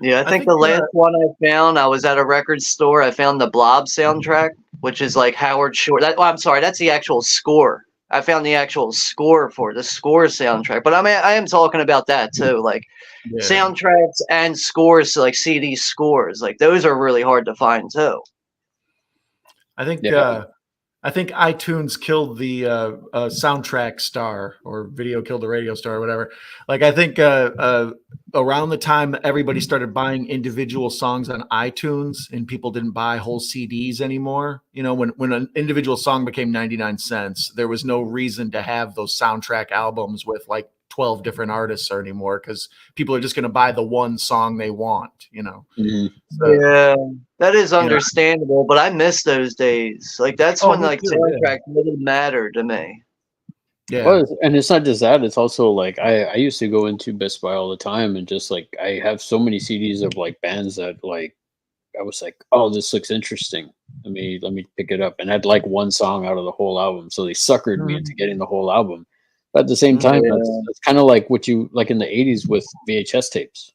Yeah, I I think think the last one I found, I was at a record store. I found the Blob soundtrack, which is like Howard Shore. I'm sorry, that's the actual score. I found the actual score for the score soundtrack, but I am talking about that too, like yeah. soundtracks and scores, like CD scores, like those are really hard to find too. I think Yeah. I think iTunes killed the soundtrack star, or video killed the radio star, or whatever. Like I think around the time everybody started buying individual songs on iTunes and people didn't buy whole CDs anymore, when an individual song became 99 cents, there was no reason to have those soundtrack albums with like 12 different artists anymore, because people are just going to buy the one song they want. Mhm. So, Yeah, that is know. understandable, but I miss those days. Like that's Oh, when me like too, yeah. soundtracks really mattered to me. Yeah. Well, and it's not just that. It's also like I used to go into Best Buy all the time, and just like I have so many CDs of like bands that like I was like, oh, this looks interesting. Let me pick it up, and I'd like one song out of the whole album, so they suckered me into getting the whole album. But at the same time, that's kind of like what you like in the '80s with VHS tapes.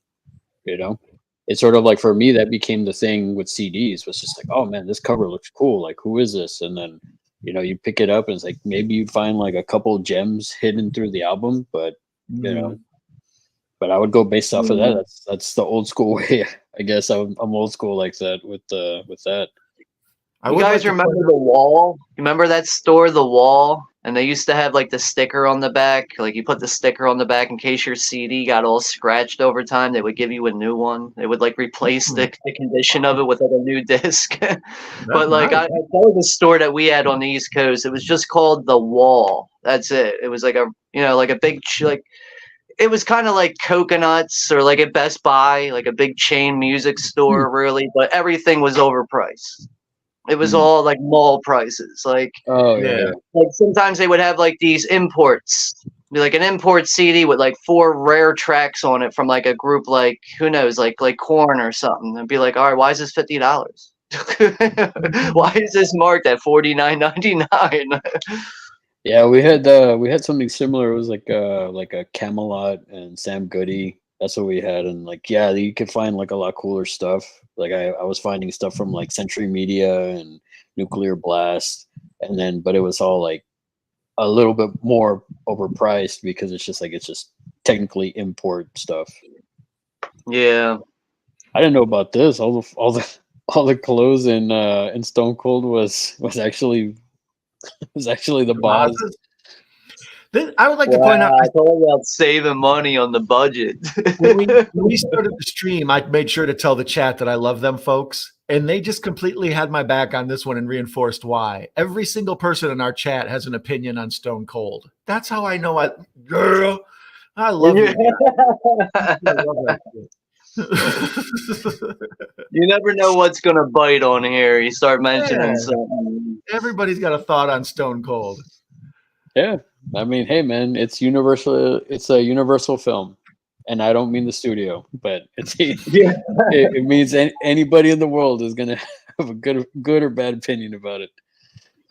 It's sort of like for me that became the thing with CDs, was just like, oh man, this cover looks cool. Like, who is this? And then you pick it up and it's like maybe you find like a couple gems hidden through the album, but you know, but I would go based off of that. That's the old school way. I guess I'm old school like that with that. I You would guys like to remember point the Wall? You remember that store, the Wall? And they used to have like the sticker on the back. Like you put the sticker on the back in case your CD got all scratched over time. They would give you a new one. They would like replace the condition of it with like a new disc. But like nice. that was a store that we had on the East Coast. It was just called the Wall. That's it. It was like like a big like it was kind of like Coconuts or like at Best Buy, like a big chain music store, really. But everything was overpriced. It was all like mall prices. Oh yeah, Yeah. yeah. Like sometimes they would have like these imports, be like an import CD with like 4 rare tracks on it from like a group like who knows, like Korn or something, and be like, all right, why is this $50? Why is this marked at $49.99? Yeah, we had something similar. It was like a Camelot and Sam Goody. That's what we had, and like yeah, you could find like a lot cooler stuff. Like I was finding stuff from like Century Media and Nuclear Blast, and then but it was all like a little bit more overpriced because it's just technically import stuff. Yeah. I didn't know about this. All the clothes in Stone Cold was actually the boss. Then I would like to Wow, point out, I told you about saving money on the budget. when we started the stream, I made sure to tell the chat that I love them folks, and they just completely had my back on this one and reinforced why. Every single person in our chat has an opinion on Stone Cold. That's how I know girl, I love you. I love that shit. You never know what's gonna bite on here. You start mentioning Yeah. something. Everybody's got a thought on Stone Cold. Yeah, I mean, hey man, it's universal. It's a universal film, and I don't mean the studio, but it means anybody in the world is gonna have a good or bad opinion about it.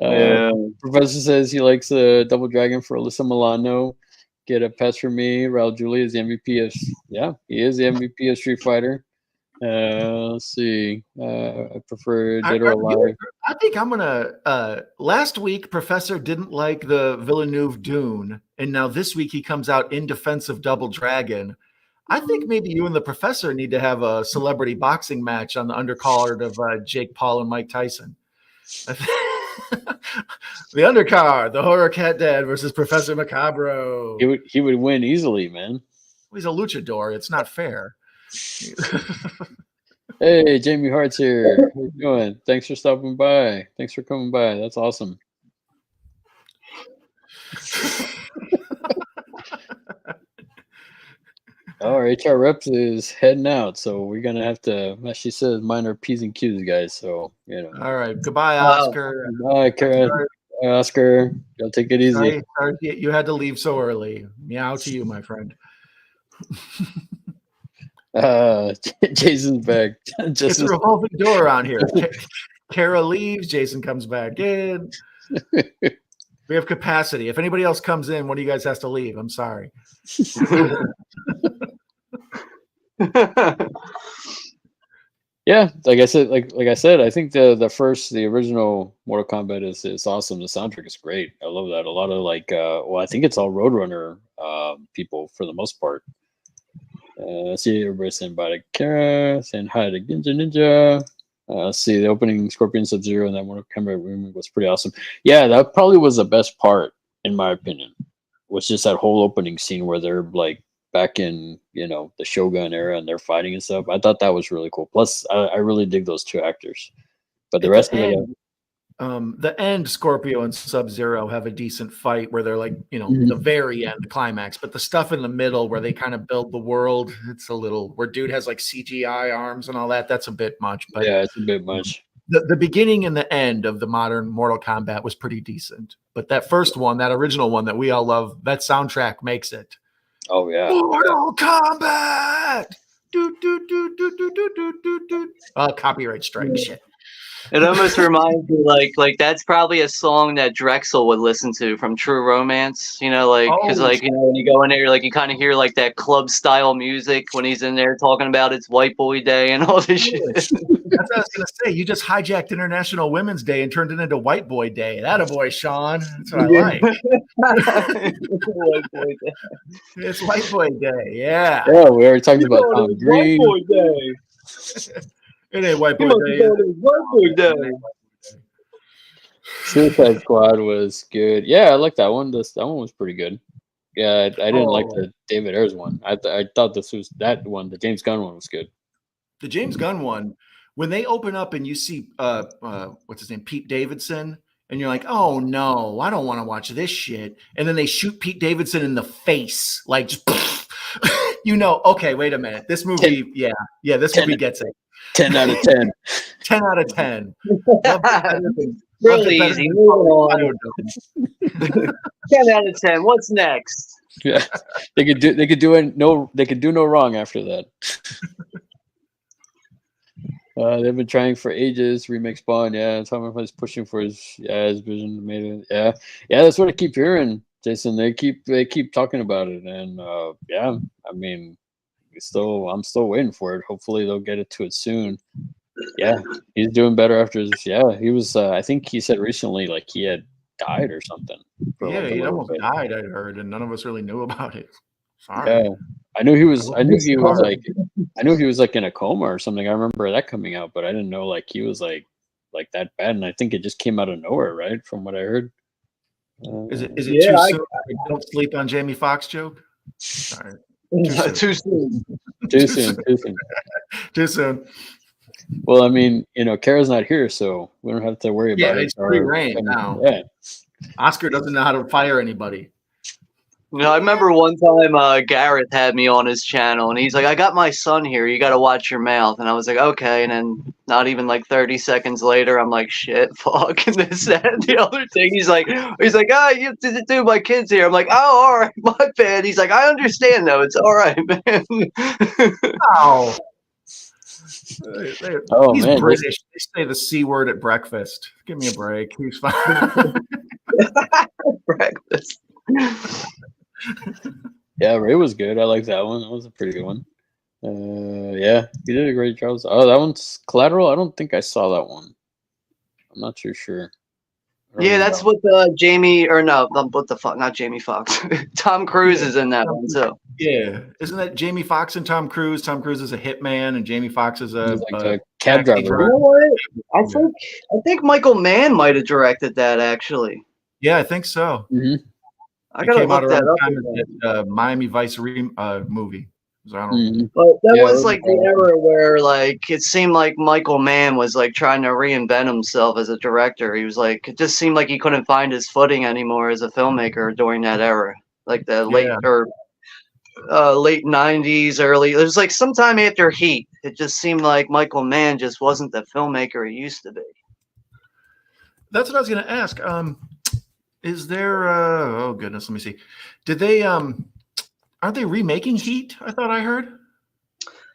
Yeah. Professor says he likes Double Dragon for Alyssa Milano. Get a pass for me. Raul Julia is the MVP of he is the MVP of Street Fighter. Let's see. I prefer Dead or Alive. I think I'm gonna. Last week, Professor didn't like the Villeneuve Dune, and now this week he comes out in defense of Double Dragon. I think maybe you and the Professor need to have a celebrity boxing match on the undercard of Jake Paul and Mike Tyson. The undercard, the horror cat dad versus Professor Macabro. He would win easily, man. He's a luchador. It's not fair. Hey, Jamie Hart's here. How you doing? Thanks for stopping by. Thanks for coming by. That's awesome. Our HR reps is heading out, so we're gonna have to. She says, "Mine are P's and Q's, guys." So All right. Goodbye, Oscar. Bye, Karen. Bye, Oscar. Y'all take it easy. Sorry you had to leave so early. Meow to you, my friend. Jason's back. It's a revolving door around here. Kara leaves, Jason comes back in. We have capacity. If anybody else comes in, one of you guys has to leave. I'm sorry. Yeah, like I said, I think the original Mortal Kombat is awesome. The soundtrack is great. I love that. A lot of I think it's all Roadrunner people for the most part. See everybody saying bye to Kara, saying hi to Ginja Ninja. See the opening Scorpion Sub-Zero and that Mortal Kombat remake was pretty awesome. Yeah, that probably was the best part in my opinion. Was just that whole opening scene where they're like back in the Shogun era and they're fighting and stuff. I thought that was really cool. Plus, I really dig those two actors. But the rest of it. The end, Scorpio and Sub-Zero have a decent fight where they're like, the very end, the climax. But the stuff in the middle where they kind of build the world, it's a little where dude has like CGI arms and all that. That's a bit much. But yeah, it's a bit much. The beginning and the end of the modern Mortal Kombat was pretty decent. But that first one, that original one that we all love, that soundtrack makes it. Oh yeah, Mortal Kombat. Copyright strike. Shit. It almost reminds me like that's probably a song that Drexel would listen to from True Romance, because when you go in there, you kind of hear like that club style music when he's in there talking about it's White Boy Day and all this shit. That's what I was gonna say. You just hijacked International Women's Day and turned it into White Boy Day. That a boy, Sean. That's what I like. White Boy Day. It's White Boy Day. Yeah. Yeah, we already talked about Tom Green. White Boy Day. It ain't White Boy Day. White Boy Day. Suicide Squad was good. Yeah, I like that one. That one was pretty good. Yeah, I didn't like the David Ayers one. I thought that one, the James Gunn one, was good. The James Gunn one, when they open up and you see what's his name, Pete Davidson, and you're like, oh no, I don't want to watch this shit. And then they shoot Pete Davidson in the face, like just, okay, wait a minute. This movie, this movie gets it. 10 out of 10. 10 out of 10. Real easy. 10 out of 10. What's next? Yeah, they could do no wrong after that. They've been trying for ages. Remake Spawn, yeah. Tom is pushing for his vision. Made it, yeah. That's what I keep hearing, Jason. They keep talking about it, and I mean. I'm still waiting for it. Hopefully they'll get it to it soon. Yeah, he's doing better after this. Yeah, he was. I think he said recently, like he had died or something. Yeah, he almost died. I heard, and none of us really knew about it. Sorry. Yeah, I knew he was like in a coma or something. I remember that coming out, but I didn't know like he was like that bad. And I think it just came out of nowhere, right? From what I heard. Is it too soon? Don't sleep on Jamie Foxx joke. Sorry. Too soon. Too soon. Well, I mean, Kara's not here, so we don't have to worry about it. Yeah, it's free reign now. Yeah. Oscar doesn't know how to fire anybody. I remember one time Gareth had me on his channel, and he's like, I got my son here. You got to watch your mouth. And I was like, okay. And then not even like 30 seconds later, I'm like, shit, fuck, and this, that, and the other thing. He's like, you dude, my kid's here. I'm like, oh, all right, my bad. He's like, I understand, though. It's all right, man. Oh. He's man, British. They say the C word at breakfast. Give me a break. He's fine. Breakfast. Yeah, Ray was good. I like that one. That was a pretty good one. Yeah, he did a great job. Oh, that one's Collateral. I don't think I saw that one. I'm not too sure. I don't Yeah, even that's know. what Jamie or no, what the fuck? Not Jamie Foxx. Tom Cruise is in that one too. Yeah, isn't that Jamie Foxx and Tom Cruise? Tom Cruise is a hitman, and Jamie Foxx is He's a, like a a cab taxi driver. You know driver. what? I think Michael Mann might have directed that actually. Yeah, I think so. Hmm. I It gotta came out look that around the up time of again. that Miami Vice movie. It was on Hmm. But that Yeah, was like the era where like it seemed like Michael Mann was like trying to reinvent himself as a director. He was like it just seemed like he couldn't find his footing anymore as a filmmaker during that era. Like the Yeah. late 90s, early. It was like sometime after Heat. It just seemed like Michael Mann just wasn't the filmmaker he used to be. That's what I was going to ask. Is there? Oh goodness, let me see. Did they? Aren't they remaking Heat? I thought I heard.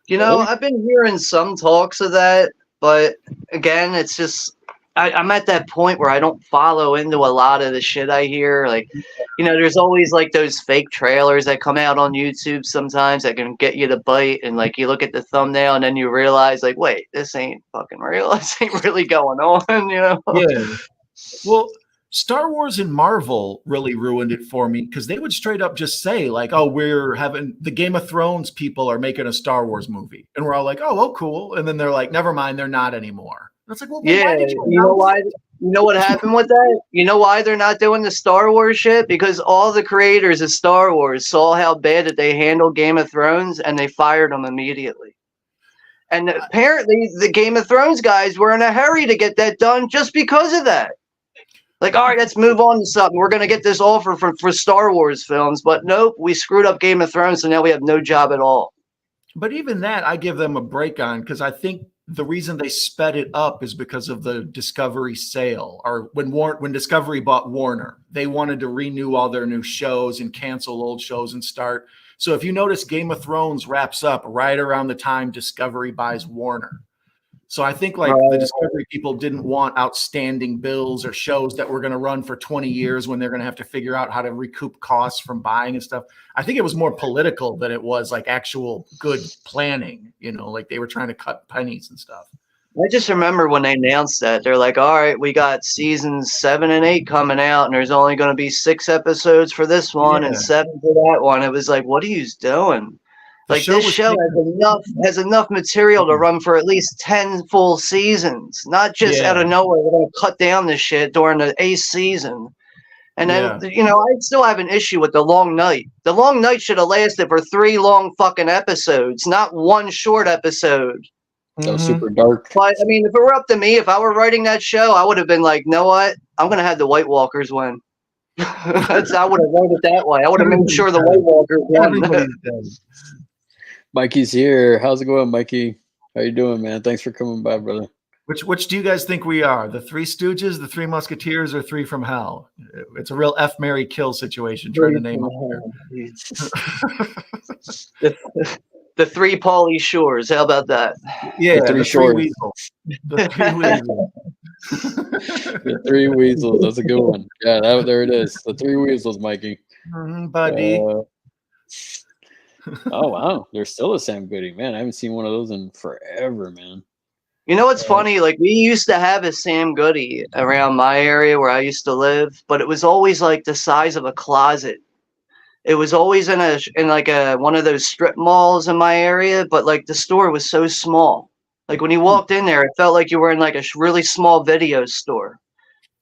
You know, I've been hearing some talks of that, but again, it's just I'm at that point where I don't follow into a lot of the shit I hear. Like, there's always like those fake trailers that come out on YouTube sometimes that can get you to bite, and like you look at the thumbnail and then you realize like, wait, this ain't fucking real. This ain't really going on. Yeah. Well, Star Wars and Marvel really ruined it for me because they would straight up just say like, "Oh, we're having the Game of Thrones people are making a Star Wars movie," and we're all like, "Oh, cool," and then they're like, "Never mind, they're not anymore." And it's like, well, then Yeah, why did you you know announce why? it? You know what happened with that? You know why they're not doing the Star Wars shit? Because all the creators of Star Wars saw how bad that they handled Game of Thrones, and they fired them immediately. And apparently, the Game of Thrones guys were in a hurry to get that done just because of that. Like, all right, let's move on to something. We're gonna get this offer for Star Wars films, but nope, we screwed up Game of Thrones, so now we have no job at all. But even that, I give them a break on because I think the reason they sped it up is because of the Discovery sale, or when Discovery bought Warner, they wanted to renew all their new shows and cancel old shows and start. So if you notice, Game of Thrones wraps up right around the time Discovery buys Warner. So I think like the Discovery people didn't want outstanding bills or shows that were going to run for 20 years when they're going to have to figure out how to recoup costs from buying and stuff. I think it was more political than it was like actual good planning, like they were trying to cut pennies and stuff. I just remember when they announced that, they're like, all right, we got seasons 7 and 8 coming out, and there's only going to be 6 episodes for this one and 7 for that one. It was like, what are you doing? Like, this show has enough material to run for at least 10 full seasons, not just out of nowhere. We're going to cut down this shit during the 8th season. And then, I still have an issue with The Long Night. The Long Night should have lasted for 3 long fucking episodes, not 1 short episode. That was super dark. But, I mean, if it were up to me, if I were writing that show, I would have been like, you know what? I'm going to have the White Walkers win. I would have wrote it that way. I would have made sure the White Walkers won. Mikey's here. How's it going, Mikey? How you doing, man? Thanks for coming by, brother. Which do you guys think we are? The Three Stooges, the Three Musketeers, or Three from Hell? It's a real F, Marry, Kill situation trying to name The 3 Pauly Shores. How about that? Yeah, the 3 Shores. Weasels. The 3 Weasels. The 3 Weasels. That's a good one. Yeah, there it is. The 3 Weasels, Mikey. Buddy. Oh, wow. There's still a Sam Goody. Man, I haven't seen one of those in forever, man. You know what's funny? Like, we used to have a Sam Goody around my area where I used to live, but it was always like the size of a closet. It was always in one of those strip malls in my area, but like the store was so small. Like when you walked in there, it felt like you were in like a really small video store,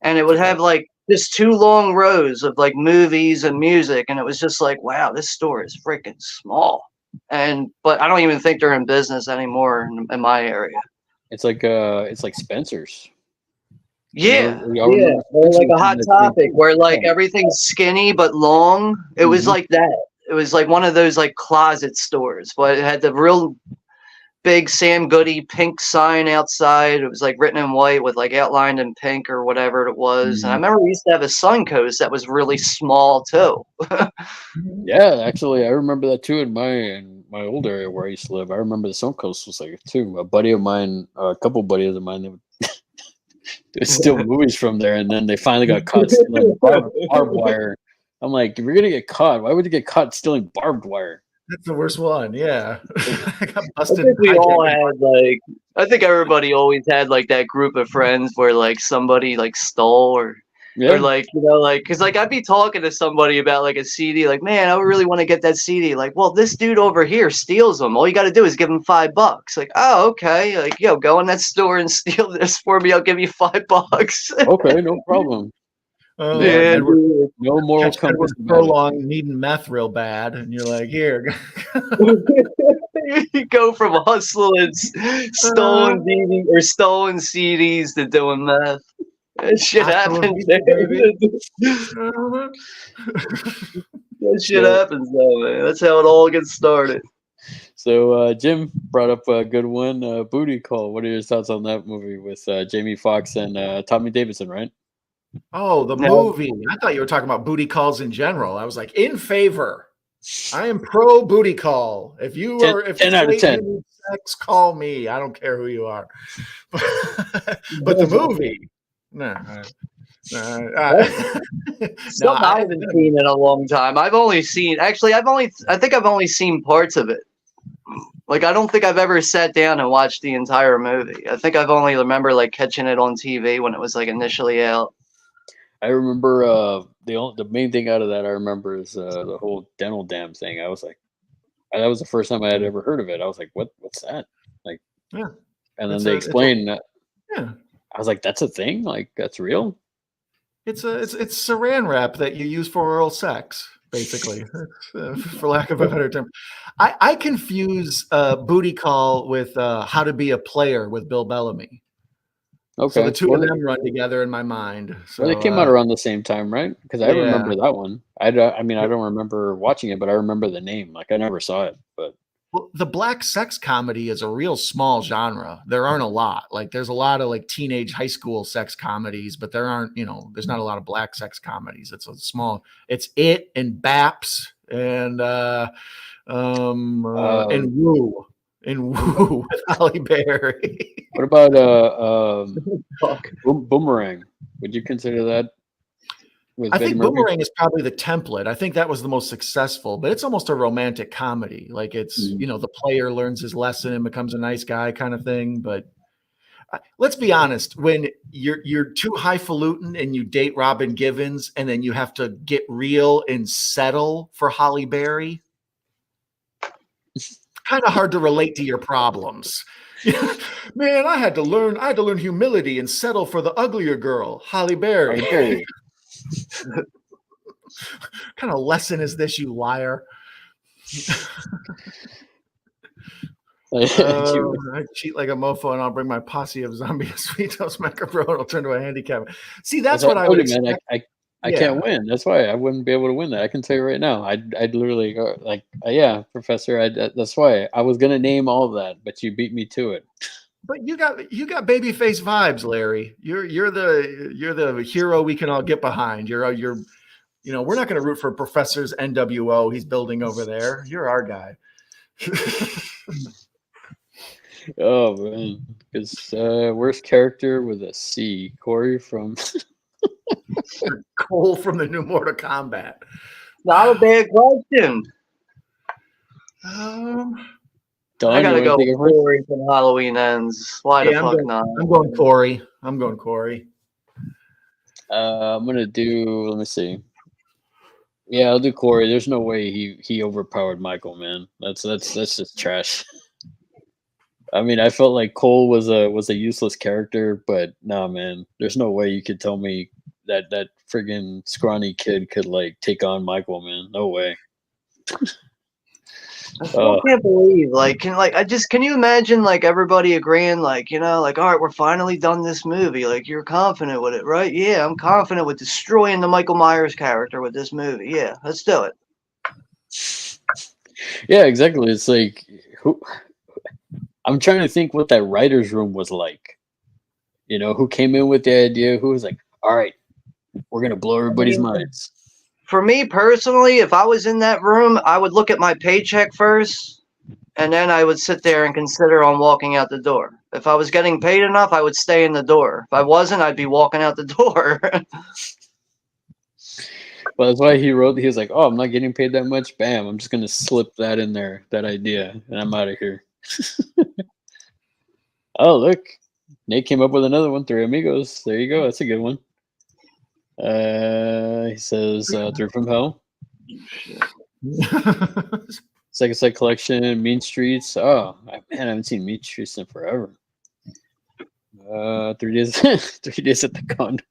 and it would have like just 2 long rows of like movies and music, and it was just like, wow, this store is freaking small. But I don't even think they're in business anymore in my area. It's like Spencer's. Yeah, or like a Hot Topic where like everything's skinny but long. It was like that. It was like one of those like closet stores, but it had the real big Sam Goody pink sign outside. It was like written in white with like outlined in pink or whatever it was. And I remember we used to have a Suncoast that was really small too. Yeah, actually, I remember that too in my old area where I used to live. I remember the Suncoast was like it too. A buddy of mine, a couple buddies of mine, they would steal movies from there, and then they finally got caught stealing barbed wire. I'm like, if you're gonna get caught, why would you get caught stealing barbed wire? That's the worst one. Yeah. I got busted. I think we all had I think everybody always had like that group of friends where like somebody like stole or Or like, you know, like, cause like I'd be talking to somebody about like a CD, like, man, I really want to get that CD. Like, well, this dude over here steals them. All you got to do is give him $5. Like, oh, okay. Like, yo, go in that store and steal this for me. I'll give you $5. Okay, no problem. Yeah, Edward, dude. No moral catch compass Edward about it. Furlong needing meth real bad, and you're like, here. You go from hustling stolen DVD or stolen CDs to doing meth. That shit happens, man. That shit happens, though, man. That's how it all gets started. So Jim brought up a good one, Booty Call. What are your thoughts on that movie with Jamie Foxx and Tommy Davidson, right? Oh, the movie. I thought you were talking about booty calls in general. I was like, in favor. I am pro booty call. If you are, if 10 out of 10. Sex, call me. I don't care who you are. But the movie, Something I haven't seen in a long time. I think I've only seen parts of it. Like, I don't think I've ever sat down and watched the entire movie. I think I've only remember like catching it on TV when it was like initially out. I remember the main thing out of that I remember is the whole dental dam thing. I was like, that was the first time I had ever heard of it. I was like, what's that? Like, yeah. And then they explained that. Yeah. I was like, that's a thing? Like, that's real? It's saran wrap that you use for oral sex, basically, for lack of a better term. I confuse Booty Call with How to Be a Player with Bill Bellamy. Okay. So the two of them run together in my mind. So they came out around the same time, right? Because I remember that one. I don't remember watching it, but I remember the name. Like, I never saw it, but. Well, the black sex comedy is a real small genre. There aren't a lot. Like, there's a lot of like teenage high school sex comedies, but there aren't, there's not a lot of black sex comedies. It's a small, it's It and Baps and Woo with Halle Berry. What about Boomerang? Would you consider that? I think Boomerang is probably the template. I think that was the most successful, but it's almost a romantic comedy. Like, it's, the player learns his lesson and becomes a nice guy kind of thing. But let's be honest, when you're too highfalutin and you date Robin Givens and then you have to get real and settle for Halle Berry, kind of hard to relate to your problems. Man, I had to learn humility and settle for the uglier girl, Halle Berry. What kind of lesson is this, you liar? I cheat like a mofo and I'll bring my posse of zombie sweet toast macaron. I'll turn to a handicap. See, that's what I would expect. I can't win. That's why I wouldn't be able to win that. I can tell you right now. I'd literally go like, yeah, Professor. That's why I was gonna name all of that, but you beat me to it. But you got babyface vibes, Larry. You're the hero we can all get behind. You're we're not going to root for Professor's NWO he's building over there. You're our guy. Oh man, because worst character with a C, Corey from Cole from the new Mortal Kombat. Not a bad question. Don, I gotta go with Corey from Halloween Ends. Why the fuck not? I'm going Corey. I'm gonna do. Let me see. Yeah, I'll do Corey. There's no way he overpowered Michael, man. That's just trash. I mean, I felt like Cole was a useless character, but nah, man. There's no way you could tell me that friggin' scrawny kid could like take on Michael, man. No way. I still can't believe, can you imagine, like, everybody agreeing, like, all right, we're finally done this movie. Like, you're confident with it, right? Yeah, I'm confident with destroying the Michael Myers character with this movie. Yeah, let's do it. Yeah, exactly. It's like, I'm trying to think what that writer's room was like. Who came in with the idea? Who was like, all right, we're going to blow everybody's minds. For me personally, if I was in that room, I would look at my paycheck first, and then I would sit there and consider on walking out the door. If I was getting paid enough, I would stay in the door. If I wasn't, I'd be walking out the door. Well, that's why he was like, oh, I'm not getting paid that much. Bam, I'm just going to slip that in there, that idea, and I'm out of here. Oh, look. Nate came up with another one, Three Amigos. There you go. That's a good one. He says Through from Hell. Second Sight Collection, Mean Streets. Oh man, I haven't seen Mean Streets in forever. 3 days, 3 days at the Condor.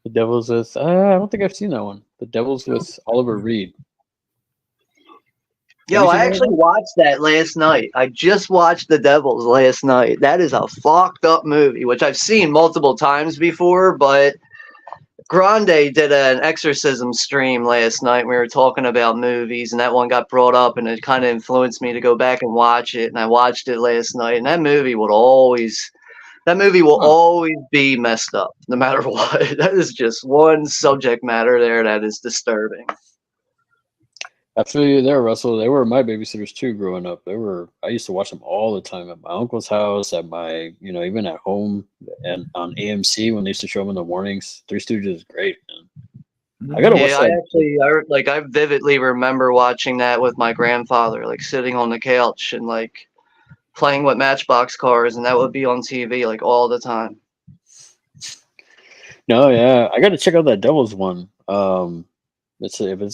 The Devils with. I don't think I've seen that one. The Devils with Oliver Reed. Yo, I actually watched that last night. I just watched The Devils last night. That is a fucked up movie, which I've seen multiple times before, but Grande did an exorcism stream last night. We were talking about movies, and that one got brought up, and it kind of influenced me to go back and watch it. And I watched it last night, and that movie will always be messed up, no matter what. That is just one subject matter there that is disturbing. I feel you there, Russell. They were my babysitters too growing up. I used to watch them all the time at my uncle's house, at my, even at home, and on AMC when they used to show them in the mornings. Three Stooges is great, man. I gotta watch that. I vividly remember watching that with my grandfather, like sitting on the couch and like playing with Matchbox cars, and that would be on TV like all the time. No, yeah, I gotta check out that Devils one. If you can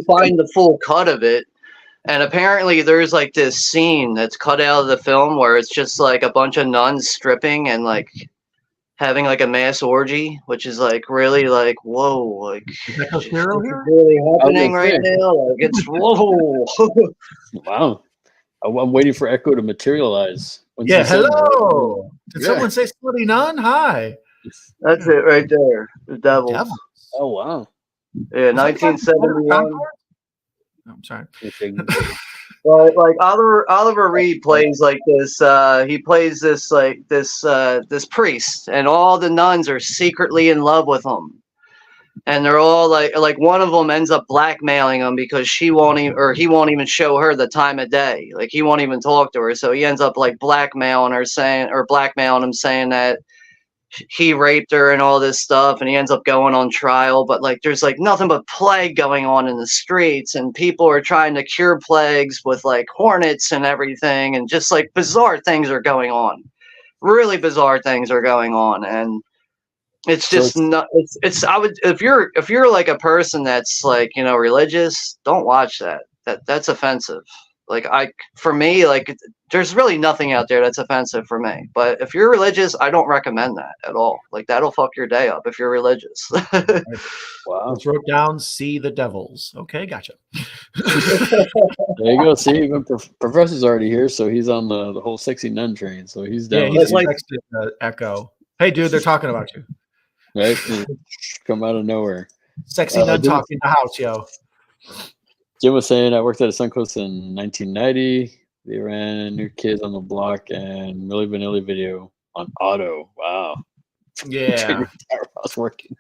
find the full cut of it, and apparently there's like this scene that's cut out of the film where it's just like a bunch of nuns stripping and like having like a mass orgy, which is like really like whoa, like it's really happening right now. Like it's whoa. Wow, I'm waiting for Echo to materialize. Yeah, hello. Did someone say slutty nun? Hi. That's it right there. The Devils. Oh wow! Yeah, 1971. I'm sorry. But like Oliver Reed plays like this. He plays this priest, and all the nuns are secretly in love with him, and they're all like one of them ends up blackmailing him because he won't even show her the time of day. Like he won't even talk to her, so he ends up like blackmailing him, saying that he raped her and all this stuff, and he ends up going on trial. But like there's like nothing but plague going on in the streets, and people are trying to cure plagues with like hornets and everything, and just like bizarre things are going on. Really bizarre things are going on, and it's just if you're like a person that's like religious, don't watch that. That's offensive. Like for me, like there's really nothing out there that's offensive for me. But if you're religious, I don't recommend that at all. Like that'll fuck your day up if you're religious. Wow. Let's wrote down See the Devils. Okay, gotcha. There you go. See, even Professor's already here, so he's on the whole sexy nun train. So he's down. Yeah, he's like Echo. Hey, dude, they're talking about you. Right? Come out of nowhere. Sexy nun talk in the house, yo. Jim was saying I worked at a Suncoast in 1990. They ran New Kids on the Block and Milli Vanilli video on auto. Wow. Yeah. I was working.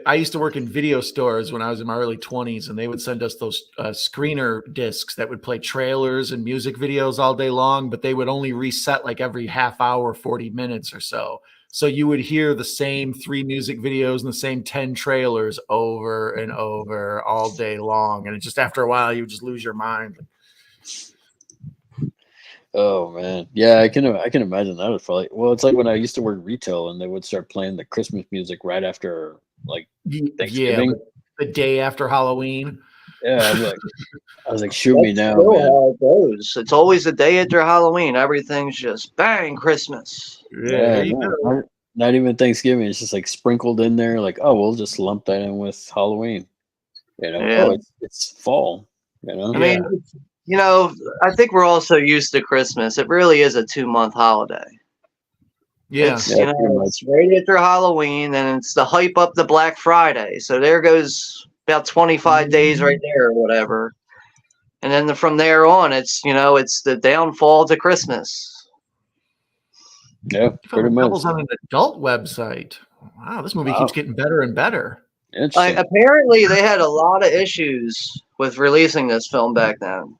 I used to work in video stores when I was in my early 20s, and they would send us those screener discs that would play trailers and music videos all day long, but they would only reset like every half hour, 40 minutes or so. So you would hear the same 3 music videos and the same 10 trailers over and over all day long. And it just after a while, you would just lose your mind. Oh man. Yeah, I can imagine that was probably it's like when I used to work retail and they would start playing the Christmas music right after like Thanksgiving. Yeah, the day after Halloween. Yeah, I was like, shoot me now, man. How it goes. It's always the day after Halloween. Everything's just bang Christmas. Yeah, not even Thanksgiving. It's just like sprinkled in there. Like, oh, we'll just lump that in with Halloween. It's fall. I mean, I think we're all so used to Christmas. It really is a 2-month holiday. Yeah, it's right after Halloween, and it's the hype up to Black Friday. So there goes about 25 days right there, or whatever. And then from there on, it's the downfall to Christmas. Yeah, pretty much. Devil's on an adult website. Wow, this movie keeps getting better and better. Apparently, they had a lot of issues with releasing this film back then.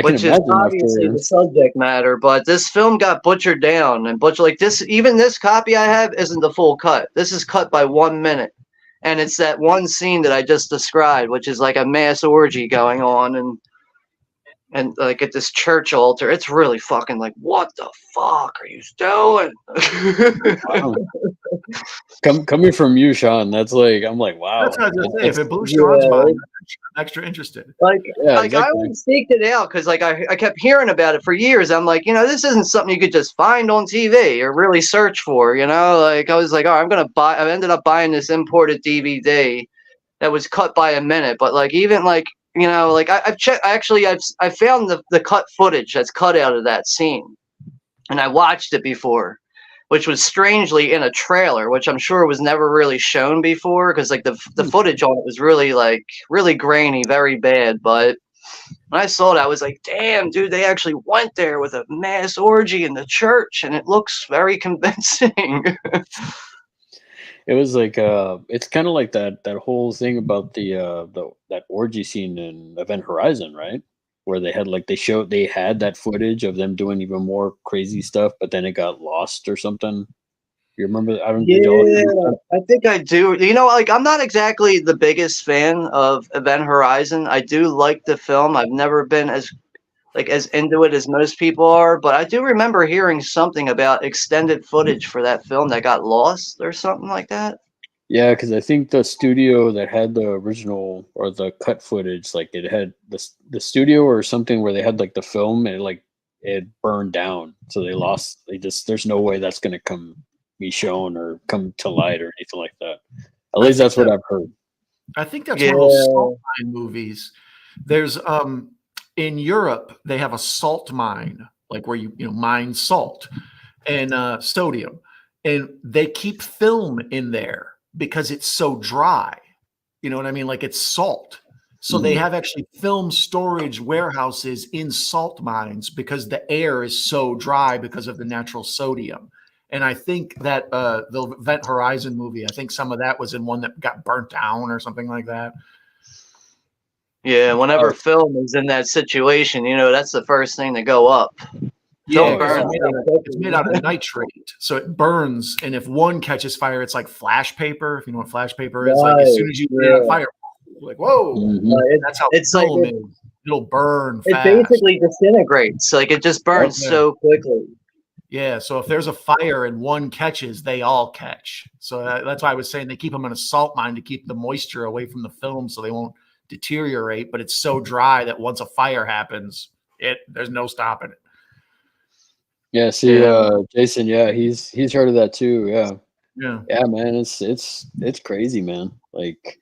Which is obviously the subject matter, but this film got butchered down and like this. Even this copy I have isn't the full cut. This is cut by 1 minute, and it's that one scene that I just described, which is like a mass orgy going on, and and like at this church altar. It's really fucking like, what the fuck are you doing? Wow. Coming from you, Sean, that's like, I'm like, wow. That's what I was gonna say. If That's, it blew Sean's Yeah, mind, I'm extra interested. like yeah, I exactly. always seeked it out because like I kept hearing about it for years. I'm like, this isn't something you could just find on TV or really search for. Like I was like, oh, I'm gonna buy. I ended up buying this imported DVD that was cut by a minute, but like even like like I've checked. Actually, I found the cut footage that's cut out of that scene, and I watched it before, which was strangely in a trailer, which I'm sure was never really shown before because like the footage on it was really grainy, very bad. But when I saw it, I was like, damn, dude, they actually went there with a mass orgy in the church, and it looks very convincing. It was like it's kind of like that whole thing about that orgy scene in Event Horizon, right? Where they had like they had that footage of them doing even more crazy stuff, but then it got lost or something. You remember? I don't. Did y'all Yeah, remember that? I think I do. Like I'm not exactly the biggest fan of Event Horizon. I do like the film. I've never been as into it as most people are, but I do remember hearing something about extended footage for that film that got lost or something like that. Yeah, because I think the studio that had the original or the cut footage, like it had the studio or something where they had like the film, and it burned down, so they lost. There's no way that's gonna be shown or come to light or anything like that. At least that's what I've heard. I think that's Yeah. one of those salt mine movies. There's in Europe they have a salt mine, like where you mine salt and sodium, and they keep film in there because it's so dry. You know what I mean? Like it's salt. So they have actually film storage warehouses in salt mines because the air is so dry because of the natural sodium. And I think that the Event Horizon movie, I think some of that was in one that got burnt down or something like that. Yeah, whenever film is in that situation, that's the first thing to go up. Yeah, burn. it's made out of nitrate, so it burns. And if one catches fire, it's like flash paper. If you know what flash paper is, like as soon as you get on fire, like whoa, that's how it's film like is. It'll burn it fast. basically disintegrates. Like it just burns so quickly. Yeah, so if there's a fire and one catches, they all catch. So that's why I was saying they keep them in a salt mine to keep the moisture away from the film so they won't deteriorate. But it's so dry that once a fire happens, there's no stopping it. Yeah, see, Jason, yeah, he's heard of that too. Yeah, man, it's crazy, man. Like,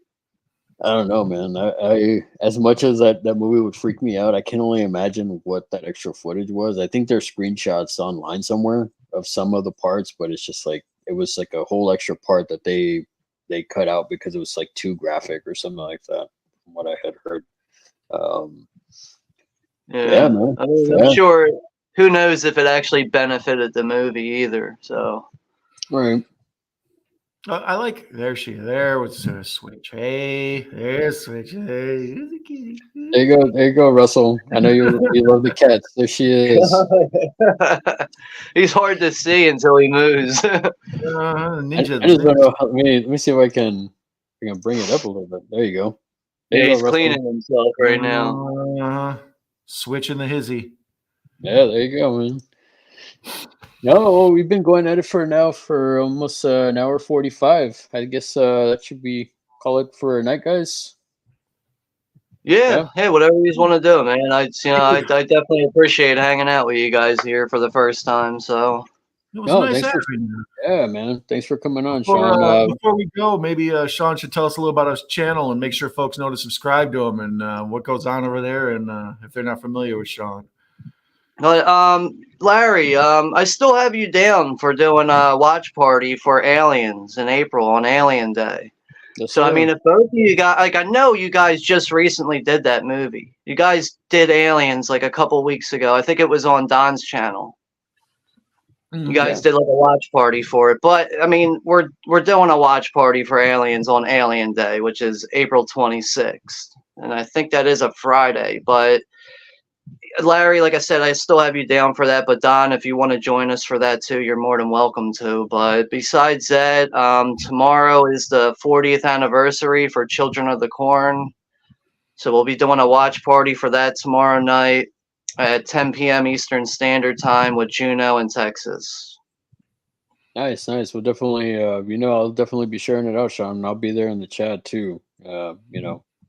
I don't know, man. I as much as that movie would freak me out, I can only imagine what that extra footage was. I think there's screenshots online somewhere of some of the parts, but it's just like it was like a whole extra part that they cut out because it was like too graphic or something like that, from what I had heard. Yeah, man. I mean, I'm sure. Who knows if it actually benefited the movie either? So, right. I like there was a switch. Hey, there's switch. Hey, there you go, Russell. I know you love the cats. There she is. He's hard to see until he moves. Ninja. I just don't know. Let me see if I can bring it up a little bit. There you go. He's cleaning himself right now. Switching the hizzy. Yeah, there you go, man. No, we've been going at it for almost an hour 45. I guess that should be call it for a night, guys. Yeah. Hey, whatever you want to do, man. I definitely appreciate hanging out with you guys here for the first time. So. It was nice yeah, man. Thanks for coming on, Sean. Before we go, maybe Sean should tell us a little about his channel and make sure folks know to subscribe to him and what goes on over there, and if they're not familiar with Sean. Larry, I still have you down for doing a watch party for Aliens in April on Alien Day. Yes, so, I mean, if both of you guys, like, I know you guys just recently did that movie. You guys did Aliens like a couple weeks ago. I think it was on Don's channel. You guys did like a watch party for it. But, I mean, we're doing a watch party for Aliens on Alien Day, which is April 26th. And I think that is a Friday. But Larry, like I said, I still have you down for that. But Don, if you want to join us for that too, you're more than welcome to. But besides that, tomorrow is the 40th anniversary for Children of the Corn. So we'll be doing a watch party for that tomorrow night. at 10 p.m. Eastern Standard Time with Juneau in Texas. Nice, nice. We'll definitely, I'll definitely be sharing it out, Sean. And I'll be there in the chat too. I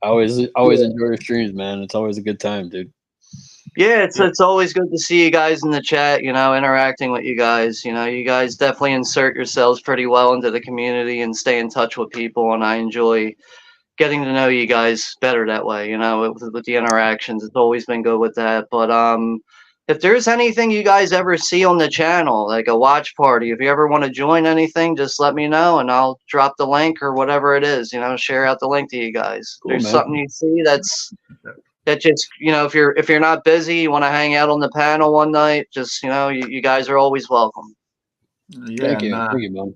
always enjoy your streams, man. It's always a good time, dude. Yeah, it's always good to see you guys in the chat, interacting with you guys. You guys definitely insert yourselves pretty well into the community and stay in touch with people, and I enjoy getting to know you guys better that way, with the interactions. It's always been good with that. But if there's anything you guys ever see on the channel, like a watch party, if you ever want to join anything, just let me know and I'll drop the link or whatever it is, share out the link to you guys. Cool, There's man. something you see that just, if you're not busy, you want to hang out on the panel one night, just, you guys are always welcome. Yeah, Thank you, man.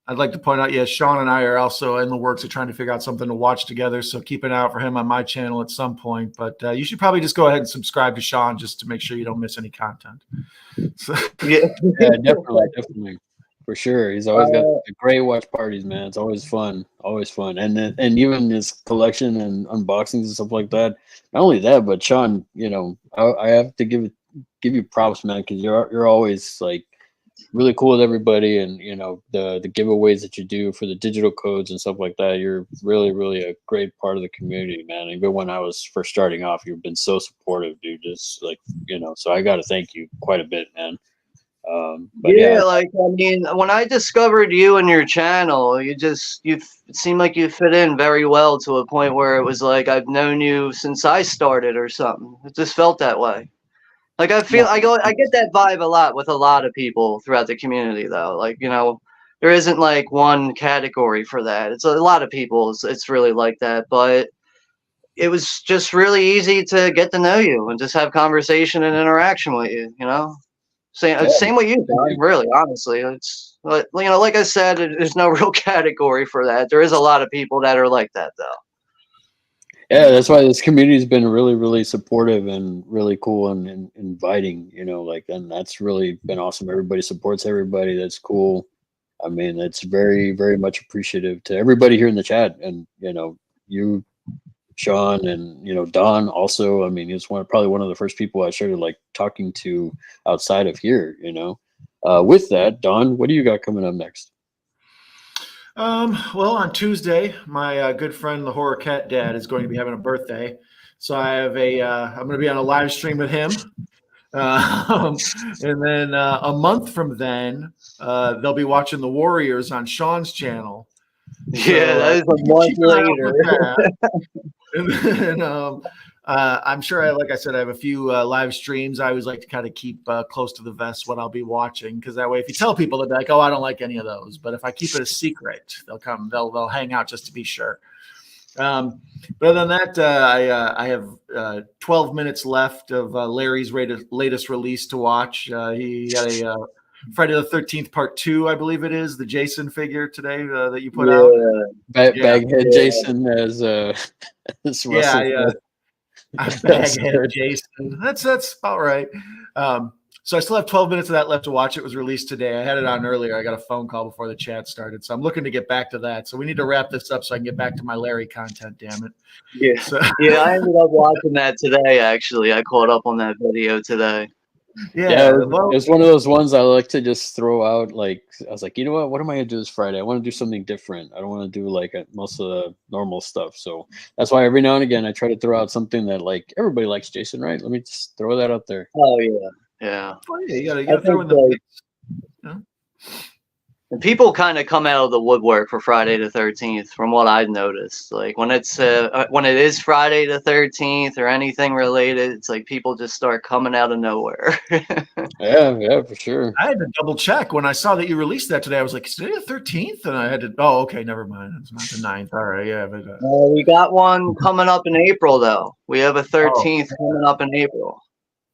I'd like to point out, Sean and I are also in the works of trying to figure out something to watch together. So keep an eye out for him on my channel at some point. But you should probably just go ahead and subscribe to Sean just to make sure you don't miss any content. So. Yeah, definitely. For sure. He's always got great watch parties, man. It's always fun. And even his collection and unboxings and stuff like that. Not only that, but Sean, I have to give you props, man, because you're always like really cool with everybody, and the giveaways that you do for the digital codes and stuff like that. You're really, really a great part of the community, man. Even when I was first starting off, you've been so supportive, dude. Just like so I got to thank you quite a bit, man. When I discovered you and your channel, it seemed like you fit in very well to a point where it was like I've known you since I started or something. It just felt that way. Like I get that vibe a lot with a lot of people throughout the community, though. Like, there isn't like one category for that. It's a lot of people. It's really like that, but it was just really easy to get to know you and just have conversation and interaction with you. Same with you, Don, really, honestly. It's like I said, there's no real category for that. There is a lot of people that are like that, though. Yeah, that's why this community has been really, really supportive and really cool and inviting, and that's really been awesome. Everybody supports everybody. That's cool. I mean, that's very, very much appreciative to everybody here in the chat. And, you, Sean, and, Don also. I mean, he's probably one of the first people I started like talking to outside of here, With that, Don, what do you got coming up next? Well, on Tuesday, my good friend, the Horror Cat Dad, is going to be having a birthday. So I have I'm going to be on a live stream with him. And then a month from then, they'll be watching the Warriors on Sean's channel. Yeah, that is a month later. And then I'm sure, like I said, I have a few live streams. I always like to kind of keep close to the vest what I'll be watching, because that way, if you tell people, they'll be like, "Oh, I don't like any of those." But if I keep it a secret, they'll come. They'll hang out just to be sure. But other than that, I have 12 minutes left of Larry's latest release to watch. He had a Friday the 13th Part 2, I believe it is, the Jason figure today that you put out. Baghead Jason as Russell. Baghead Jason. That's about right. So I still have 12 minutes of that left to watch. It was released today. I had it on earlier. I got a phone call before the chat started, so I'm looking to get back to that. So we need to wrap this up so I can get back to my Larry content. Damn it. Yeah. So. Yeah, I ended up watching that today. Actually, I caught up on that video today. Yeah, it's one of those ones I like to just throw out. Like, I was like, you know what am I gonna do this Friday? I want to do something different. I don't want to do like most of the normal stuff. So that's why every now and again I try to throw out something that like everybody likes Jason, right? Let me just throw that out there. Oh yeah. Oh, yeah, you gotta throw in the. And people kind of come out of the woodwork for Friday the 13th, from what I've noticed. Like when it is Friday the 13th or anything related, it's like people just start coming out of nowhere. Yeah, for sure. I had to double check when I saw that you released that today. I was like, is today the 13th? And I had to. Oh, okay, never mind. It's not the 9th. All right, yeah. But we got one coming up in April, though. We have a 13th coming up in April.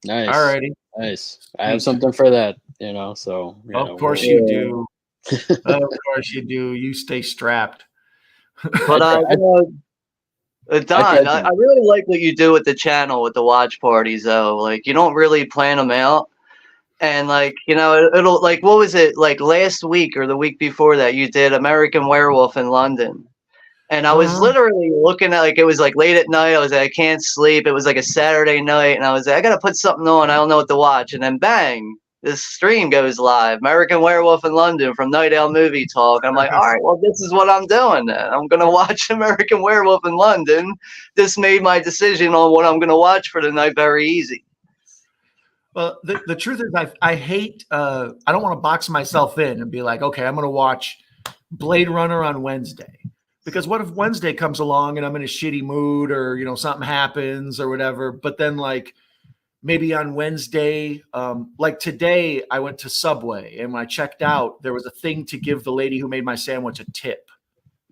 Nice. All righty. Nice. I have something for that. So. Of course you do. Of course you do. You stay strapped. But Don, I really like what you do with the channel with the watch parties, though. Like, you don't really plan them out, and like, it'll like, what was it like last week or the week before that? You did American Werewolf in London, And I was literally looking at, like, it was like late at night. I was like, I can't sleep. It was like a Saturday night. And I was like, I got to put something on. I don't know what to watch. And then bang, this stream goes live. American Werewolf in London from Night Owl Movie Talk. I'm like, all right, well, this is what I'm doing then. I'm going to watch American Werewolf in London. This made my decision on what I'm going to watch for the night very easy. Well, the truth is I hate, I don't want to box myself in and be like, okay, I'm going to watch Blade Runner on Wednesday. Because what if Wednesday comes along and I'm in a shitty mood, or, you know, something happens or whatever, but then like maybe on Wednesday, like today I went to Subway, and when I checked out, there was a thing to give the lady who made my sandwich a tip.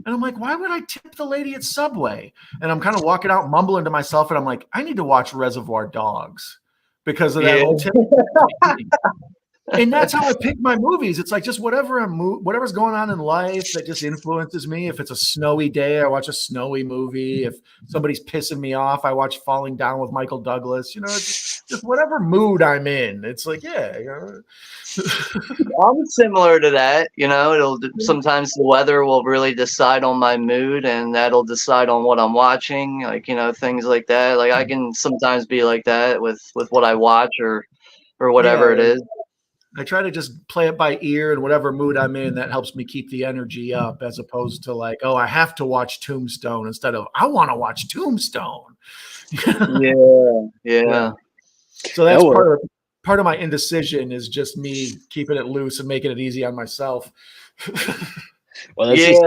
And I'm like, why would I tip the lady at Subway? And I'm kind of walking out mumbling to myself, and I'm like, I need to watch Reservoir Dogs because of that little tip. And that's how I pick my movies. It's like just whatever's going on in life that just influences me. If it's a snowy day, I watch a snowy movie. If somebody's pissing me off, I watch Falling Down with Michael Douglas. You know, it's just whatever mood I'm in. It's like, yeah. You know. I'm similar to that. You know, sometimes the weather will really decide on my mood, and that'll decide on what I'm watching. Like, you know, things like that. Like I can sometimes be like that with what I watch or whatever it is. I try to just play it by ear, and whatever mood I'm in, that helps me keep the energy up, as opposed to like, oh, I have to watch Tombstone instead of I want to watch Tombstone. Yeah. So that's part of my indecision is just me keeping it loose and making it easy on myself. Well, that's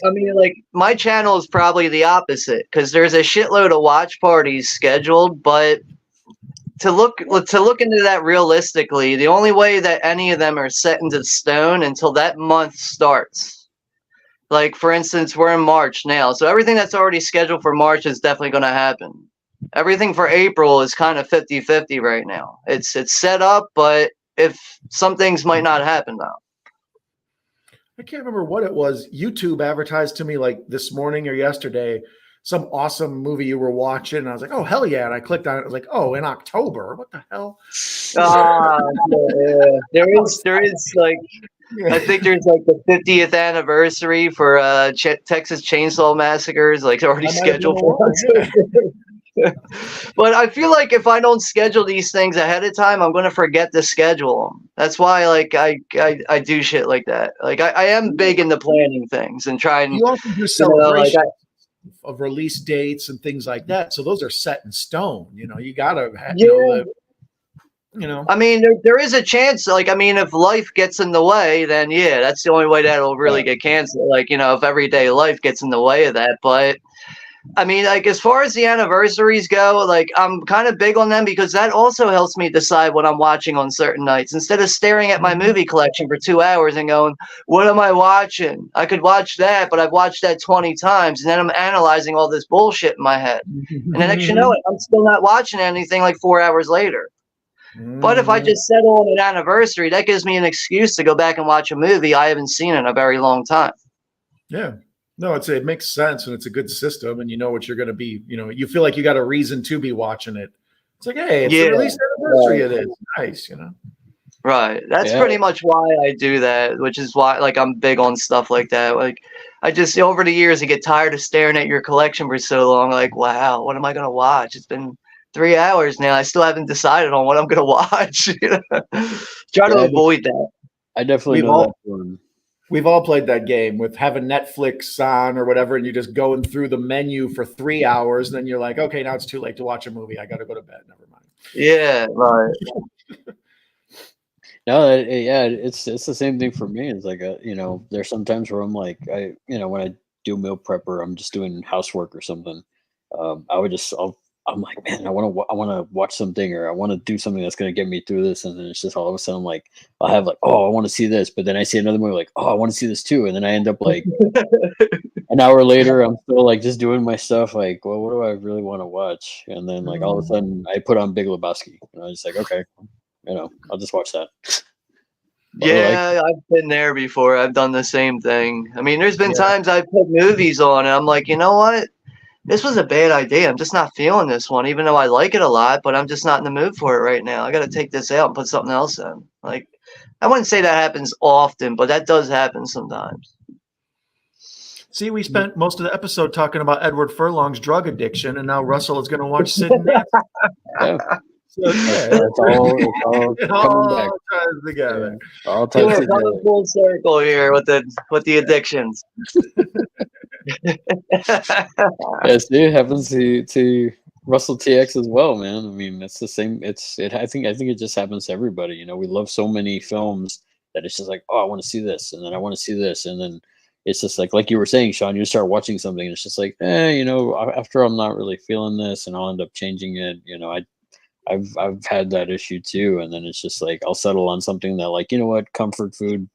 I mean, like my channel is probably the opposite, because there's a shitload of watch parties scheduled, but to look into that realistically, the only way that any of them are set into stone until that month starts. Like, for instance, we're in March now, so everything that's already scheduled for March is definitely going to happen. Everything for April is kind of 50-50 right now. It's set up, but if some things might not happen now. I can't remember what it was. YouTube advertised to me like this morning or yesterday some awesome movie you were watching. And I was like, oh, hell yeah. And I clicked on it. I was like, oh, in October. What the hell? Yeah. There is like, I think there's like the 50th anniversary for Texas Chainsaw Massacres, like already scheduled for. But I feel like if I don't schedule these things ahead of time, I'm going to forget to schedule them. That's why, like, I do shit like that. Like, I am big into planning things and trying. You also do celebrations of release dates and things like that. So those are set in stone. You know, you got to have, you know. I mean, there is a chance. Like, I mean, if life gets in the way, then yeah, that's the only way that'll really get canceled. Like, you know, if everyday life gets in the way of that. But I mean, like, as far as the anniversaries go, like, I'm kind of big on them because that also helps me decide what I'm watching on certain nights. Instead of staring at my movie collection for 2 hours and going, what am I watching? I could watch that, but I've watched that 20 times. And then I'm analyzing all this bullshit in my head. And the next you know it, I'm still not watching anything like 4 hours later. But if I just settle on an anniversary, that gives me an excuse to go back and watch a movie I haven't seen in a very long time. Yeah. No, it makes sense, and it's a good system, and you know what you're going to be, you know, you feel like you got a reason to be watching it. It's like, hey, it's the release anniversary. It is nice, you know. Right. That's pretty much why I do that, which is why, like, I'm big on stuff like that. Like, I just, over the years, you get tired of staring at your collection for so long. Like, wow, what am I going to watch? It's been 3 hours now. I still haven't decided on what I'm going to watch. Try to avoid that. I definitely know that one. We've all played that game with having Netflix on or whatever, and you're just going through the menu for 3 hours, and then you're like, okay, now it's too late to watch a movie. I got to go to bed. Never mind. Yeah, right. No, it's the same thing for me. It's like, you know, there's some times where I'm like, when I do meal prep or I'm just doing housework or something, I'm like, man, I want to watch something, or I want to do something that's going to get me through this. And then it's just all of a sudden, like, I'll have like, oh, I want to see this. But then I see another movie like, oh, I want to see this too. And then I end up like an hour later, I'm still like just doing my stuff. Like, well, what do I really want to watch? And then like all of a sudden I put on Big Lebowski, and I was just like, okay, you know, I'll just watch that. Yeah, I've been there before. I've done the same thing. I mean, there's been times I put movies on and I'm like, you know what? This was a bad idea. I'm just not feeling this one, even though I like it a lot, but I'm just not in the mood for it right now. I got to take this out and put something else in. Like, I wouldn't say that happens often, but that does happen sometimes. See, we spent most of the episode talking about Edward Furlong's drug addiction, and now Russell is going to watch Sid and Nancy. Yeah. So, yeah, It's all it coming back. all ties together. Yeah. All ties We're together. coming full circle here with the addictions. Yes, it happens to Russell TX as well, man. I mean, it's the same. I think it just happens to everybody. You know, we love so many films that it's just like, oh, I want to see this, and then I want to see this, and then it's just like you were saying, Sean, you start watching something, and it's just like, you know, after I'm not really feeling this, and I'll end up changing it. You know, I've had that issue too, and then it's just like I'll settle on something that, like, you know what, comfort food,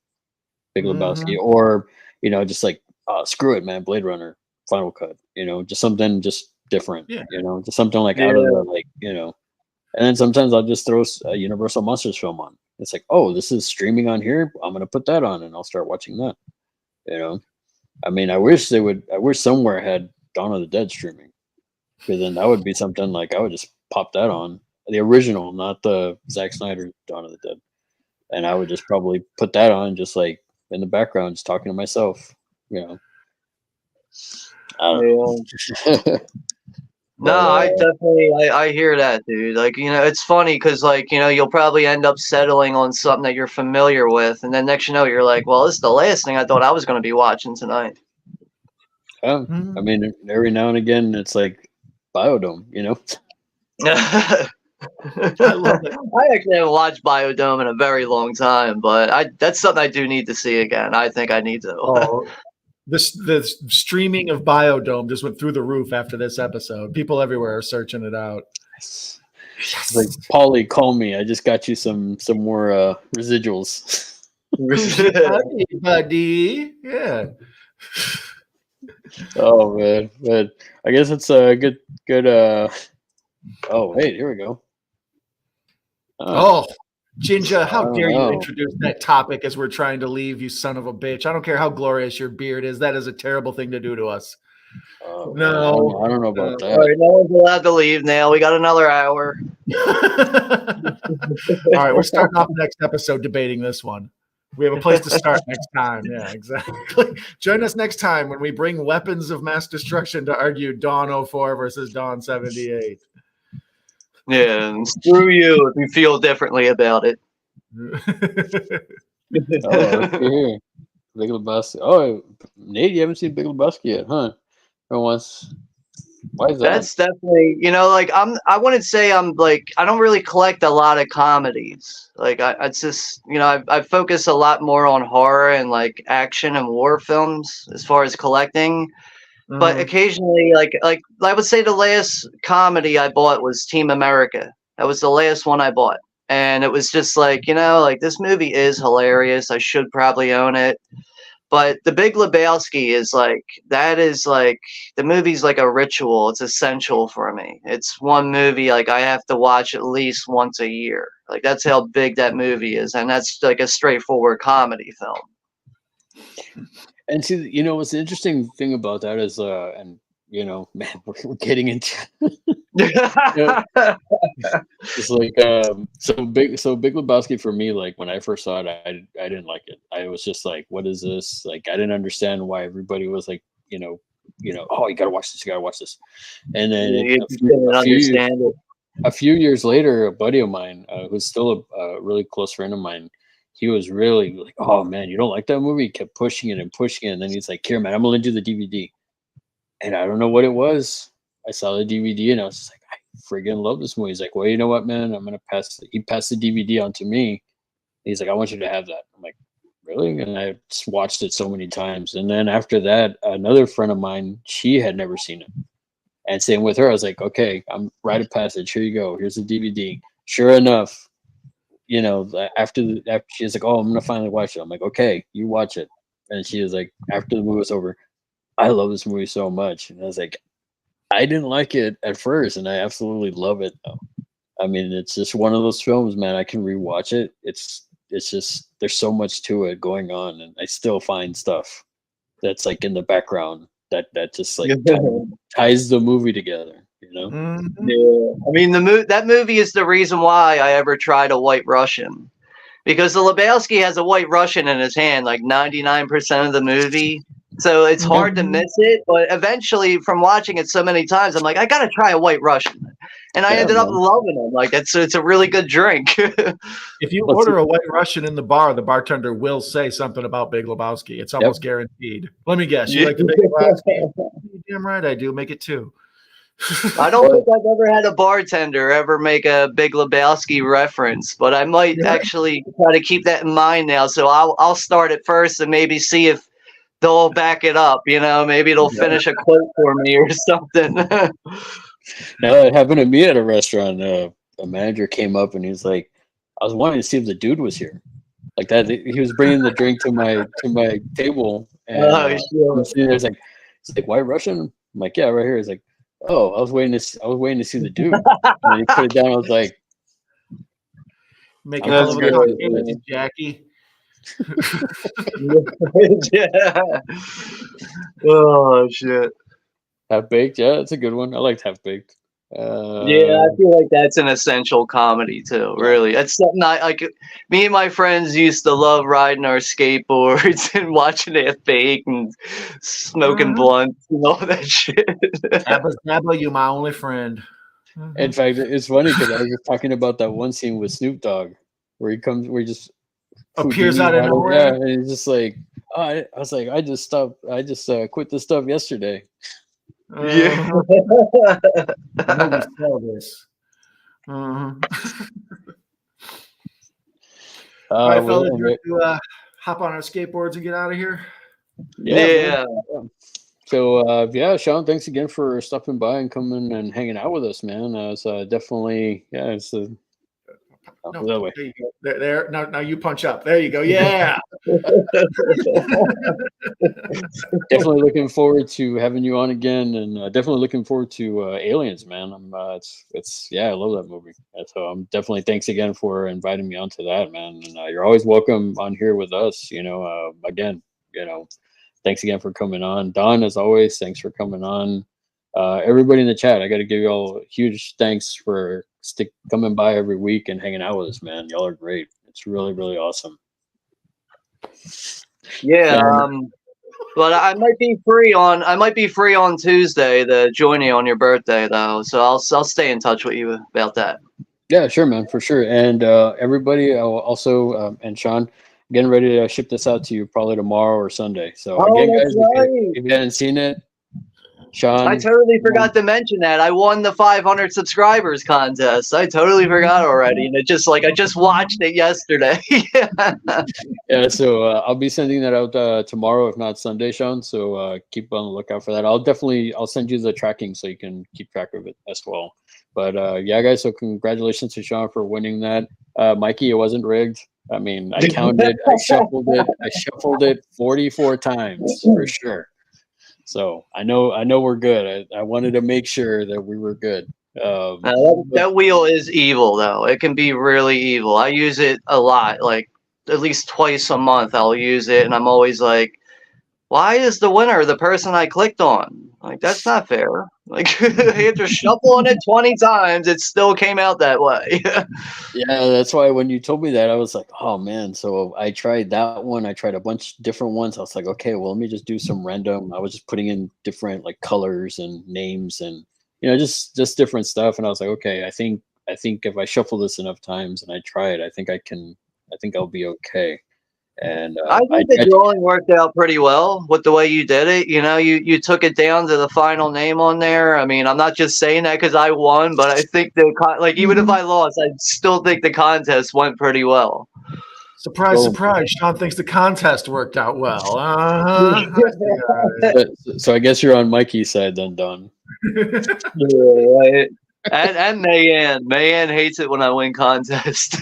Big Lebowski, or, you know, just like, screw it, man, Blade Runner, Final Cut, you know, just something just different, you know, just something like out of the, like, you know. And then sometimes I'll just throw a Universal Monsters film on. It's like, oh, this is streaming on here, I'm gonna put that on, and I'll start watching that. You know, I mean, I wish somewhere had Dawn of the Dead streaming, because then that would be something like I would just pop that on, the original, not the Zack Snyder Dawn of the Dead, and I would just probably put that on, just like in the background, just talking to myself. You know, I don't know. No, I definitely I hear that, dude. Like, you know, it's funny because, like, you know, you'll probably end up settling on something that you're familiar with, and then next you know, you're like, well, this is the last thing I thought I was going to be watching tonight. I mean, every now and again, it's like Biodome, you know. I love it. I actually haven't watched Biodome in a very long time, but that's something I do need to see again. I think I need to. Oh, the streaming of Biodome just went through the roof after this episode. People everywhere are searching it out. Yes. Like, Paulie, call me. I just got you some more residuals. Buddy. Yeah. Oh man, but I guess it's a good. Oh wait, here we go. Oh, Ginger, how dare you introduce that topic as we're trying to leave, you son of a bitch. I don't care how glorious your beard is. That is a terrible thing to do to us. No, I don't know about that. All right, no one's allowed to leave now. We got another hour. All right, we're starting off the next episode debating this one. We have a place to start next time. Yeah, exactly. Join us next time when we bring weapons of mass destruction to argue Dawn 04 versus Dawn 78. Yeah, and screw you if you feel differently about it. Here. Big Lebowski. Oh, Nate, you haven't seen Big Lebowski yet, huh? Why is that? That's definitely, you know, like I wouldn't say I'm like, I don't really collect a lot of comedies. Like I just, you know, I focus a lot more on horror and like action and war films as far as collecting. But occasionally, like I would say the last comedy I bought was Team America. That was the last one I bought. And it was just like, you know, like this movie is hilarious. I should probably own it. But The Big Lebowski is like, that is like, the movie's like a ritual. It's essential for me. It's one movie like I have to watch at least once a year. Like that's how big that movie is. And that's like a straightforward comedy film. And see, you know, what's the interesting thing about that is, and you know, man, we're getting into it's like so Big Lebowski for me, like when I first saw it, I didn't like it. I was just like, what is this? Like I didn't understand why everybody was like, you know, oh, you gotta watch this. And then a few years later, a buddy of mine, who's still a really close friend of mine, he was really like, oh man, you don't like that movie? He kept pushing it, and then he's like, here, man, I'm gonna lend you the DVD. And I don't know what it was. I saw the DVD and I was just like, I friggin' love this movie. He's like, well, you know what, man? I'm gonna he passed the DVD on to me. He's like, I want you to have that. I'm like, really? And I just watched it so many times. And then after that, another friend of mine, she had never seen it. And same with her, I was like, okay, I'm rite of passage. Here you go. Here's the DVD. Sure enough, you know, after she was like, oh, I'm gonna finally watch it. I'm like, okay, you watch it. And she was like, after the movie was over, I love this movie so much. And I was like, I didn't like it at first, and I absolutely love it though. I mean, it's just one of those films, man. I can rewatch it. It's just, there's so much to it going on, and I still find stuff that's like in the background that just like ties the movie together. You know? Yeah. I mean, that movie is the reason why I ever tried a White Russian, because the Lebowski has a White Russian in his hand like 99% of the movie, So it's hard to miss it, but eventually from watching it so many times, I'm like, I gotta try a White Russian. And I ended up loving them. Like it's a really good drink. If you order a White Russian in the bar, the bartender will say something about Big Lebowski. It's almost guaranteed. Let me guess. You like the Big Lebowski? Damn right I do. Make it 2. I don't think I've ever had a bartender ever make a Big Lebowski reference, but I might actually try to keep that in mind now. So I'll start it first and maybe see if they'll back it up. You know, maybe it'll finish a quote for me or something. No, it happened to me at a restaurant. A manager came up and he's like, I was wanting to see if the dude was here. Like that, he was bringing the drink to my table, and I'm sitting there. He's like, White Russian? I'm like, yeah, right here. He's like, oh, I was waiting to see the dude. And then he put it down. I was like, make it a little bit, Jackie. Yeah. Oh shit. Half Baked, yeah, that's a good one. I liked Half Baked. Yeah, I feel like that's an essential comedy too. Really, that's something I like. Me and my friends used to love riding our skateboards and watching it bake and smoking blunts and all that shit. Abba, you my only friend. In fact, it's funny because I was just talking about that one scene with Snoop Dogg where he just appears out of nowhere. Yeah, and he's just like, oh, I was like, I just quit this stuff yesterday. Yeah. I know we sell this. All right, fellas, ready to hop on our skateboards and get out of here? Yeah. So, yeah, Sean, thanks again for stopping by and coming and hanging out with us, man. It's definitely, it's no, that way. There you go. There. Now you punch up. There you go. Yeah. Definitely looking forward to having you on again, and definitely looking forward to Aliens, man. It's I love that movie. So I'm definitely thanks again for inviting me onto that, man. And you're always welcome on here with us. Again, thanks again for coming on, Don. As always, thanks for coming on. Everybody in the chat, I got to give you all huge thanks for coming by every week and hanging out with us, man. Y'all are great. It's really, really awesome. Yeah, but I might be free on Tuesday to join you on your birthday, though. So I'll stay in touch with you about that. Yeah, sure, man, for sure. And everybody, also, and Sean, getting ready to ship this out to you probably tomorrow or Sunday. So again, guys, if you hadn't seen it, Sean, I totally forgot to mention that I won the 500 subscribers contest. I totally forgot already, and I just watched it yesterday. Yeah, so I'll be sending that out tomorrow, if not Sunday, Sean. So keep on the lookout for that. I'll send you the tracking so you can keep track of it as well. But yeah, guys. So congratulations to Sean for winning that. Mikey, it wasn't rigged. I mean, I counted. I shuffled it 44 times for sure. So I know we're good. I wanted to make sure that we were good. That wheel is evil, though. It can be really evil. I use it a lot, like at least twice a month. I'll use it, and I'm always like, "Why is the winner the person I clicked on? Like that's not fair." Like after shuffling it 20 times, it still came out that way. Yeah, that's why when you told me that, I was like, oh man. So I tried that one. I tried a bunch of different ones. I was like, okay, well, let me just do some random. I was just putting in different like colors and names and just different stuff. And I was like, okay, I think if I shuffle this enough times and I try it, I think I'll be okay. And I think the drawing worked out pretty well with the way you did it. You took it down to the final name on there. I mean, I'm not just saying that because I won, but I think even if I lost, I still think the contest went pretty well. Surprise, surprise! Sean thinks the contest worked out well. So I guess you're on Mikey's side then, Don. Yeah, right. And Mayan hates it when I win contests.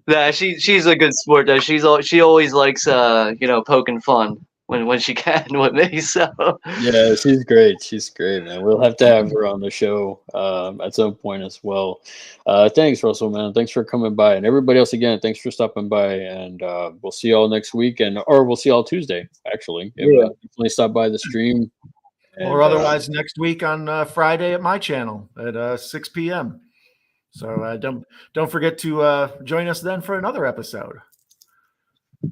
Nah, she's a good sport though. She always likes poking fun when she can with me. So yeah, she's great. She's great, man. We'll have to have her on the show at some point as well. Thanks, Russell, man. Thanks for coming by, and everybody else again. Thanks for stopping by, and we'll see y'all next week, or we'll see y'all Tuesday. Actually, definitely stop by the stream, or otherwise next week on Friday at my channel at 6 p.m. So don't forget to join us then for another episode.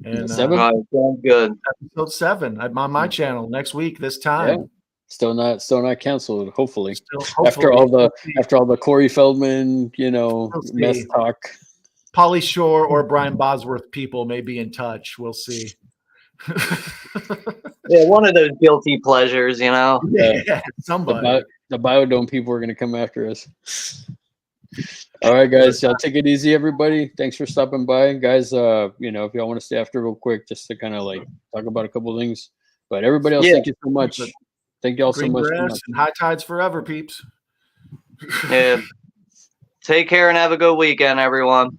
And Seven? Right, sounds good. episode 7 on my channel next week, this Yeah. time. Still not canceled, hopefully. Still, After hopefully. all the Corey Feldman, mess talk. Pauly Shore or Brian Bosworth people may be in touch. We'll see. Yeah, one of those guilty pleasures, Yeah, somebody. The Biodome people are going to come after us. All right, guys. Y'all take it easy, everybody. Thanks for stopping by. Guys, if y'all want to stay after real quick, just to kind of talk about a couple things. But everybody else, thank you so much. Thank y'all so much. Green grass and high tides forever, peeps. Yeah. Take care and have a good weekend, everyone.